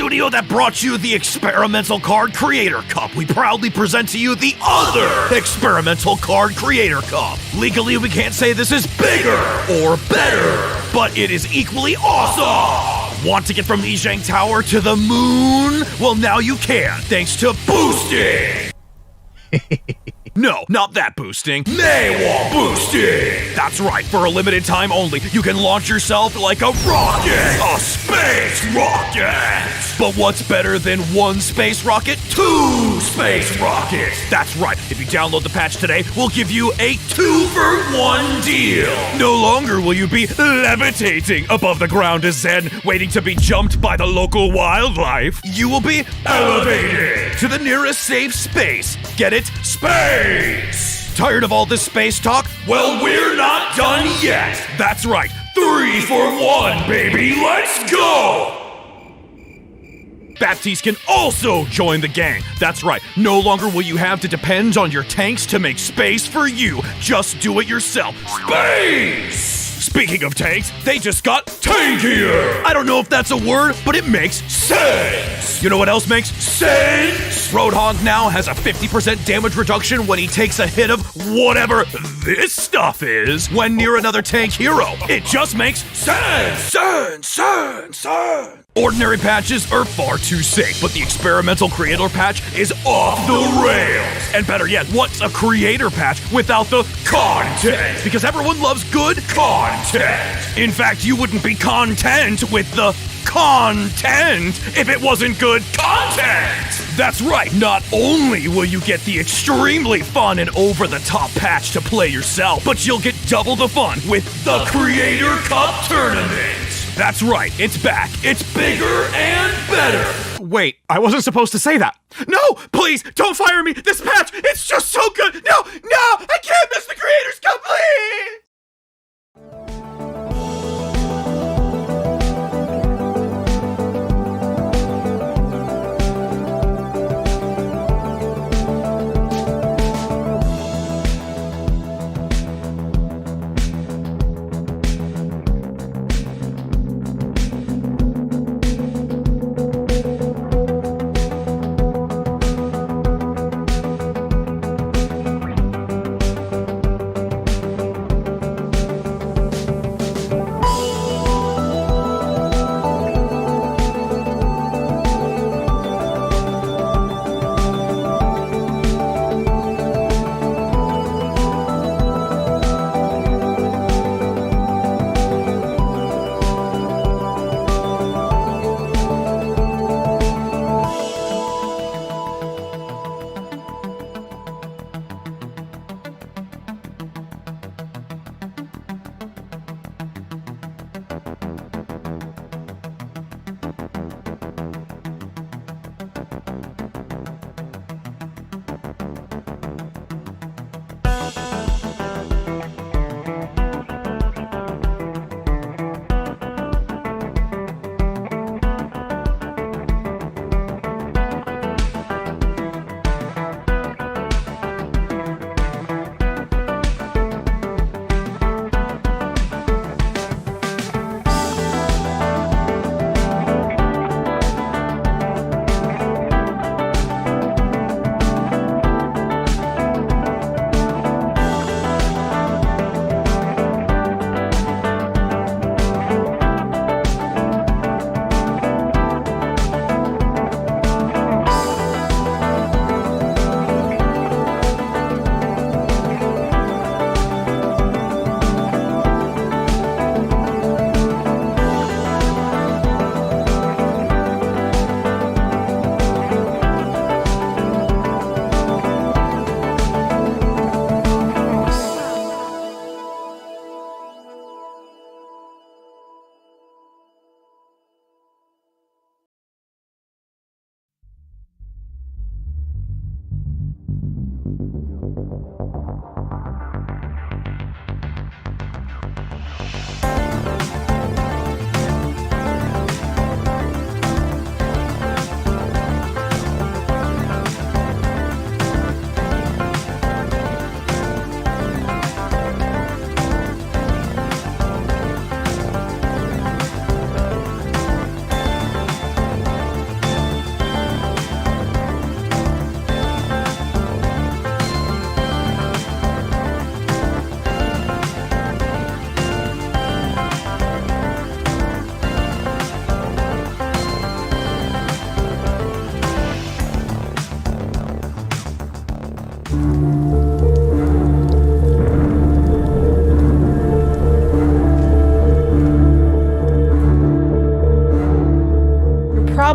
studio that brought you the Experimental Card Creator Cup, we proudly present to you the other Experimental Card Creator Cup. Legally, we can't say this is bigger or better, but it is equally awesome. Want to get from Yizhang Tower to the moon? Well, now you can, thanks to boosting. No, not that boosting. Maywa boosting! That's right, for a limited time only, you can launch yourself like a rocket! A space rocket! But what's better than one space rocket? Two space rockets! That's right, if you download the patch today, we'll give you a 2-for-1 deal! No longer will you be levitating above the ground as Zen, waiting to be jumped by the local wildlife. You will be elevated to the nearest safe space. Get it? Space! Tired of all this space talk? Well, we're not done yet. That's right. 3 for 1, baby. Let's go! Baptiste can also join the gang. That's right. No longer will you have to depend on your tanks to make space for you. Just do it yourself. Space! Speaking of tanks, they just got tankier! I don't know if that's a word, but it makes sense! You know what else makes sense? Roadhog now has a 50% damage reduction when he takes a hit of whatever this stuff is when near another tank hero. It just makes sense! Sense! Ordinary patches are far too safe, but the Experimental Creator patch is off the rails! And better yet, what's a creator patch without the content? Because everyone loves good content! In fact, you wouldn't be content with the content if it wasn't good content! That's right, not only will you get the extremely fun and over-the-top patch to play yourself, but you'll get double the fun with the Creator Cup Tournament! That's right, it's back. It's bigger and better. Wait, I wasn't supposed to say that. No, please, don't fire me. This patch, it's just so good. No, I can't miss the Creators Cup, please.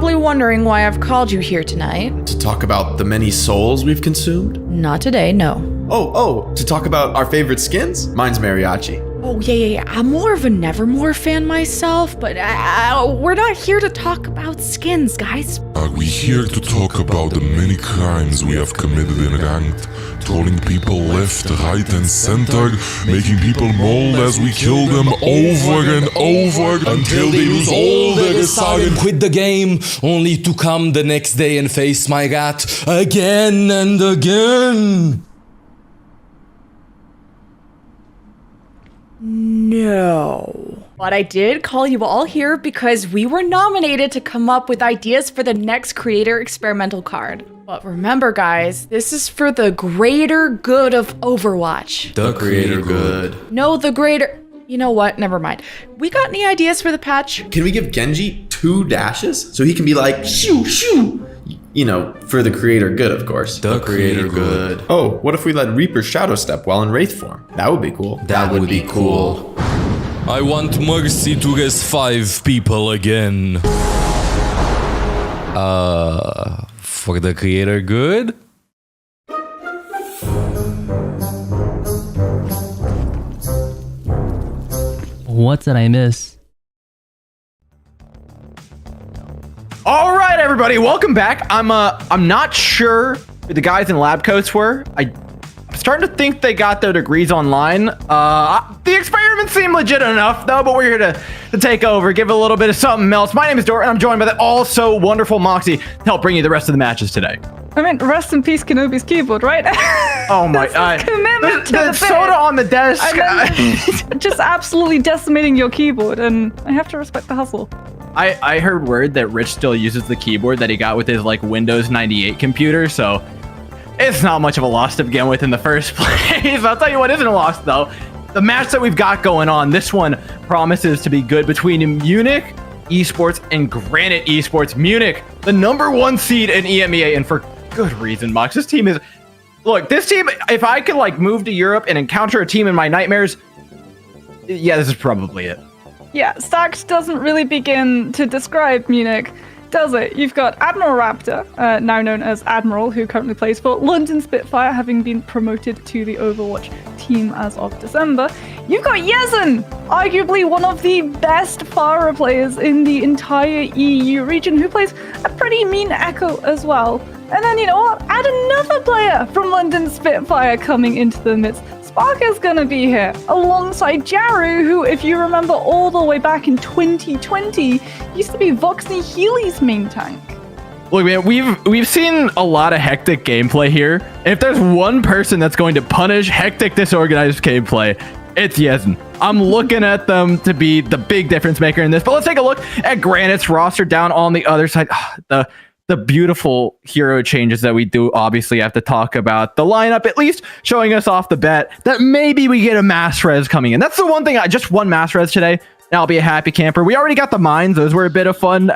probably wondering why I've called you here tonight. To talk about the many souls we've consumed? Not today, no. To talk about our favorite skins? Mine's Mariachi. Oh, yeah. I'm more of a Nevermore fan myself, but we're not here to talk about skins, guys. Are we here to talk about the many crimes we have committed in ranked? Trolling people left, right and center, making people mold as we kill them over and over until they lose all their desire and quit the game, only to come the next day and face my wrath again and again. No. But I did call you all here because we were nominated to come up with ideas for the next creator experimental card. But remember, guys, this is for the greater good of Overwatch. The creator good. No, the greater... You know what? Never mind. We got any ideas for the patch? Can we give Genji 2 dashes so he can be like, shoo, shoo? You know, for the creator good, of course. The creator good. Oh, what if we let Reaper shadow step while in Wraith form? That would be cool. That would be cool. I want Mercy to res 5 people again. For the creator good? What did I miss? All right, everybody, welcome back. I'm not sure who the guys in lab coats were. I'm starting to think they got their degrees online. The experiments seem legit enough, though, but we're here to take over, give it a little bit of something else. My name is Dort, and I'm joined by the also wonderful Moxie to help bring you the rest of the matches today. I mean, rest in peace, Kenobi's keyboard, right? Oh my! Commitment to the soda on the desk. Just absolutely decimating your keyboard, and I have to respect the hustle. I heard word that Rich still uses the keyboard that he got with his like Windows 98 computer, so it's not much of a loss to begin with in the first place. I'll tell you what isn't a loss though. The match that we've got going on, this one promises to be good between Munich Esports and Granite Esports. Munich, the #1 seed in EMEA, and for good reason, Mox. This team is... Look, this team, if I could like move to Europe and encounter a team in my nightmares, yeah, this is probably it. Yeah, Stacked doesn't really begin to describe Munich, does it? You've got Admiral Raptor, now known as Admiral, who currently plays for London Spitfire, having been promoted to the Overwatch team as of December. You've got Yezen, arguably one of the best Pharah players in the entire EU region, who plays a pretty mean Echo as well. And then, you know what? Add another player from London Spitfire coming into the midst. Sparker's gonna be here, alongside Jaru, who, if you remember all the way back in 2020, used to be Voxney Healy's main tank. Look, man, we've seen a lot of hectic gameplay here. And if there's one person that's going to punish hectic, disorganized gameplay, it's Yezen. I'm looking at them to be the big difference maker in this. But let's take a look at Granite's roster down on the other side. The beautiful hero changes that we do obviously have to talk about. The lineup at least showing us off the bat that maybe we get a mass res coming in. That's the one thing. Just one mass res today, and I'll be a happy camper. We already got the mines. Those were a bit of fun.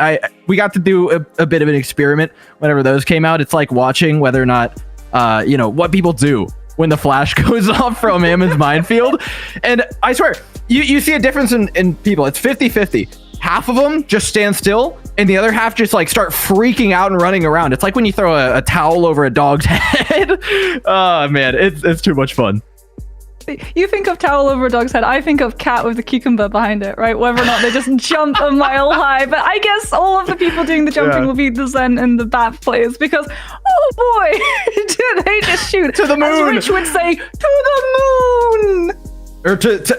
We got to do a bit of an experiment whenever those came out. It's like watching whether or not, what people do when the flash goes off from Ammon's minefield. And I swear, you see a difference in people. It's 50-50. Half of them just stand still, and the other half just like start freaking out and running around. It's like when you throw a towel over a dog's head. Oh man, it's too much fun. You think of towel over a dog's head, I think of cat with the cucumber behind it, right? Whether or not they just jump a mile high. But I guess all of the people doing the jumping will be the Zen and the Bat players, because, oh boy, do they just shoot. To the moon! As Rich would say, to the moon! Or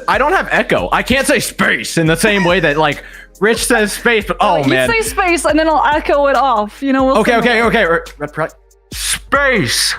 I don't have echo. I can't say space in the same way that like Rich says space, but oh man. You say space and then I'll echo it off. You know what? Okay. Space.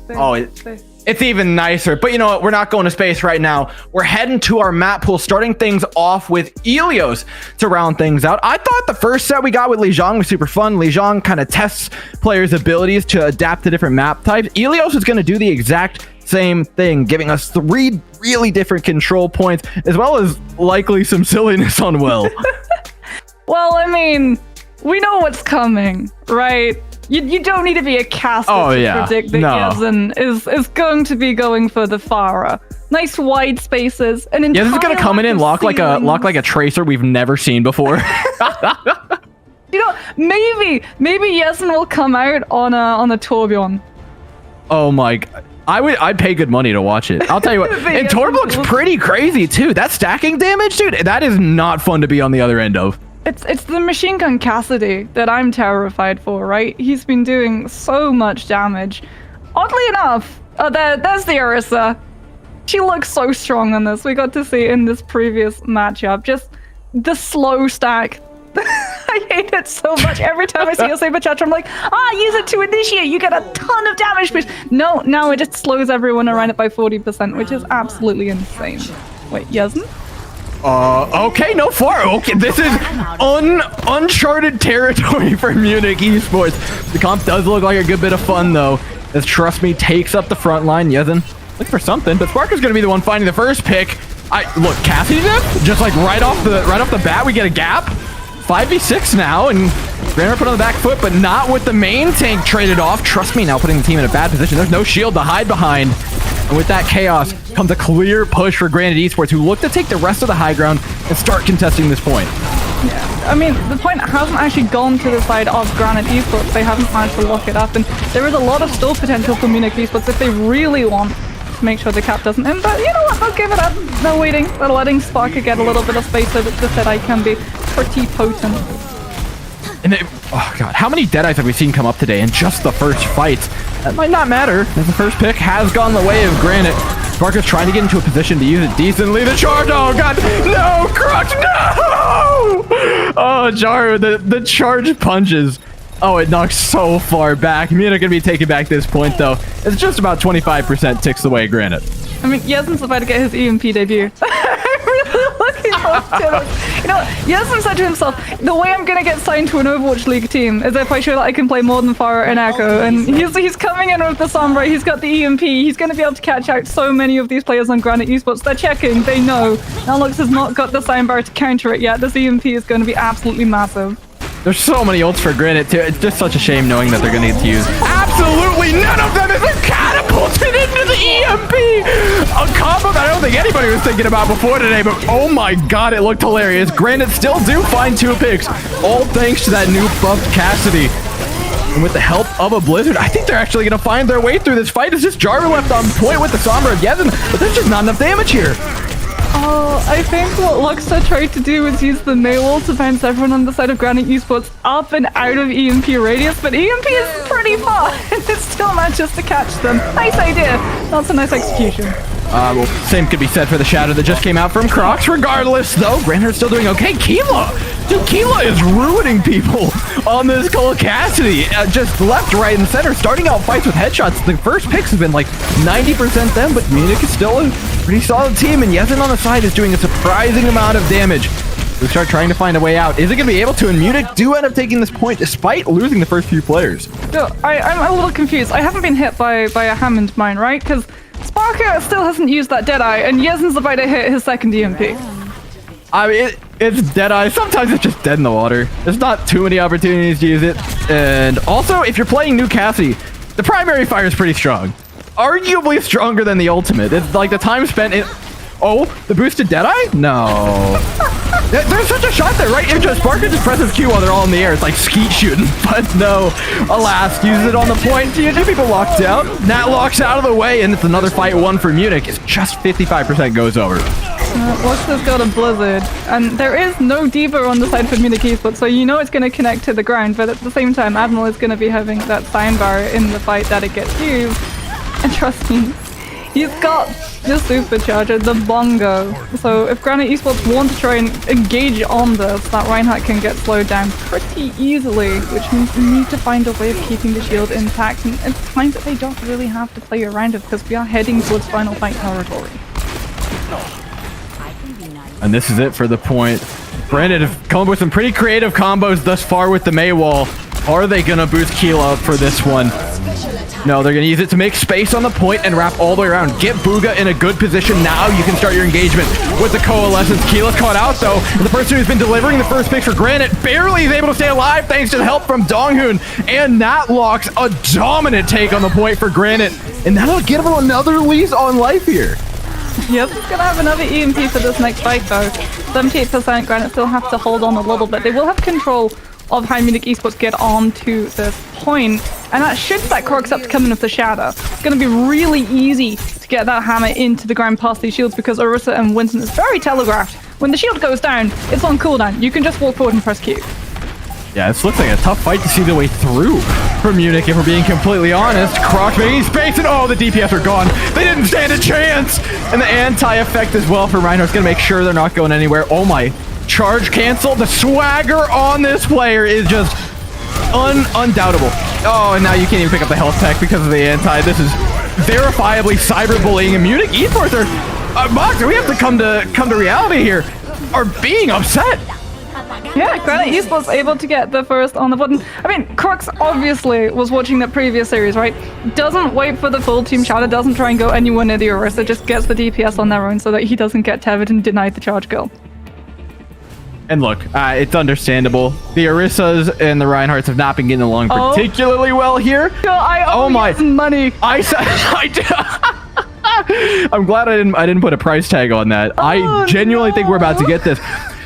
Oh, it's even nicer. But you know what? We're not going to space right now. We're heading to our map pool, starting things off with Ilios to round things out. I thought the first set we got with Lijiang was super fun. Lijiang kind of tests players' abilities to adapt to different map types. Ilios is going to do the exact same thing, giving us 3 really different control points, as well as likely some silliness on Will. Well, I mean, we know what's coming, right? You don't need to be a caster to predict that Yezen is going to be going for the Pharah. Nice wide spaces. And Yezen's is gonna come in and lock like a tracer we've never seen before. You know, maybe Yezen will come out on a Torbjorn. Oh my god. I'd pay good money to watch it. I'll tell you what. And Torb looks pretty crazy too. That stacking damage, dude, that is not fun to be on the other end of. It's the machine gun Cassidy that I'm terrified for, right? He's been doing so much damage. Oddly enough, there's the Orisa. She looks so strong on this. We got to see in this previous matchup. Just the slow stack. I hate it so much. Every time I see a Saber Chatter, I'm like, use it to initiate. You get a ton of damage. But no, it just slows everyone around it by 40%, which is absolutely insane. Wait, Yezen? Okay, no far. Okay, this is uncharted territory for Munich esports. The comp does look like a good bit of fun, though, as Trust Me takes up the front line. Yezen, look for something, but Sparker's gonna be the one finding the first pick. Look, Cassie just like right off the bat, we get a gap. 5v6 now, and Grammar put on the back foot, but not with the main tank traded off. Trust Me, now putting the team in a bad position. There's no shield to hide behind. And with that chaos comes a clear push for Granite Esports, who look to take the rest of the high ground and start contesting this point. Yeah, I mean, the point hasn't actually gone to the side of Granite Esports. They haven't managed to lock it up, and there is a lot of stall potential for Munich Esports if they really want to make sure the cap doesn't end. But you know what? They'll give it up. They're waiting. They're letting Sparker get a little bit of space so that the Deadeye can be pretty potent. And oh god, how many Deadeyes have we seen come up today in just the first fight? That might not matter, as the first pick has gone the way of Granite. Sparker's trying to get into a position to use it decently. The charge, oh god, no, Crux, no! Oh, Jaru, the charge punches. Oh, it knocks so far back. Munich gonna be taking back this point, though. It's just about 25% ticks away Granite. I mean, Yezen's about to get his EMP debut. I'm really looking forward to this. You know, Yezen said to himself, the way I'm going to get signed to an Overwatch League team is if I show that I can play more than Pharah and Echo. And he's coming in with the Sombra, he's got the EMP, he's going to be able to catch out so many of these players on Granite Esports. They're checking, they know. Alex has not got the Soundbar to counter it yet. This EMP is going to be absolutely massive. There's so many ults for Granite, too. It's just such a shame knowing that they're going to need to use absolutely none of them as they're catapulted into the EMP! A combo that I don't think anybody was thinking about before today, but oh my god, it looked hilarious. Granite still do find 2 picks, all thanks to that new buffed Cassidy. And with the help of a Blizzard, I think they're actually going to find their way through this fight. It's just Jaru left on point with the Sombra of Yezen, but there's just not enough damage here. Oh, I think what Luxor tried to do was use the Maywall to bounce everyone on the side of Granite Esports up and out of EMP radius, but EMP is pretty far, and it still manages to catch them. Nice idea. That's a nice execution. Well, same could be said for the shadow that just came out from Crocs. Regardless, though, Granite's still doing okay. Keela! Dude, Keela is ruining people on this Cole Cassidy. Just left, right, and center, starting out fights with headshots. The first picks have been like 90% them, but Munich is still a pretty solid team, and Yezen on the side is doing a surprising amount of damage. We start trying to find a way out. Is it going to be able to? And Munich do end up taking this point despite losing the first few players. So, I'm a little confused. I haven't been hit by a Hammond mine, right? Because Sparker still hasn't used that Deadeye, and Yezen's about to hit his second EMP. I mean, it's Deadeye. Sometimes it's just dead in the water. There's not too many opportunities to use it. And also, if you're playing new Cassie, the primary fire is pretty strong. Arguably stronger than the ultimate. It's like the time spent in... Oh, the boosted Deadeye? No. There's such a shot there, right? Sparker just presses Q while they're all in the air. It's like skeet shooting. But no, alas, uses it on the point. Two people locked out. Nat locks out of the way, and it's another fight one for Munich. It's just 55% goes over. Luxor's got a Blizzard, and there is no Diva on the side for Munich Esports, so you know it's going to connect to the ground, but at the same time, Admiral is going to be having that soundbar in the fight that it gets used. And trust me, he's got the supercharger, the bongo. So if Granite Esports want to try and engage on this, that Reinhardt can get slowed down pretty easily, which means we need to find a way of keeping the shield intact, and it's times that they don't really have to play around it because we are heading towards final fight territory. And this is it for the point. Granted, have come up with some pretty creative combos thus far with the Maywall. Are they gonna boost Keela up for this one? No, they're gonna use it to make space on the point and wrap all the way around. Get Booga in a good position. Now you can start your engagement with the Coalescence. Keela's caught out though. And the person who's been delivering the first pick for Granite barely is able to stay alive thanks to the help from Donghoon. And that locks a dominant take on the point for Granite. And that'll give him another lease on life here. Yep, he's gonna have another EMP for this next fight though. 78% Granite still have to hold on a little bit. They will have control of how Munich Esports get onto this point, and that should set Crocs up to come in with the Shatter. It's going to be really easy to get that hammer into the ground past these shields because Orisa and Winston is very telegraphed. When the shield goes down, it's on cooldown. You can just walk forward and press Q. Yeah, this looks like a tough fight to see the way through for Munich, if we're being completely honest. Crocs making space, and oh, the DPS are gone. They didn't stand a chance! And the anti-effect as well for Reinhardt's going to make sure they're not going anywhere. Oh my. Charge cancel. The swagger on this player is just undoubtable. Oh, and now you can't even pick up the health tech because of the anti. This is verifiably cyberbullying. And Munich Esports are, Mox, we have to come to reality here, are being upset. Yeah, Granite Esports able to get the first on the button. I mean, Crux obviously was watching the previous series, right? Doesn't wait for the full team shatter, doesn't try and go anywhere near the Orisa, just gets the DPS on their own so that he doesn't get tethered and denied the charge kill. And look, it's understandable. The Orisas and the Reinhardts have not been getting along particularly well here. I owe money. I'm glad I didn't put a price tag on that. I genuinely think we're about to get this.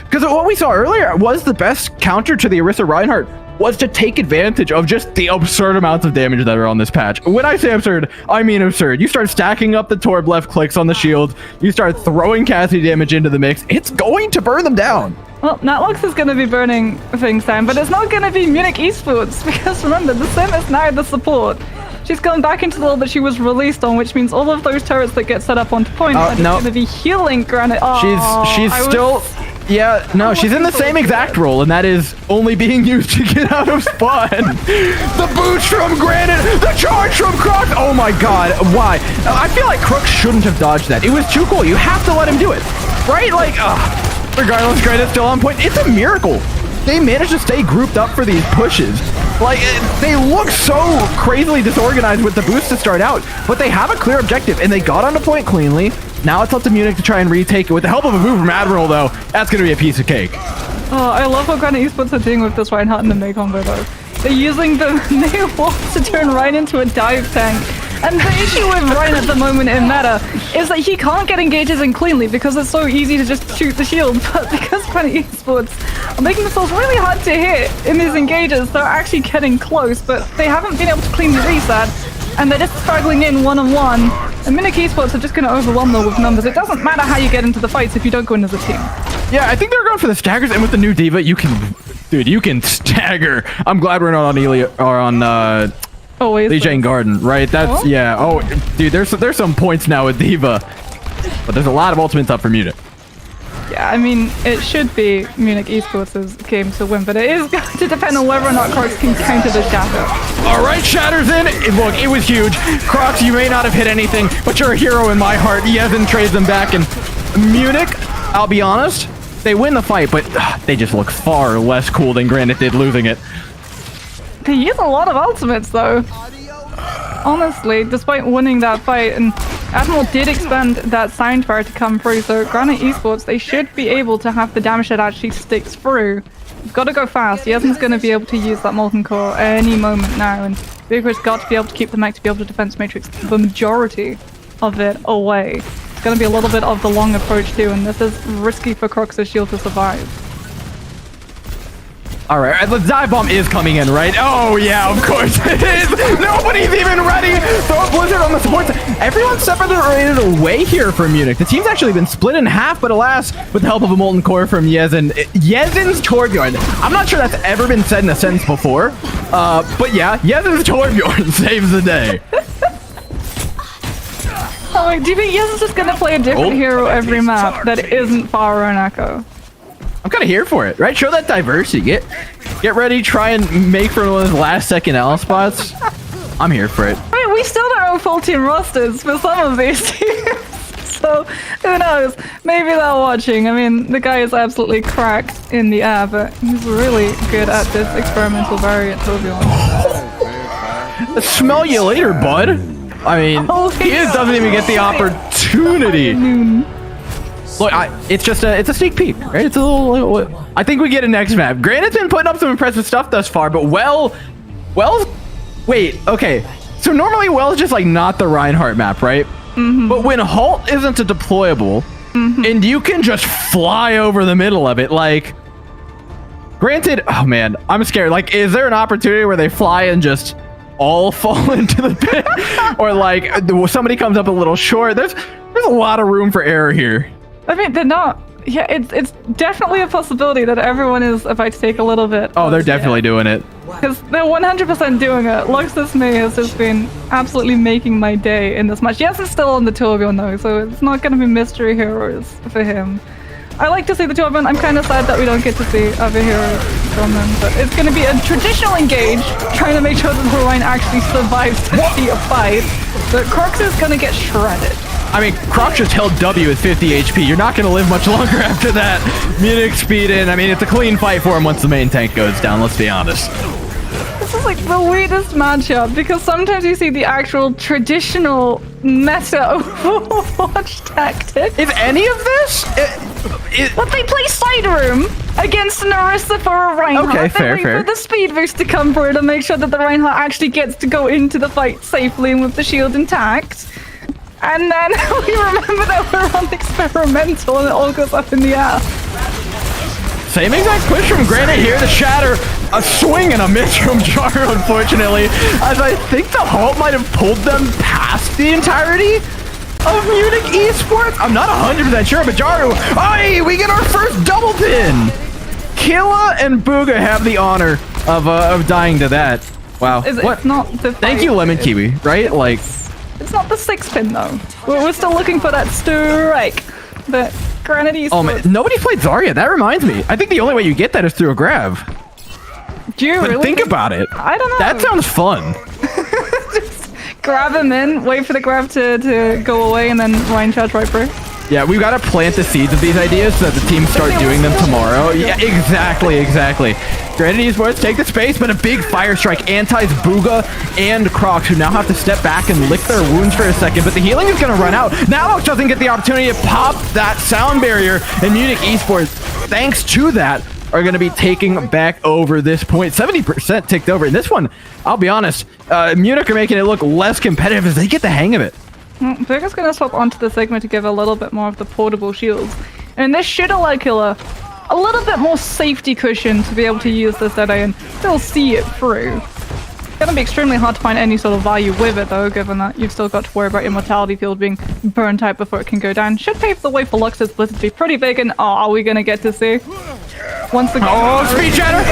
Because what we saw earlier was the best counter to the Orisa Reinhardt was to take advantage of just the absurd amounts of damage that are on this patch. When I say absurd, I mean absurd. You start stacking up the Torb left clicks on the shield, you start throwing Cassidy damage into the mix, it's going to burn them down. Well, Natlox is going to be burning things down, but it's not going to be Munich Esports, because remember, the Sim is now the support. She's gone back into the role that she was released on, which means all of those turrets that get set up onto point are just going to be healing Granite. She's still... Yeah, no, she's in the same exact role, and that is only being used to get out of spawn. The boost from Granite, the charge from Crux. Oh my god, why? I feel like Crux shouldn't have dodged that. It was too cool. You have to let him do it, right? Like, regardless, Granite's still on point. It's a miracle. They managed to stay grouped up for these pushes. Like, they look so crazily disorganized with the boost to start out, but they have a clear objective, and they got onto point cleanly. Now it's up to Munich to try and retake it. With the help of a move from Admiral, though, that's going to be a piece of cake. Oh, I love what Granite Esports are doing with this Reinhardt and the May combo, though. They're using the May Wolf to turn Rein into a dive tank. And the issue with Rein at the moment in meta is that he can't get engages in cleanly because it's so easy to just shoot the shield. But because Granite Esports are making themselves really hard to hit in these engages, they're actually getting close, but they haven't been able to cleanly reset. And they're just struggling in one-on-one. And Munich Esports are just going to overwhelm them with numbers. It doesn't matter how you get into the fights if you don't go in as a team. Yeah, I think they're going for the staggers, and with the new Diva, you can stagger. I'm glad we're not on Elia or on Lee Jane Garden, right? That's yeah. Oh, dude, there's some points now with Diva, but there's a lot of ultimates up for Munich. Yeah, I mean, it should be Munich Esports' game to win, but it is going to depend on whether or not Crocs can counter the Shatter. All right, Shatter's in. Look, it was huge. Crocs, you may not have hit anything, but you're a hero in my heart. Yezin trades them back, and Munich, I'll be honest, they win the fight, but they just look far less cool than Granite did losing it. They use a lot of ultimates, though. Honestly, despite winning that fight, and Admiral did expand that soundbar to come through, so Granite Esports, they should be able to have the damage that actually sticks through. You've got to go fast. Yezin's going to be able to use that Molten Core any moment now, and Bigger's got to be able to keep the mech to be able to defense matrix the majority of it away. It's going to be a little bit of the long approach too, and this is risky for Crocs' shield to survive. All right, the dive bomb is coming in, right? Oh, yeah, of course it is. Nobody's even ready. Throw a blizzard on the supports. Everyone's separated away here from Munich. The team's actually been split in half, but alas, with the help of a Molten Core from Yezin. Yezin's Torbjorn. I'm not sure that's ever been said in a sentence before, but yeah, Yezin's Torbjorn saves the day. Oh, wait, do you think Yezin's just going to play a different hero every map that isn't Faro and Echo? I'm kind of here for it, right? Show that diversity. Get ready, try and make for one of those last-second L spots. I'm here for it. Wait, we still don't have full team rosters for some of these teams. So who knows? Maybe they're watching. I mean, the guy is absolutely cracked in the air, but he's really good at this experimental variant Torbjorn. Smell you later, bud. I mean, he doesn't even get the opportunity. Look, it's a sneak peek, right? It's a little. I think we get a next map. Granite's been putting up some impressive stuff thus far, but Wells. Wait, okay. So normally Wells is just like not the Reinhardt map, right? But when Halt isn't a deployable, and you can just fly over the middle of it, like. Granted, oh man, I'm scared. Like, is there an opportunity where they fly and just all fall into the pit, or like somebody comes up a little short? There's a lot of room for error here. I mean, they're not. Yeah, it's definitely a possibility that everyone is about to take a little bit. Oh, they're definitely doing it. Because they're 100% doing it. Luxus May has just been absolutely making my day in this match. Yes, it's still on the Torbjorn though, so it's not going to be mystery heroes for him. I like to see the Torbjorn. I'm kind of sad that we don't get to see other heroes from them, but it's going to be a traditional engage, trying to make sure that the Rhine actually survives to see a fight. But Crux is going to get shredded. I mean, Croc just held W at 50 HP. You're not going to live much longer after that. Munich speed in. I mean, it's a clean fight for him once the main tank goes down, let's be honest. This is like the weirdest matchup, because sometimes you see the actual traditional meta Overwatch tactic. Is any of this? But they play side room against Narissa for a Reinhardt. Okay, fair. For the speed boost to come through to make sure that the Reinhardt actually gets to go into the fight safely and with the shield intact. And then we remember that we're on experimental and it all goes up in the air. Same exact push from Granite here. The shatter, a swing and a miss from Jaru, unfortunately. As I think the Halt might have pulled them past the entirety of Munich esports. I'm not 100% sure, but Jaru, hey, we get our first double pin. Killa and Booga have the honor of dying to that. Wow. It's not the fight. Thank you, Lemon Kiwi, right? Like. It's not the 6 pin though. We're still looking for that strike. But Granite Esports. Oh man, nobody's played Zarya. That reminds me. I think the only way you get that is through a grab. Do you really? Think about it. I don't know. That sounds fun. Just grab him in, wait for the grab to go away, and then Ryan charge right through. Yeah, we've got to plant the seeds of these ideas so that the teams start doing them tomorrow. Yeah, exactly. Granite Esports take the space, but a big fire strike antis Booga and Crocs, who now have to step back and lick their wounds for a second, but the healing is going to run out. Now doesn't get the opportunity to pop that sound barrier, and Munich Esports, thanks to that, are going to be taking back over this point. 70% ticked over. In this one, I'll be honest, Munich are making it look less competitive as they get the hang of it. Booga's going to swap onto the Sigma to give a little bit more of the portable shields. And this should allow Killer a little bit more safety cushion to be able to use this Dead Eye and still see it through. It's going to be extremely hard to find any sort of value with it though, given that you've still got to worry about Immortality Field being burnt out before it can go down. Should pave the way for Lux's Blizzard to be pretty big, and are we going to get to see? Once again. Oh, speed chatter!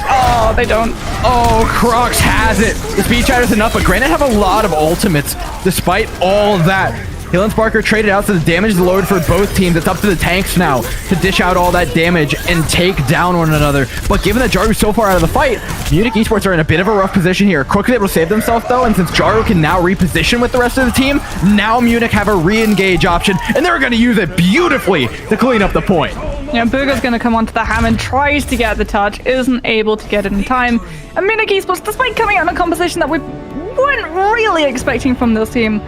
Oh, they don't. Oh, Crocs has it. The speed chatter's enough, but Granite have a lot of ultimates despite all of that. Hill and Sparker traded out, so the damage is lowered for both teams. It's up to the tanks now to dish out all that damage and take down one another. But given that Jaru's so far out of the fight, Munich Esports are in a bit of a rough position here. Crook's able to save themselves though, and since Jaru can now reposition with the rest of the team, now Munich have a re-engage option, and they're going to use it beautifully to clean up the point. Yeah, Booga's going to come onto the Hammond, tries to get the touch, isn't able to get it in time. And Munich Esports, despite coming out in a composition that we weren't really expecting from this team,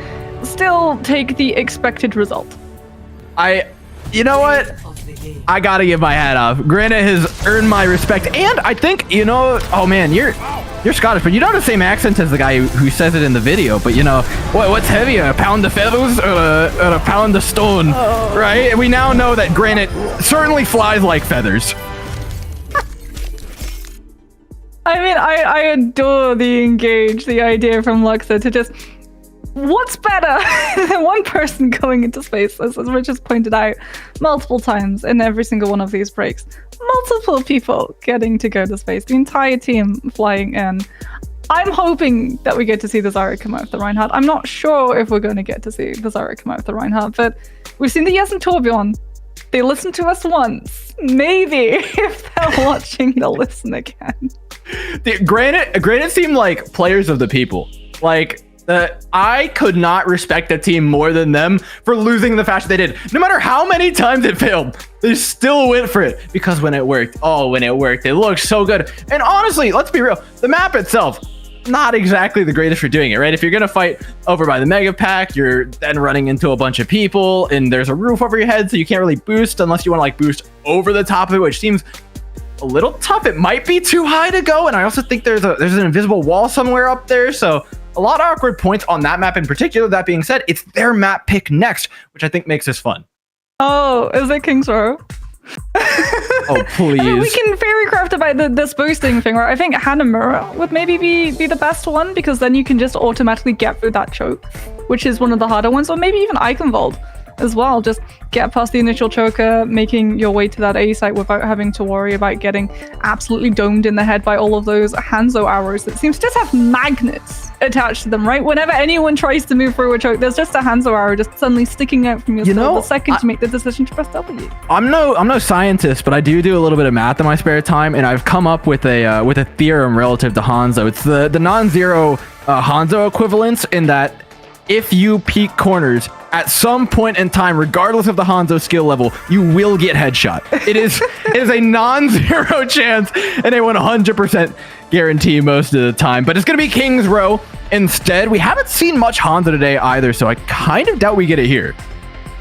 still take the expected result. You know what? I gotta give my hat off. Granite has earned my respect, and I think, you know, oh man, you're Scottish, but you don't have the same accent as the guy who says it in the video. But you know, what's heavier, a pound of feathers or a pound of stone, right? And we now know that Granite certainly flies like feathers. I mean, I adore the engage, the idea from Luxa to just, what's better than one person going into space, as Rich has pointed out multiple times in every single one of these breaks. Multiple people getting to go to space, the entire team flying in. I'm hoping that we get to see the Zarya come out of the Reinhardt. I'm not sure if we're going to get to see the Zarya come out of the Reinhardt, but we've seen the Yes and Torbjorn. They listened to us once. Maybe if they're watching, they'll listen again. Granite seem like players of the people. Like, I could not respect a team more than them for losing the fashion they did. No matter how many times it failed, they still went for it because when it worked, it looked so good. And honestly, let's be real, the map itself, not exactly the greatest for doing it, right? If you're gonna fight over by the mega pack, you're then running into a bunch of people and there's a roof over your head, so you can't really boost unless you want to like boost over the top of it, which seems a little tough. It might be too high to go, and I also think there's an invisible wall somewhere up there, so a lot of awkward points on that map in particular. That being said, it's their map pick next, which I think makes this fun. Oh, is it King's Row? Oh, please. I mean, we can fairy craft about this boosting thing, right? I think Hanamura would maybe be the best one, because then you can just automatically get through that choke, which is one of the harder ones, or maybe even Eichenwald as well. Just get past the initial choker, making your way to that A site without having to worry about getting absolutely domed in the head by all of those Hanzo arrows that seems to just have magnets attached to them, right? Whenever anyone tries to move through a choke, there's just a Hanzo arrow just suddenly sticking out from your skull the second you make the decision to press W. I'm no scientist, but I do a little bit of math in my spare time, and I've come up with a theorem relative to Hanzo. It's the non-zero Hanzo equivalence, in that if you peek corners at some point in time, regardless of the Hanzo skill level, you will get headshot. It is a non-zero chance and a 100% guarantee most of the time. But it's going to be King's Row instead. We haven't seen much Hanzo today either, so I kind of doubt we get it here.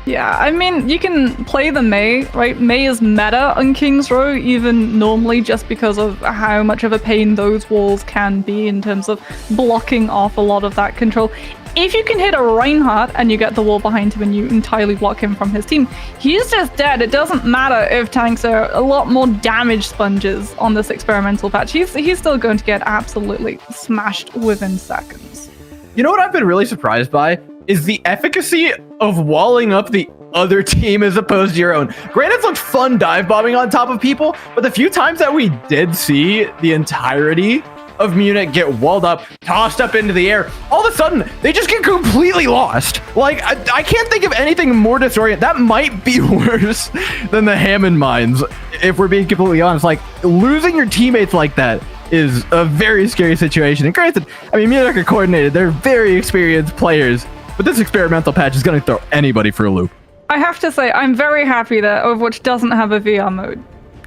Yeah, I mean, you can play the Mei, right? Mei is meta on King's Row, even normally, just because of how much of a pain those walls can be in terms of blocking off a lot of that control. If you can hit a Reinhardt and you get the wall behind him and you entirely block him from his team, he's just dead. It doesn't matter if tanks are a lot more damage sponges on this experimental patch. He's still going to get absolutely smashed within seconds. You know what I've been really surprised by? Is the efficacy of walling up the other team as opposed to your own. Granted, it's looked fun dive bombing on top of people, but the few times that we did see the entirety of Munich get walled up, tossed up into the air, all of a sudden they just get completely lost. Like, I can't think of anything more disorienting. That might be worse than the Hammond mines, if we're being completely honest. Like, losing your teammates like that is a very scary situation. And granted, I mean, Munich are coordinated, they're very experienced players, but this experimental patch is going to throw anybody for a loop. I have to say, I'm very happy that Overwatch doesn't have a VR mode.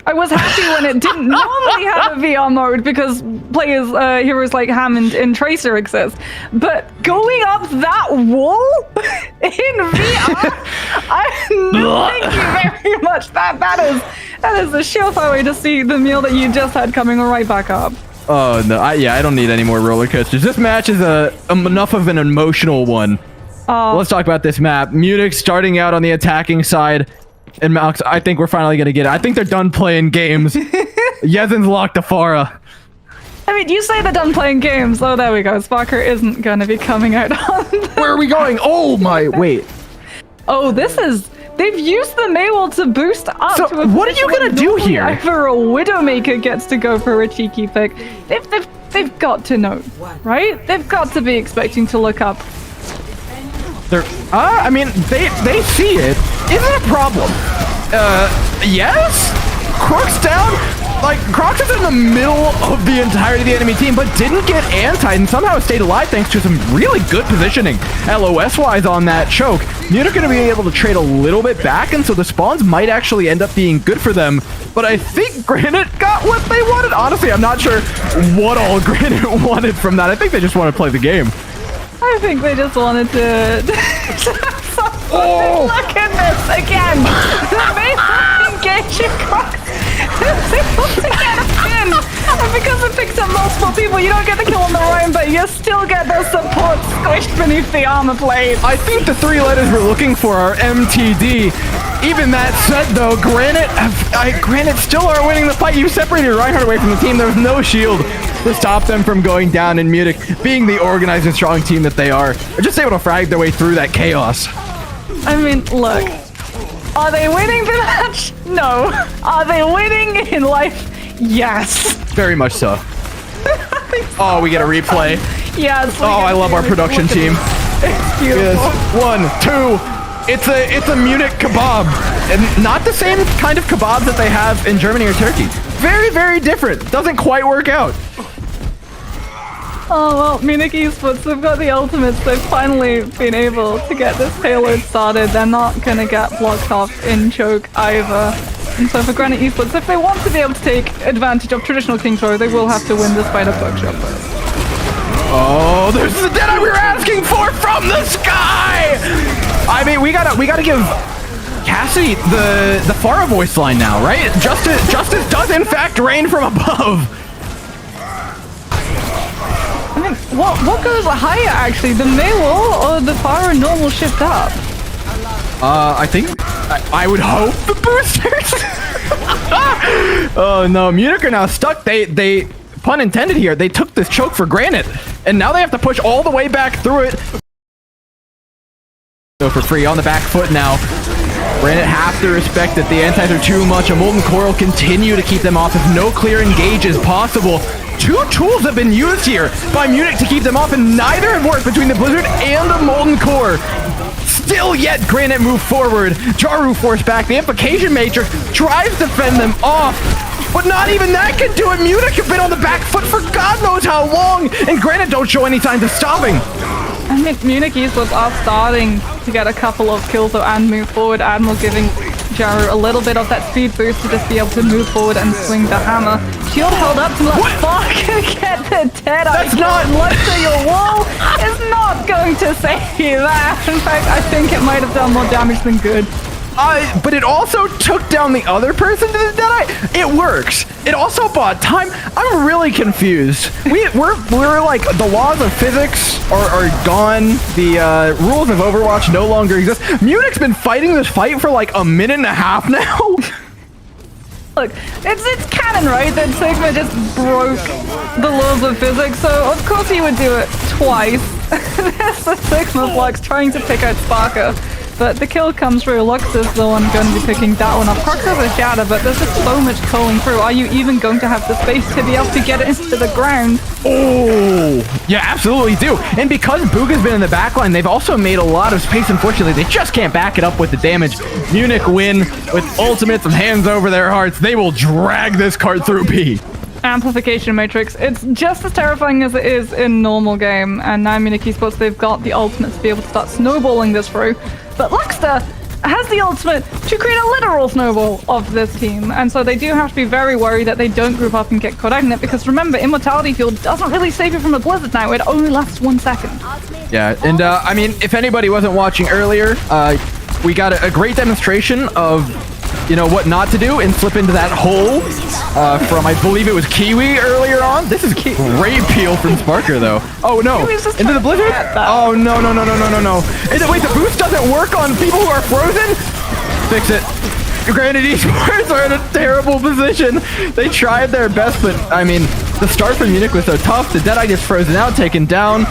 I was happy when it didn't normally have a VR mode, because players, heroes like Hammond and Tracer exist. But going up that wall in VR, thank you very much. That is a surefire way to see the meal that you just had coming right back up. Oh no, I don't need any more roller coasters. This match is enough of an emotional one. Let's talk about this map. Munich starting out on the attacking side. And Malx, I think we're finally going to get it. I think they're done playing games. Yezin's locked the Pharah. I mean, you say they're done playing games. Oh, there we go. Sparker isn't going to be coming out on Where are we going? Oh my, wait. Oh, they've used the Maywall to boost up. So to what are you going to do here? Either a Widowmaker gets to go for a cheeky pick. They've got to know, right? They've got to be expecting to look up. I mean, they see it. Is it a problem? Yes? Croc's down? Like, Crocs is in the middle of the entirety of the enemy team, but didn't get antied and somehow stayed alive thanks to some really good positioning LOS-wise on that choke. Munich going to be able to trade a little bit back, and so the spawns might actually end up being good for them. But I think Granite got what they wanted. Honestly, I'm not sure what all Granite wanted from that. I think they just want to play the game. I think they just wanted to... Look at this again! They engaging Crocs. They want to get a pin! And because it picks up multiple people, you don't get the kill on the Ryan, but you still get the support squished beneath the armor plate. I think the three letters we're looking for are MTD. Even that said, though, Granite still are winning the fight. You separated Reinhardt away from the team. There was no shield to stop them from going down, in Munich, being the organized and strong team that they are just able to frag their way through that chaos. I mean, look. Are they winning the match? No. Are they winning in life? Yes. Very much so. Oh, we get a replay. Yes. Oh, I love our production team. It's beautiful. Yes. 1, 2. It's a Munich kebab. And not the same kind of kebab that they have in Germany or Turkey. Very, very different. Doesn't quite work out. Oh, well, Munich Esports, they've got the ultimates. They've finally been able to get this payload started. They're not going to get blocked off in choke either. And so for Granite Esports, if they want to be able to take advantage of traditional King Throw, they will have to win this fight at Buckshot first. Oh, there's the Deadeye we were asking for from the sky! I mean, we gotta give Cassie the Pharah voice line now, right? Justice does in fact rain from above. I mean, what goes higher actually, the Maywall or the Pharah normal shift up? I think I would hope the boosters. Oh no, Munich are now stuck. They pun intended here. They took this choke for granted, and now they have to push all the way back through it. Go for free on the back foot now. Granite have to respect that the antis are too much. A Molten Coral continue to keep them off if no clear engage is possible. Two tools have been used here by Munich to keep them off, and neither have worked between the Blizzard and the Molten Core. Still yet, Granite move forward. Jaru forced back. The Implication Matrix tries to fend them off, but not even that can do it. Munich have been on the back foot for God knows how long, and Granite don't show any signs of stopping. I think Munich Esports are starting to get a couple of kills though and move forward. Admiral giving Jaru a little bit of that speed boost to just be able to move forward and swing the hammer. Shield held up to let fuck get the Deadeye. That's not Let's say your wall is not going to save you that. In fact, I think it might have done more damage than good. But it also took down the other person to the Deadeye. It works. It also bought time. I'm really confused. We're like, the laws of physics are gone. The rules of Overwatch no longer exist. Munich's been fighting this fight for like a minute and a half now. Look, it's canon, right? That Sigma just broke the laws of physics, so of course he would do it twice. There's the Sigma blocks trying to pick out Sparker. But the kill comes through. Lux is the one going to be picking that one up. Crux has a shatter, but there's just so much culling through. Are you even going to have the space to be able to get it into the ground? Oh, yeah, absolutely do. And because Booga's been in the backline, they've also made a lot of space. Unfortunately, they just can't back it up with the damage. Munich win with ultimates and hands over their hearts. They will drag this card through B. Amplification Matrix. It's just as terrifying as it is in normal game. And now Munich Esports, they've got the ultimate to be able to start snowballing this through. But Luxter has the ultimate to create a literal snowball of this team. And so they do have to be very worried that they don't group up and get caught out in it. Because remember, Immortality Field doesn't really save you from a blizzard now. It only lasts 1 second. Yeah, and I mean, if anybody wasn't watching earlier, we got a great demonstration of, you know, what not to do and slip into that hole from, I believe it was Kiwi earlier on. This is great peel from Sparker, though. Oh, no. Into the blizzard? Oh, no. Wait, the boost doesn't work on people who are frozen? Fix it. Granite Esports are in a terrible position. They tried their best, but, I mean, the start from Munich was so tough. The Deadeye gets frozen out, taken down.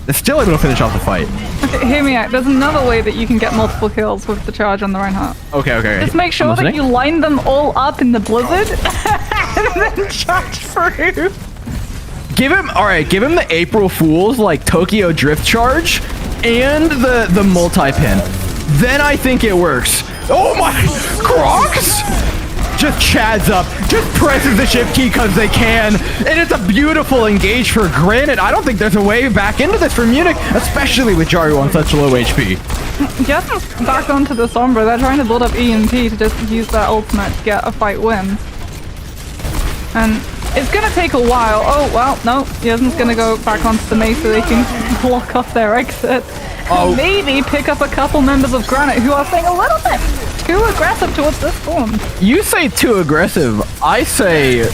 They're still able to finish off the fight. Okay, hear me out. There's another way that you can get multiple kills with the charge on the Reinhardt. Okay. Just make sure that you line them all up in the blizzard and then charge through. Give him the April Fool's like Tokyo Drift charge and the multi-pin. Then I think it works. Oh my, Crocs! Just chads up, just presses the shift key because they can, and it's a beautiful engage for Granite. I don't think there's a way back into this for Munich, especially with Jaru on such low HP. Just back onto the Sombra. They're trying to build up EMP to just use their ultimate to get a fight win. And it's gonna take a while. Oh, well, no, Yasmin's gonna go back onto the mace so they can block off their exit. Oh. Maybe pick up a couple members of Granite who are staying a little bit too aggressive towards this form. You say too aggressive. I say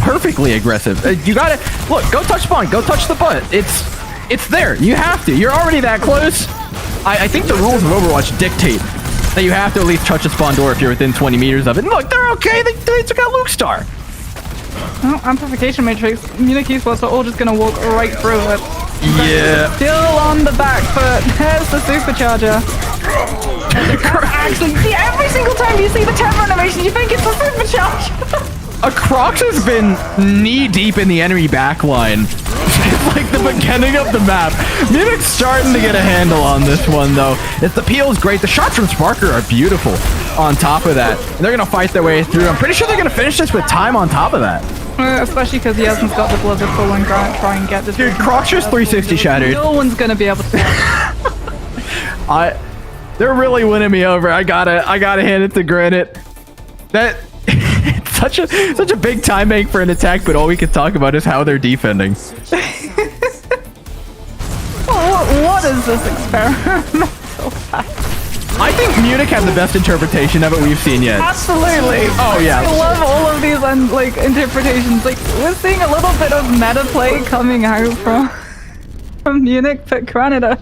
perfectly aggressive. You gotta look. Go touch spawn. Go touch the butt. It's there. You have to. You're already that close. I think the rules of Overwatch dictate that you have to at least touch a spawn door if you're within 20 meters of it. And look, they're okay. They took out Luke Star. Oh, Amplification Matrix. Munich Esports are all just gonna walk right through it. Yeah. Still on the back foot. There's the supercharger. Actually, see, every single time you see the Temper animation, you think it's the supercharger. Crocs has been knee deep in the enemy backline. It's like the beginning of the map. Munic's starting to get a handle on this one, though. The peel is great. The shots from Sparker are beautiful on top of that. And they're going to fight their way through. I'm pretty sure they're going to finish this with time on top of that. Especially because he hasn't got the Blizzard full and try and get this. Dude, Crocs just 360 shattered. No one's going to be able to. They're really winning me over. I gotta hand it to Granite. That it's such a big time bank for an attack, but all we can talk about is how they're defending. What is this experiment? I think Munich has the best interpretation of it we've seen yet. Absolutely. Oh yeah. I love all of these like interpretations. Like we're seeing a little bit of meta play coming out from Munich, but Granite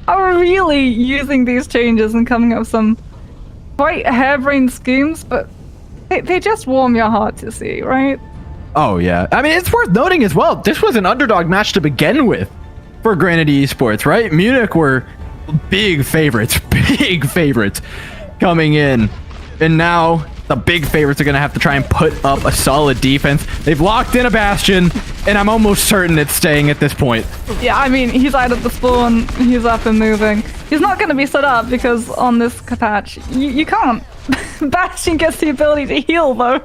are really using these changes and coming up with some quite harebrained schemes, but they just warm your heart to see, right? Oh yeah. I mean, it's worth noting as well, this was an underdog match to begin with for Granite Esports, right? Munich were big favorites coming in, and now the big favorites are going to have to try and put up a solid defense. They've locked in a Bastion, and I'm almost certain it's staying at this point. Yeah, I mean, he's out of the spawn, he's up and moving. He's not going to be set up because on this patch, you can't. Bastion gets the ability to heal, though,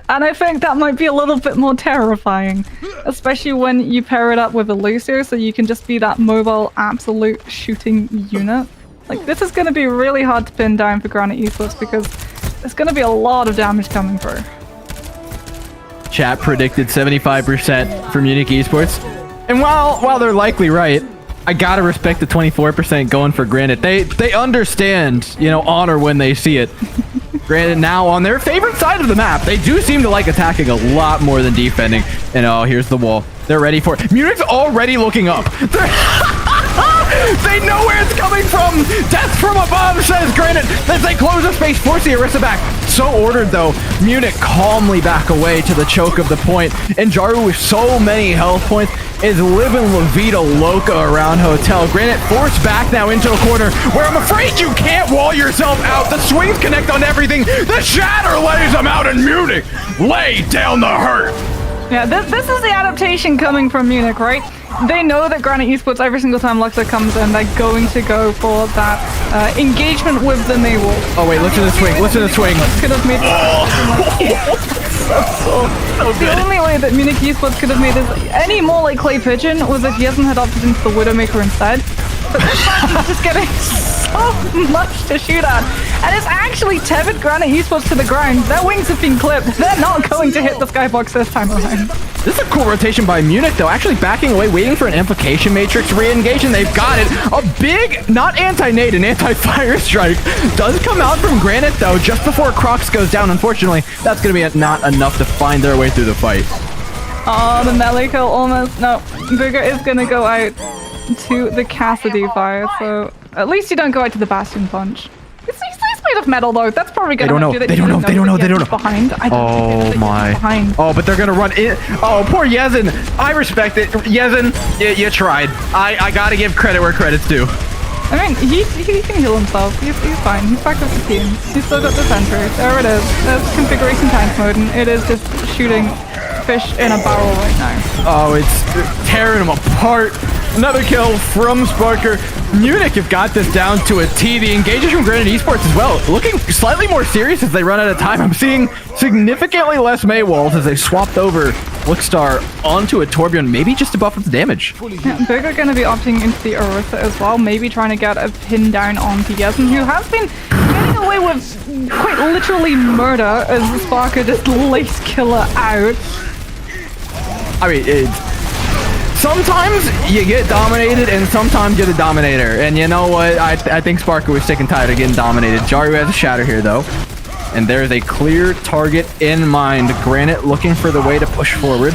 and I think that might be a little bit more terrifying, especially when you pair it up with a Lucio, so you can just be that mobile, absolute shooting unit. Like, this is going to be really hard to pin down for Granite Esports because there's going to be a lot of damage coming through. Chat predicted 75% for Munich Esports, and while they're likely right, I gotta respect the 24% going for Granite. They understand, honor when they see it. Granted, now on their favorite side of the map, they do seem to like attacking a lot more than defending. And oh, here's the wall. They're ready for it. Munich's already looking up. They know where it's coming from. Death from above, says Granite, as they close the space, force the Orisa back. So ordered, though. Munich calmly back away to the choke of the point. And Jaru, with so many health points, is living La Vida Loca around Hotel. Granite forced back now into a corner where I'm afraid you can't wall yourself out. The swings connect on everything. The shatter lays them out, and Munich lay down the hurt. Yeah, this is the adaptation coming from Munich, right? They know that Granite Esports, every single time Luxor comes in, they're going to go for that engagement with the Naval. Oh wait, listen to the swing, listen to the swing. Could have made the only way that Munich Esports could have made this any more like Clay Pigeon was if Yesen had opted into the Widowmaker instead. But this time he's just getting so much to shoot at. And it's actually tethered Granite Esports to the ground. Their wings have been clipped. They're not going to hit the skybox this time around. This is a cool rotation by Munich, though, actually backing away, waiting for an Amplification Matrix re-engage, and they've got it. A big, not anti-nade, an anti-fire strike does come out from Granite, though, just before Crocs goes down. Unfortunately, that's going to be not enough to find their way through the fight. Oh, the melee kill almost. No, Booger is going to go out to the Cassidy fire, so at least you don't go out to the Bastion punch. He's made of metal, though. That's probably going to do that. They don't know. Behind. Oh my. Behind. Oh, but they're going to run in. Oh, poor Yesen. I respect it. Yesen, you tried. I got to give credit where credit's due. I mean, he can heal himself. He's fine. He's back with the team. He's still got the sentry. There it is. That's configuration tank mode, and it is just shooting fish in a barrel right now. Oh, it's tearing him apart. Another kill from Sparker. Munich have got this down to a T. The engages from Granite Esports as well, looking slightly more serious as they run out of time. I'm seeing significantly less May walls as they swapped over Lookstar onto a Torbjorn, maybe just to buff up the damage. Yeah, Big are going to be opting into the Orisa as well, maybe trying to get a pin down onto Yesen, who has been getting away with quite literally murder as Sparker just lays killer out. I mean, sometimes you get dominated and sometimes you're the dominator. And you know what? I think Sparker was sick and tired of getting dominated. Jaru has a shatter here, though. And there's a clear target in mind. Granite looking for the way to push forward.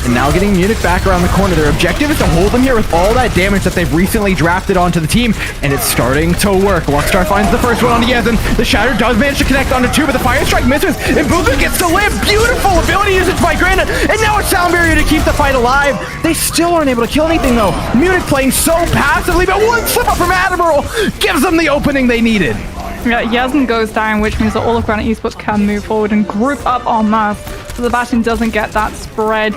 And now getting Munich back around the corner. Their objective is to hold them here with all that damage that they've recently drafted onto the team. And it's starting to work. Luckstar finds the first one on Yesen. The shatter does manage to connect onto two, but the fire strike misses. And Booga gets to live. Beautiful ability usage by Granite. And now it's Sound Barrier to keep the fight alive. They still aren't able to kill anything, though. Munich playing so passively, but one slip up from Admiral gives them the opening they needed. Yeah, Yesen goes down, which means that all of Granite Esports can move forward and group up en masse. so the Bastion doesn't get that spread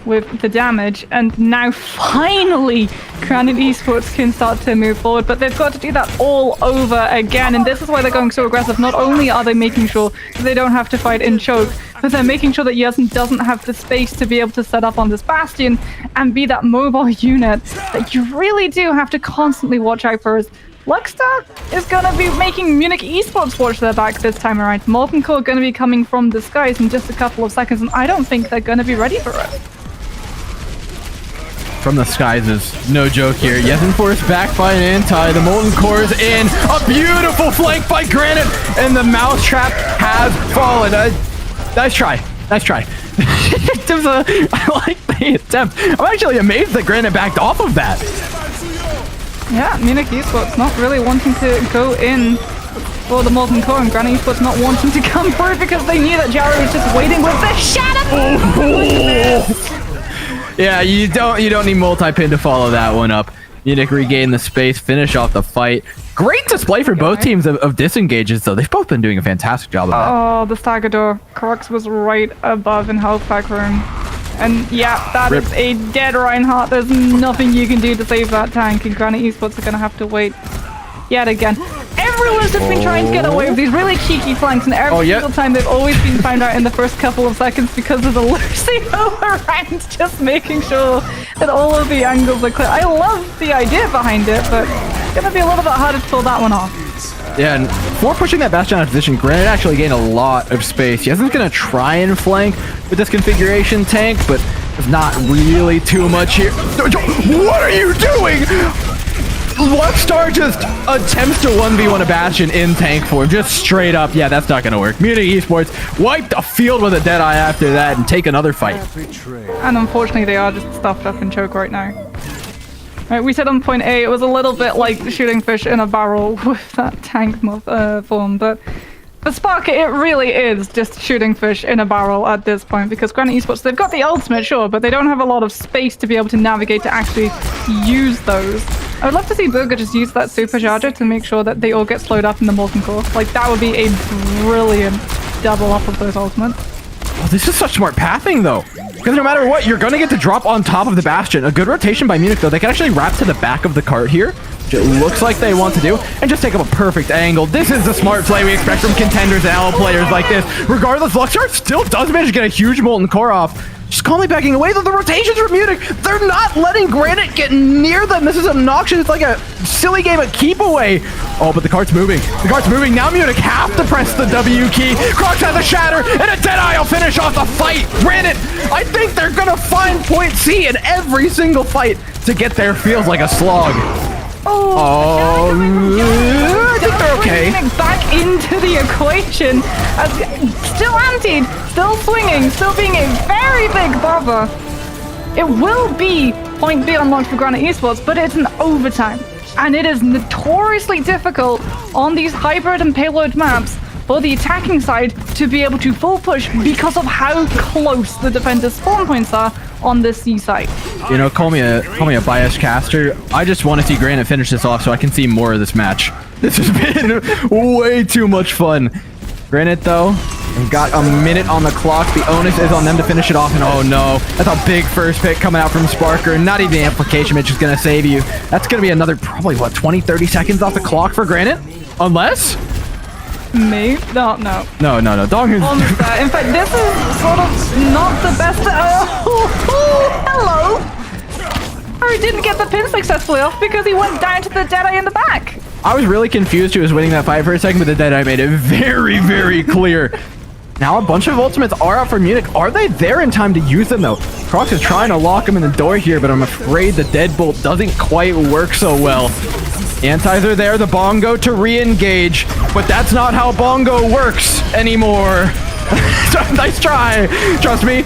with the damage. And now finally Granite Esports can start to move forward, but they've got to do that all over again, and this is why they're going so aggressive. Not only are they making sure that they don't have to fight in choke, but they're making sure that Yezin doesn't have the space to be able to set up on this Bastion and be that mobile unit that you really do have to constantly watch out for. As Luckstar is going to be making Munich Esports watch their back this time around. Molten Core going to be coming from the skies in just a couple of seconds, and I don't think they're going to be ready for it. From the skies is no joke here. Yezin forced back by an anti. The Molten Core is in. A beautiful flank by Granite, and the mousetrap has fallen. Nice try. Nice try. I like the attempt. I'm actually amazed that Granite backed off of that. Yeah, Munich Esports not really wanting to go in for the Molten Core, and Granite Esports not wanting to come through because they knew that Jaro was just waiting with the shadow. Yeah, you don't need multi-pin to follow that one up. Munich regain the space, finish off the fight. Great display for both teams of disengages, though. They've both been doing a fantastic job of that. Oh, the Staggador. Crocs was right above in health pack room. And yeah, that is a dead Reinhardt. There's nothing you can do to save that tank, and Granite Esports are going to have to wait yet again. Everyone's just been trying to get away with these really cheeky flanks, and every single time they've always been found out in the first couple of seconds because of the Lucy overround, just making sure that all of the angles are clear. I love the idea behind it, but it's going to be a little bit harder to pull that one off. Yeah, and for pushing that Bastion out of position, Granite actually gained a lot of space. Yezin's going to try and flank with this configuration tank, but there's not really too much here. What are you doing? Luckstar just attempts to 1v1 a Bastion in tank form, just straight up. Yeah, that's not going to work. Munich Esports wipe the field with a Deadeye after that and take another fight. And unfortunately, they are just stuffed up in choke right now. Right, we said on point A, it was a little bit like shooting fish in a barrel with that tank form, but for Spark, it really is just shooting fish in a barrel at this point, because Granite Esports, they've got the ultimate, sure, but they don't have a lot of space to be able to navigate to actually use those. I would love to see Burger just use that supercharger to make sure that they all get slowed up in the Molten Core. Like, that would be a brilliant double up of those ultimates. Oh, this is such smart pathing, though. Because no matter what, you're going to get to drop on top of the Bastion. A good rotation by Munich, though. They can actually wrap to the back of the cart here, which it looks like they want to do, and just take up a perfect angle. This is the smart play we expect from contenders and LL players like this. Regardless, Luckstar still does manage to get a huge Molten Core off. Just calmly backing away, though. The rotations from Munich, they're not letting Granite get near them. This is obnoxious. It's like a silly game of keep away. Oh, but the cart's moving. The cart's moving. Now Munich have to press the W key. Crocs has a shatter, and a Deadeye will finish off the fight. Granite, I think they're going to find point C in every single fight to get there. Feels like a slog. Oh, I think they're okay. Back into the equation. Still antied, still swinging, still being a very big bother. It will be point B unlocked for Granite Esports, but it's an overtime. And it is notoriously difficult on these hybrid and payload maps for the attacking side to be able to full push because of how close the defender's spawn points are on this C side. You know, call me a biased caster. I just want to see Granite finish this off so I can see more of this match. This has been way too much fun. Granite, though, we've got a minute on the clock. The onus is on them to finish it off, and oh no, that's a big first pick coming out from Sparker, and not even the amplification mitch is going to save you. That's going to be another probably, what, 20, 30 seconds off the clock for Granite? Unless? Maybe? No. No. Dog is... Almost there. In fact, this is sort of not the best... hello! Or he didn't get the pin successfully off because he went down to the Deadeye in the back. I was really confused who was winning that fight for a second, but the Deadeye made it very, very clear. Now a bunch of ultimates are out for Munich. Are they there in time to use them, though? Crocs is trying to lock him in the door here, but I'm afraid the Deadbolt doesn't quite work so well. Antis are there, the Bongo to re-engage, but that's not how Bongo works anymore. Nice try. Trust me.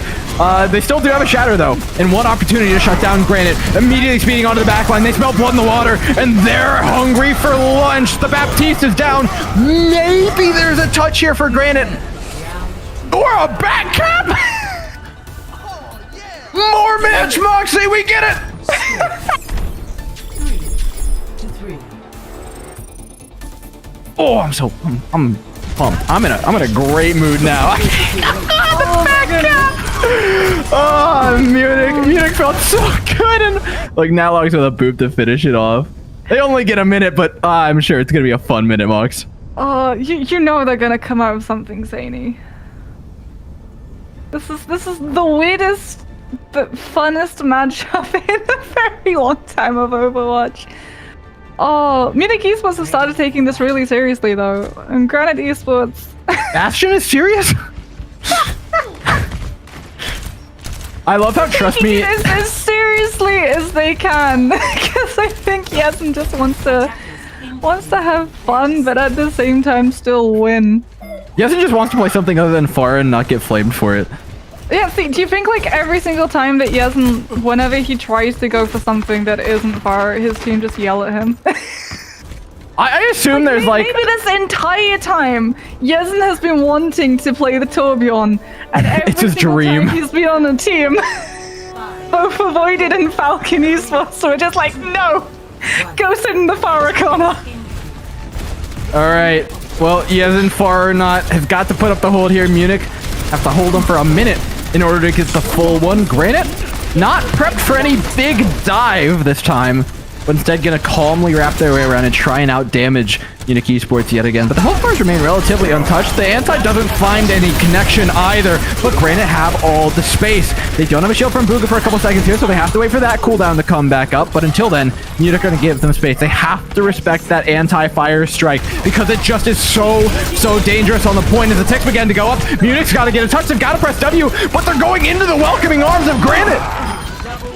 They still do have a shatter, though, and one opportunity to shut down Granite. Immediately speeding onto the backline. They smell blood in the water, and they're hungry for lunch. The Baptiste is down. Maybe there's a touch here for Granite. Or a back cap? More match, Moxie. We get it. Oh, I'm pumped. I'm in a great mood now. The back cap! Oh, Munich felt so good, and like now Mox with a boop to finish it off. They only get a minute, but I'm sure it's gonna be a fun minute, Mox. Oh, you know they're gonna come out with something zany. This is the weirdest but funnest matchup in a very long time of Overwatch. Oh, Munich Esports have started taking this really seriously though, and Granite Esports. Bastion is serious? I love how trust me as seriously as they can, because I think Yasin just wants to have fun, but at the same time still win. Yasin just wants to play something other than Pharah and not get flamed for it. Yeah, see, do you think like every single time that Yasin, whenever he tries to go for something that isn't Pharah, his team just yell at him? I assume there's like... Maybe this entire time, Yasin has been wanting to play the Torbjorn, and every it's his single dream. time he's been on a team, both Avoided and Falcon Esports were just like, no! Go sit in the Pharah corner! Alright, well, Yasin Pharah has got to put up the hold here. Munich have to hold him for a minute in order to get the full one. Granite, not prepped for any big dive this time, but instead gonna calmly wrap their way around and try and out-damage Munich Esports yet again. But the health bars remain relatively untouched. The anti doesn't find any connection either, but Granite have all the space. They don't have a shield from Bugha for a couple seconds here, so they have to wait for that cooldown to come back up. But until then, Munich are gonna give them space. They have to respect that anti-fire strike because it just is so dangerous on the point. As the ticks begin to go up, Munich's gotta get a touch. They've gotta press W, but they're going into the welcoming arms of Granite.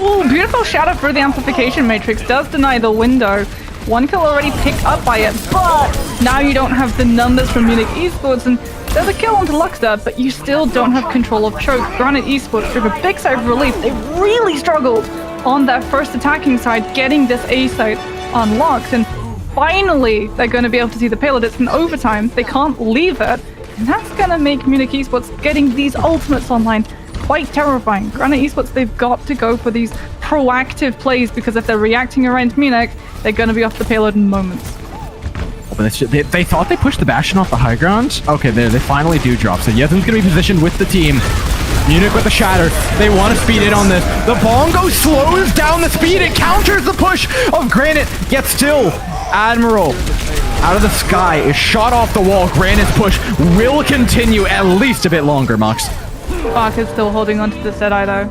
Ooh, beautiful shadow through the amplification matrix does deny the window. One kill already picked up by it, but now you don't have the numbers from Munich Esports, and there's a kill onto Luxdar, but you still don't have control of choke. Granite Esports took a big sigh of relief. They really struggled on that first attacking side, getting this A site unlocked, and finally they're going to be able to see the payload. It's in overtime. They can't leave it, and that's going to make Munich Esports getting these ultimates online quite terrifying. Granite Esports, they've got to go for these proactive plays because if they're reacting around Munich, they're going to be off the payload in moments. They thought they pushed the Bastion off the high ground. Okay, they finally do drop. So Yasin's going to be positioned with the team. Munich with the shatter. They want to speed in on this. The bongo slows down the speed. It counters the push of Granite. Yet still, Admiral out of the sky is shot off the wall. Granite's push will continue at least a bit longer, Mox. Bark is still holding onto the Deadeye though.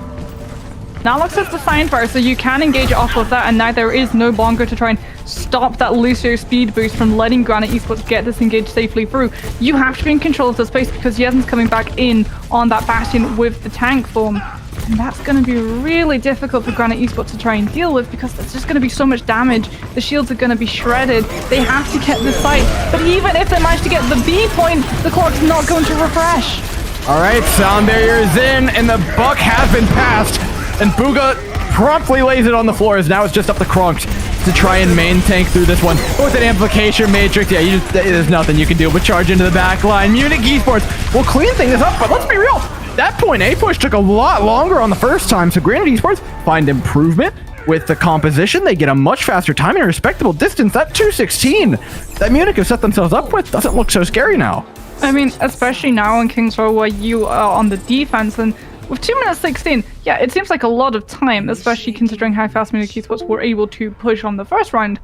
Now looks at the sign fire, so you can engage off of that, and now there is no bongo to try and stop that Lucio speed boost from letting Granite Esports get disengaged safely through. You have to be in control of the space because Yasin's coming back in on that Bastion with the tank form. And that's going to be really difficult for Granite Esports to try and deal with because there's just going to be so much damage. The shields are going to be shredded. They have to get the site. But even if they manage to get the B point, the clock's not going to refresh. All right, sound barrier is in, and the buck has been passed. And Bugha promptly lays it on the floor as now it's just up to Kronk to try and main tank through this one. With an amplification matrix, yeah, there's nothing you can do but charge into the back line. Munich Esports will clean things up, but let's be real. That point A push took a lot longer on the first time, so Granite Esports find improvement with the composition. They get a much faster time and a respectable distance. That 216 that Munich have set themselves up with doesn't look so scary now. I mean, especially now in King's Row where you are on the defense, and with 2 minutes 16, yeah, it seems like a lot of time, especially considering how fast Munich Esports were able to push on the first round.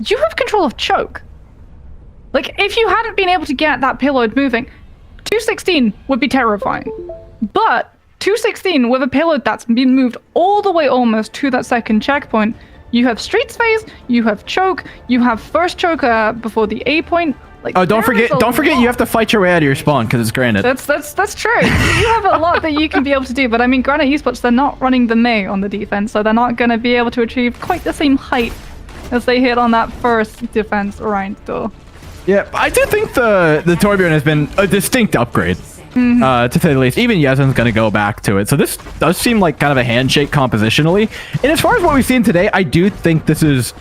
You have control of choke. Like, if you hadn't been able to get that payload moving, 216 would be terrifying. But 216 with a payload that's been moved all the way almost to that second checkpoint, you have Streets phase, you have choke, you have first choke before the A point. Like, oh, don't forget you have to fight your way out of your spawn because it's Granite. That's true. You have a lot that you can be able to do, but I mean, Granite Esports, they're not running the Mei on the defense, so they're not going to be able to achieve quite the same height as they hit on that first defense round though. Yeah, I do think the Torbjorn has been a distinct upgrade, to say the least. Even Yasin's going to go back to it, so this does seem like kind of a handshake compositionally. And as far as what we've seen today, I do think this is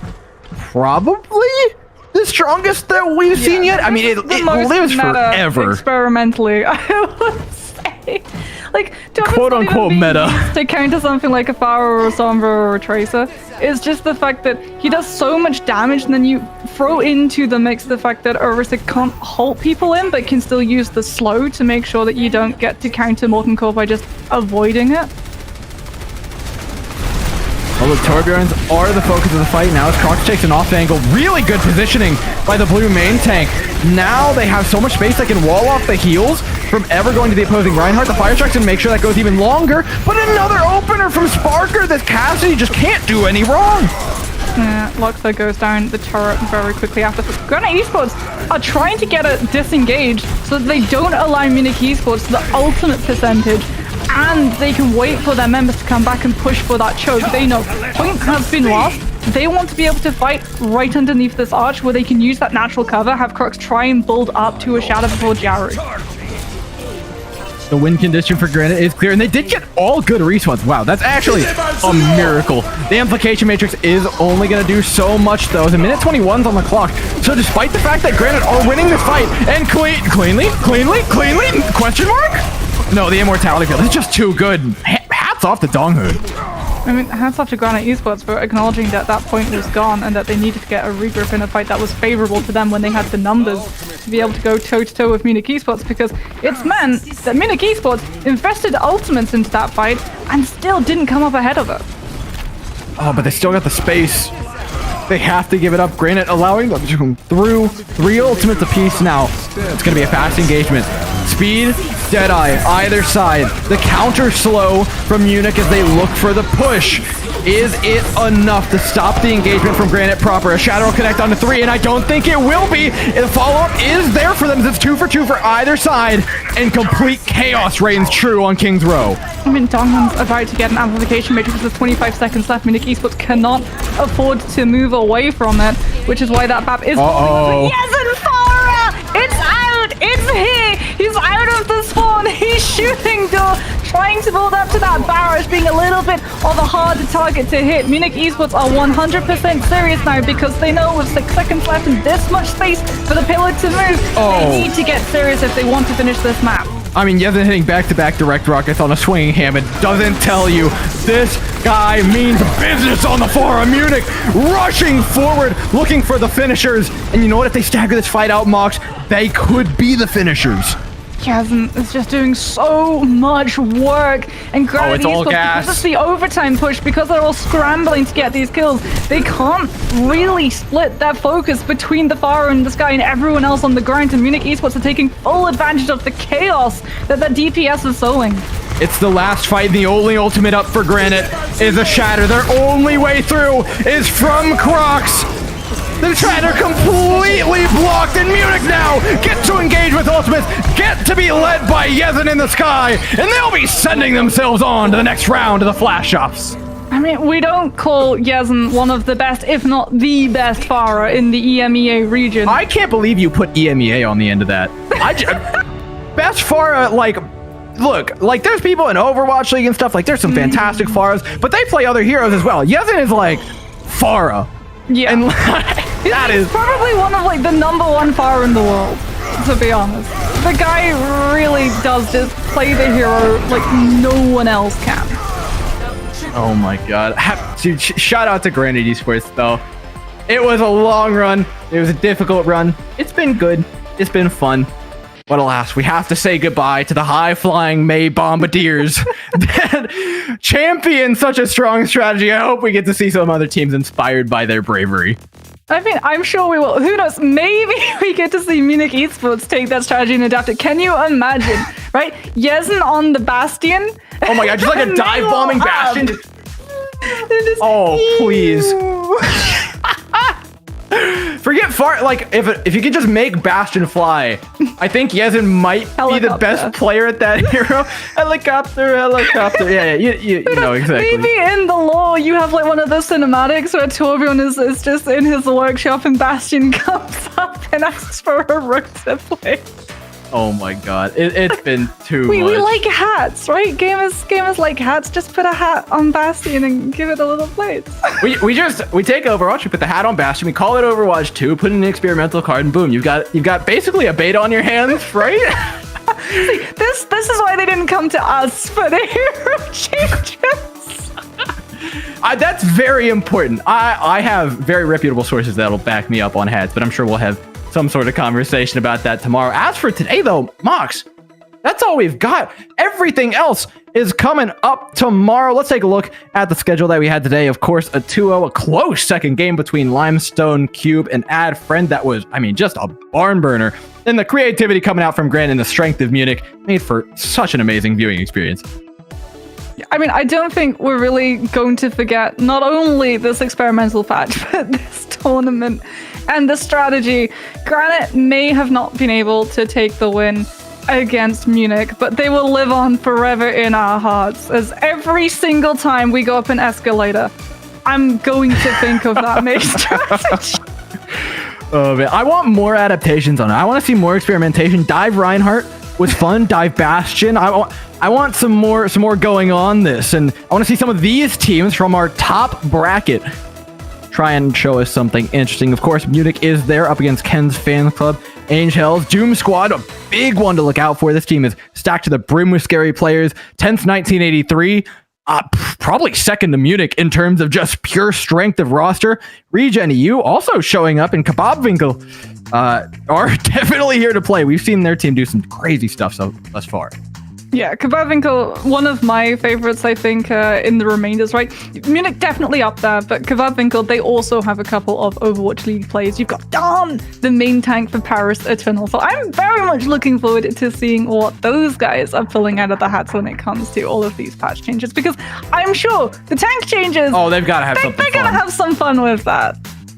probably the strongest that we've seen yet. I mean, it lives forever. Experimentally, I would say. Like, quote unquote meta. To counter something like a Pharah or a Sombra or a Tracer is just the fact that he does so much damage, and then you throw into the mix the fact that Orisa can't halt people in, but can still use the slow to make sure that you don't get to counter Molten Core by just avoiding it. Well, the Torbjorns are the focus of the fight now as Crocs takes an off angle. Really good positioning by the blue main tank. Now they have so much space they can wall off the heals from ever going to the opposing Reinhardt. The fire strikes and make sure that goes even longer. But another opener from Sparker that Cassidy just can't do any wrong. Yeah, Luxor goes down the turret very quickly after. Granite Esports are trying to get it disengaged so that they don't allow Munich Esports the ultimate percentage, and they can wait for their members to come back and push for that choke. They know point has been lost. They want to be able to fight right underneath this arch where they can use that natural cover, have Crux try and build up to a shadow before Jared. The win condition for Granite is clear, and they did get all good respawns. Wow, that's actually a miracle. The Amplification Matrix is only going to do so much, though. The minute 21's on the clock. So despite the fact that Granite are winning this fight, and cleanly, question mark? No, the Immortality field is just too good. Hats off to Donghoon. I mean, hats off to Granite Esports for acknowledging that that point was gone and that they needed to get a regroup in a fight that was favorable to them when they had the numbers to be able to go toe-to-toe with Munich Esports, because it's meant that Munich Esports invested ultimates into that fight and still didn't come up ahead of it. Oh, but they still got the space. They have to give it up. Granite allowing them to come through. 3 ultimates apiece now. It's going to be a fast engagement. Speed, Deadeye, either side. The counter slow from Munich as they look for the push. Is it enough to stop the engagement from Granite proper? A Shadow will connect onto 3, and I don't think it will be. The follow-up is there for them. It's 2 for 2 for either side, and complete chaos reigns true on King's Row. I mean, Donghan's about to get an amplification matrix with 25 seconds left. Munich Esports cannot afford to move away from it, which is why that BAP is... Yes, and Farah! It's out! It's here! He's out of the spawn! He's shooting door, trying to build up to that barrage, being a little bit of a harder target to hit. Munich Esports are 100% serious now because they know with 6 seconds left and this much space for the payload to move, they need to get serious if they want to finish this map. I mean, Yevon hitting back-to-back direct rockets on a swinging hammer doesn't tell you this guy means business on the floor of Munich, rushing forward, looking for the finishers. And you know what? If they stagger this fight out, Mox, they could be the finishers. Chasm is just doing so much work, and Granite Esports, because it's the overtime push, because they're all scrambling to get these kills, they can't really split their focus between the fire and the sky and everyone else on the ground, and Munich Esports are taking full advantage of the chaos that DPS is sowing. It's the last fight, the only ultimate up for Granite is a shatter. Their only way through is from Crocs. The shatter completely blocked, and Munich now get to engage with ultimates, get to be led by Yezin in the sky, and they'll be sending themselves on to the next round of the Flash Offs. I mean, we don't call Yezin one of the best, if not the best, Farah in the EMEA region. I can't believe you put EMEA on the end of that. Best Farah, like... Look, like, there's people in Overwatch League and stuff, like, there's some fantastic Farahs, but they play other heroes as well. Yezin is, like, Farah. Yeah. And that is probably one of, like, the #1 Farah in the world, to be honest. The guy really does just play the hero like no one else can. Oh my god. Dude, shout out to Granite Esports, though. It was a long run. It was a difficult run. It's been good. It's been fun. But alas, we have to say goodbye to the high-flying May Bombardiers that champion such a strong strategy. I hope we get to see some other teams inspired by their bravery. I mean, I'm sure we will. Who knows? Maybe we get to see Munich Esports take that strategy and adapt it. Can you imagine, right? Yezin on the Bastion. Oh my god, just like a dive-bombing Bastion. Oh, please. Forget far, like, if you could just make Bastion fly, I think Yezin might be the best player at that hero. Helicopter. Yeah, you know exactly. Maybe in the lore you have like one of those cinematics where Torbjorn is just in his workshop and Bastion comes up and asks for a rope to play. Oh my god, it's been too much. We like hats, right? Gamers like hats. Just put a hat on Bastion and give it a little place. we take Overwatch, we put the hat on Bastion, we call it Overwatch 2, put in an experimental card, and boom, you've got basically a beta on your hands, right? See, this is why they didn't come to us for the hero changes. That's very important. I have very reputable sources that'll back me up on hats, but I'm sure we'll have some sort of conversation about that tomorrow. As for today, though, Mox, that's all we've got. Everything else is coming up tomorrow. Let's take a look at the schedule that we had today. Of course, a 2-0, a close second game between Limestone Cube and Ad Friend. That was, I mean, just a barn burner. And the creativity coming out from Grant and the strength of Munich made for such an amazing viewing experience. I mean, I don't think we're really going to forget not only this experimental patch, but this tournament and the strategy. Granite may have not been able to take the win against Munich, but they will live on forever in our hearts, as every single time we go up an escalator, I'm going to think of that main strategy. Oh man, I want more adaptations on it. I want to see more experimentation. Dive Reinhardt was fun. Dive Bastion. I want some more going on this, and I want to see some of these teams from our top bracket try and show us something interesting. Of course, Munich is there up against Ken's Fan Club. Angels, Doom Squad, a big one to look out for. This team is stacked to the brim with scary players. 10th 1983, probably second to Munich in terms of just pure strength of roster. Regen EU also showing up, and Kebabwinkel are definitely here to play. We've seen their team do some crazy stuff thus far. Yeah, Kebabwinkel, one of my favorites, I think, in the remainders, right? Munich definitely up there, but Kebabwinkel, they also have a couple of Overwatch League players. You've got Dawn, the main tank for Paris Eternal. So I'm very much looking forward to seeing what those guys are pulling out of the hats when it comes to all of these patch changes, because I'm sure the tank changes... Oh, they've got to have something fun. They're going to have some fun with that.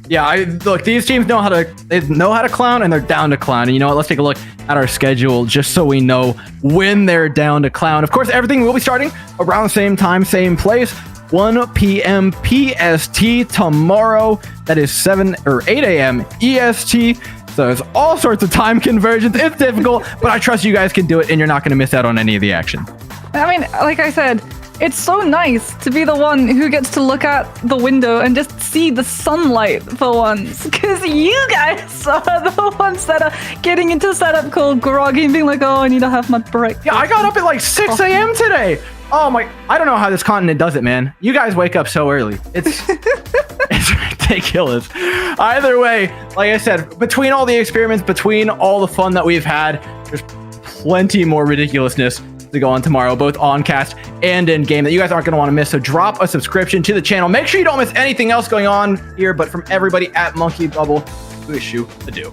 Yeah, look, these teams know how to clown, and they're down to clown. And you know what? Let's take a look at our schedule just so we know when they're down to clown. Of course, everything will be starting around the same time, same place, 1 p.m. PST tomorrow. That is 7 or 8 a.m. EST. So there's all sorts of time conversions. It's difficult, but I trust you guys can do it, and you're not going to miss out on any of the action. I mean, like I said, it's so nice to be the one who gets to look out the window and just see the sunlight for once. Because you guys are the ones that are getting into setup called groggy and being like, oh, I need to have my break. Yeah, I got up at like 6 a.m. today. Oh my, I don't know how this continent does it, man. You guys wake up so early. It's ridiculous. Either way, like I said, between all the experiments, between all the fun that we've had, there's plenty more ridiculousness to go on tomorrow, both on cast and in game, that you guys aren't going to want to miss. So drop a subscription to the channel. Make sure you don't miss anything else going on here. But from everybody at Monkey Bubble, we wish you adieu.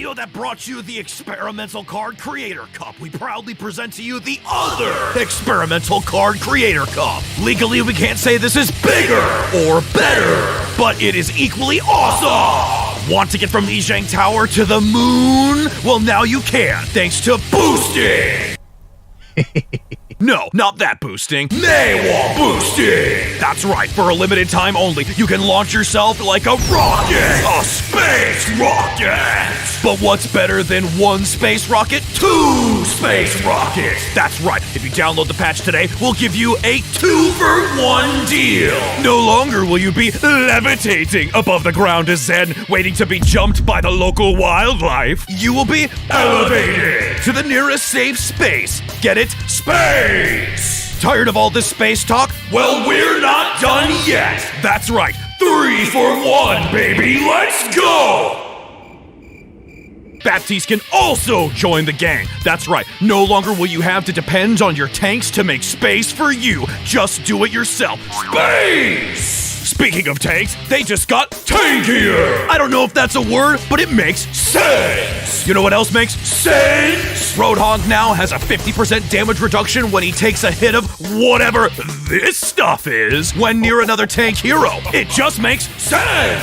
video that brought you the Experimental Card Creator Cup, we proudly present to you the other Experimental Card Creator Cup. Legally, we can't say this is bigger or better, but it is equally awesome. Want to get from Yizhang Tower to the moon? Well, now you can, thanks to boosting. No, not that boosting. Naywall boosting! That's right, for a limited time only, you can launch yourself like a rocket! A space rocket! But what's better than one space rocket? Two space rockets! That's right, if you download the patch today, we'll give you a 2-for-1 deal! No longer will you be levitating above the ground as Zen, waiting to be jumped by the local wildlife. You will be elevated to the nearest safe space. Get it? Space! Tired of all this space talk? Well, we're not done yet. That's right. 3 for 1, baby. Let's go! Baptiste can also join the gang. That's right. No longer will you have to depend on your tanks to make space for you. Just do it yourself. Space! Speaking of tanks, they just got tankier! I don't know if that's a word, but it makes sense! You know what else makes sense? Roadhog now has a 50% damage reduction when he takes a hit of whatever this stuff is when near another tank hero. It just makes sense!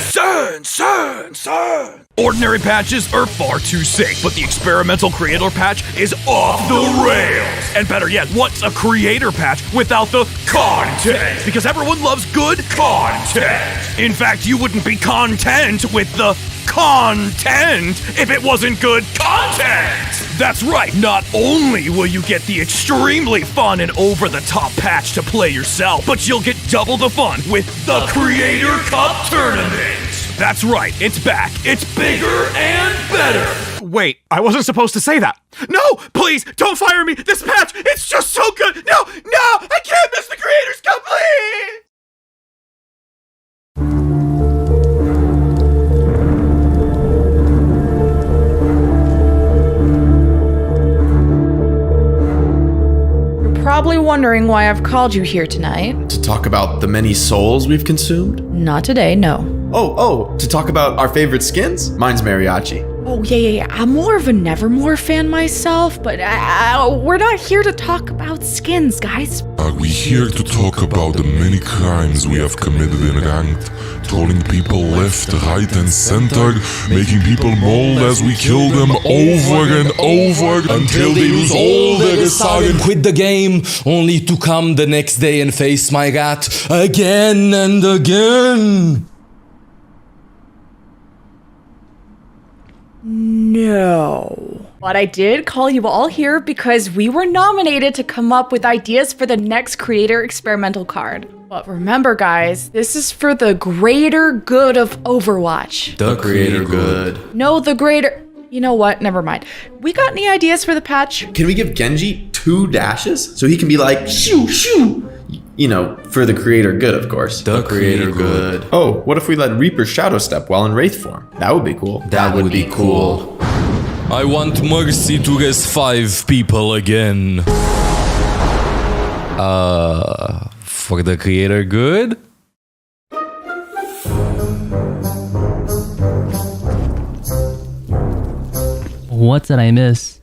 Sense! Ordinary patches are far too safe, but the Experimental Creator patch is off the rails! And better yet, what's a creator patch without the content? Because everyone loves good content! In fact, you wouldn't be content with the content if it wasn't good content! That's right, not only will you get the extremely fun and over-the-top patch to play yourself, but you'll get double the fun with the Creator Cup Tournament! That's right, it's back. It's bigger and better. Wait, I wasn't supposed to say that. No, please, don't fire me. This patch, it's just so good. No, I can't miss the Creators Cup, please. You're probably wondering why I've called you here tonight. To talk about the many souls we've consumed? Not today, no. Oh, to talk about our favorite skins? Mine's Mariachi. Oh, yeah. I'm more of a Nevermore fan myself, but we're not here to talk about skins, guys. Are we here to talk about the many crimes we have committed in ranked? Trolling people left, right and center, making people mold as we kill them over and over until they lose all their desire and quit the game, only to come the next day and face my wrath again and again. No. But I did call you all here because we were nominated to come up with ideas for the next Creator Experimental card. But remember, guys, this is for the greater good of Overwatch. The greater good. No, the greater... You know what? Never mind. We got any ideas for the patch? Can we give Genji 2 dashes? So he can be like, shoo, shoo! You know, for the creator good, of course. The creator good. Oh, what if we let Reaper shadow step while in Wraith form? That would be cool. That would be cool. I want Mercy to res 5 people again. For the creator good? What did I miss?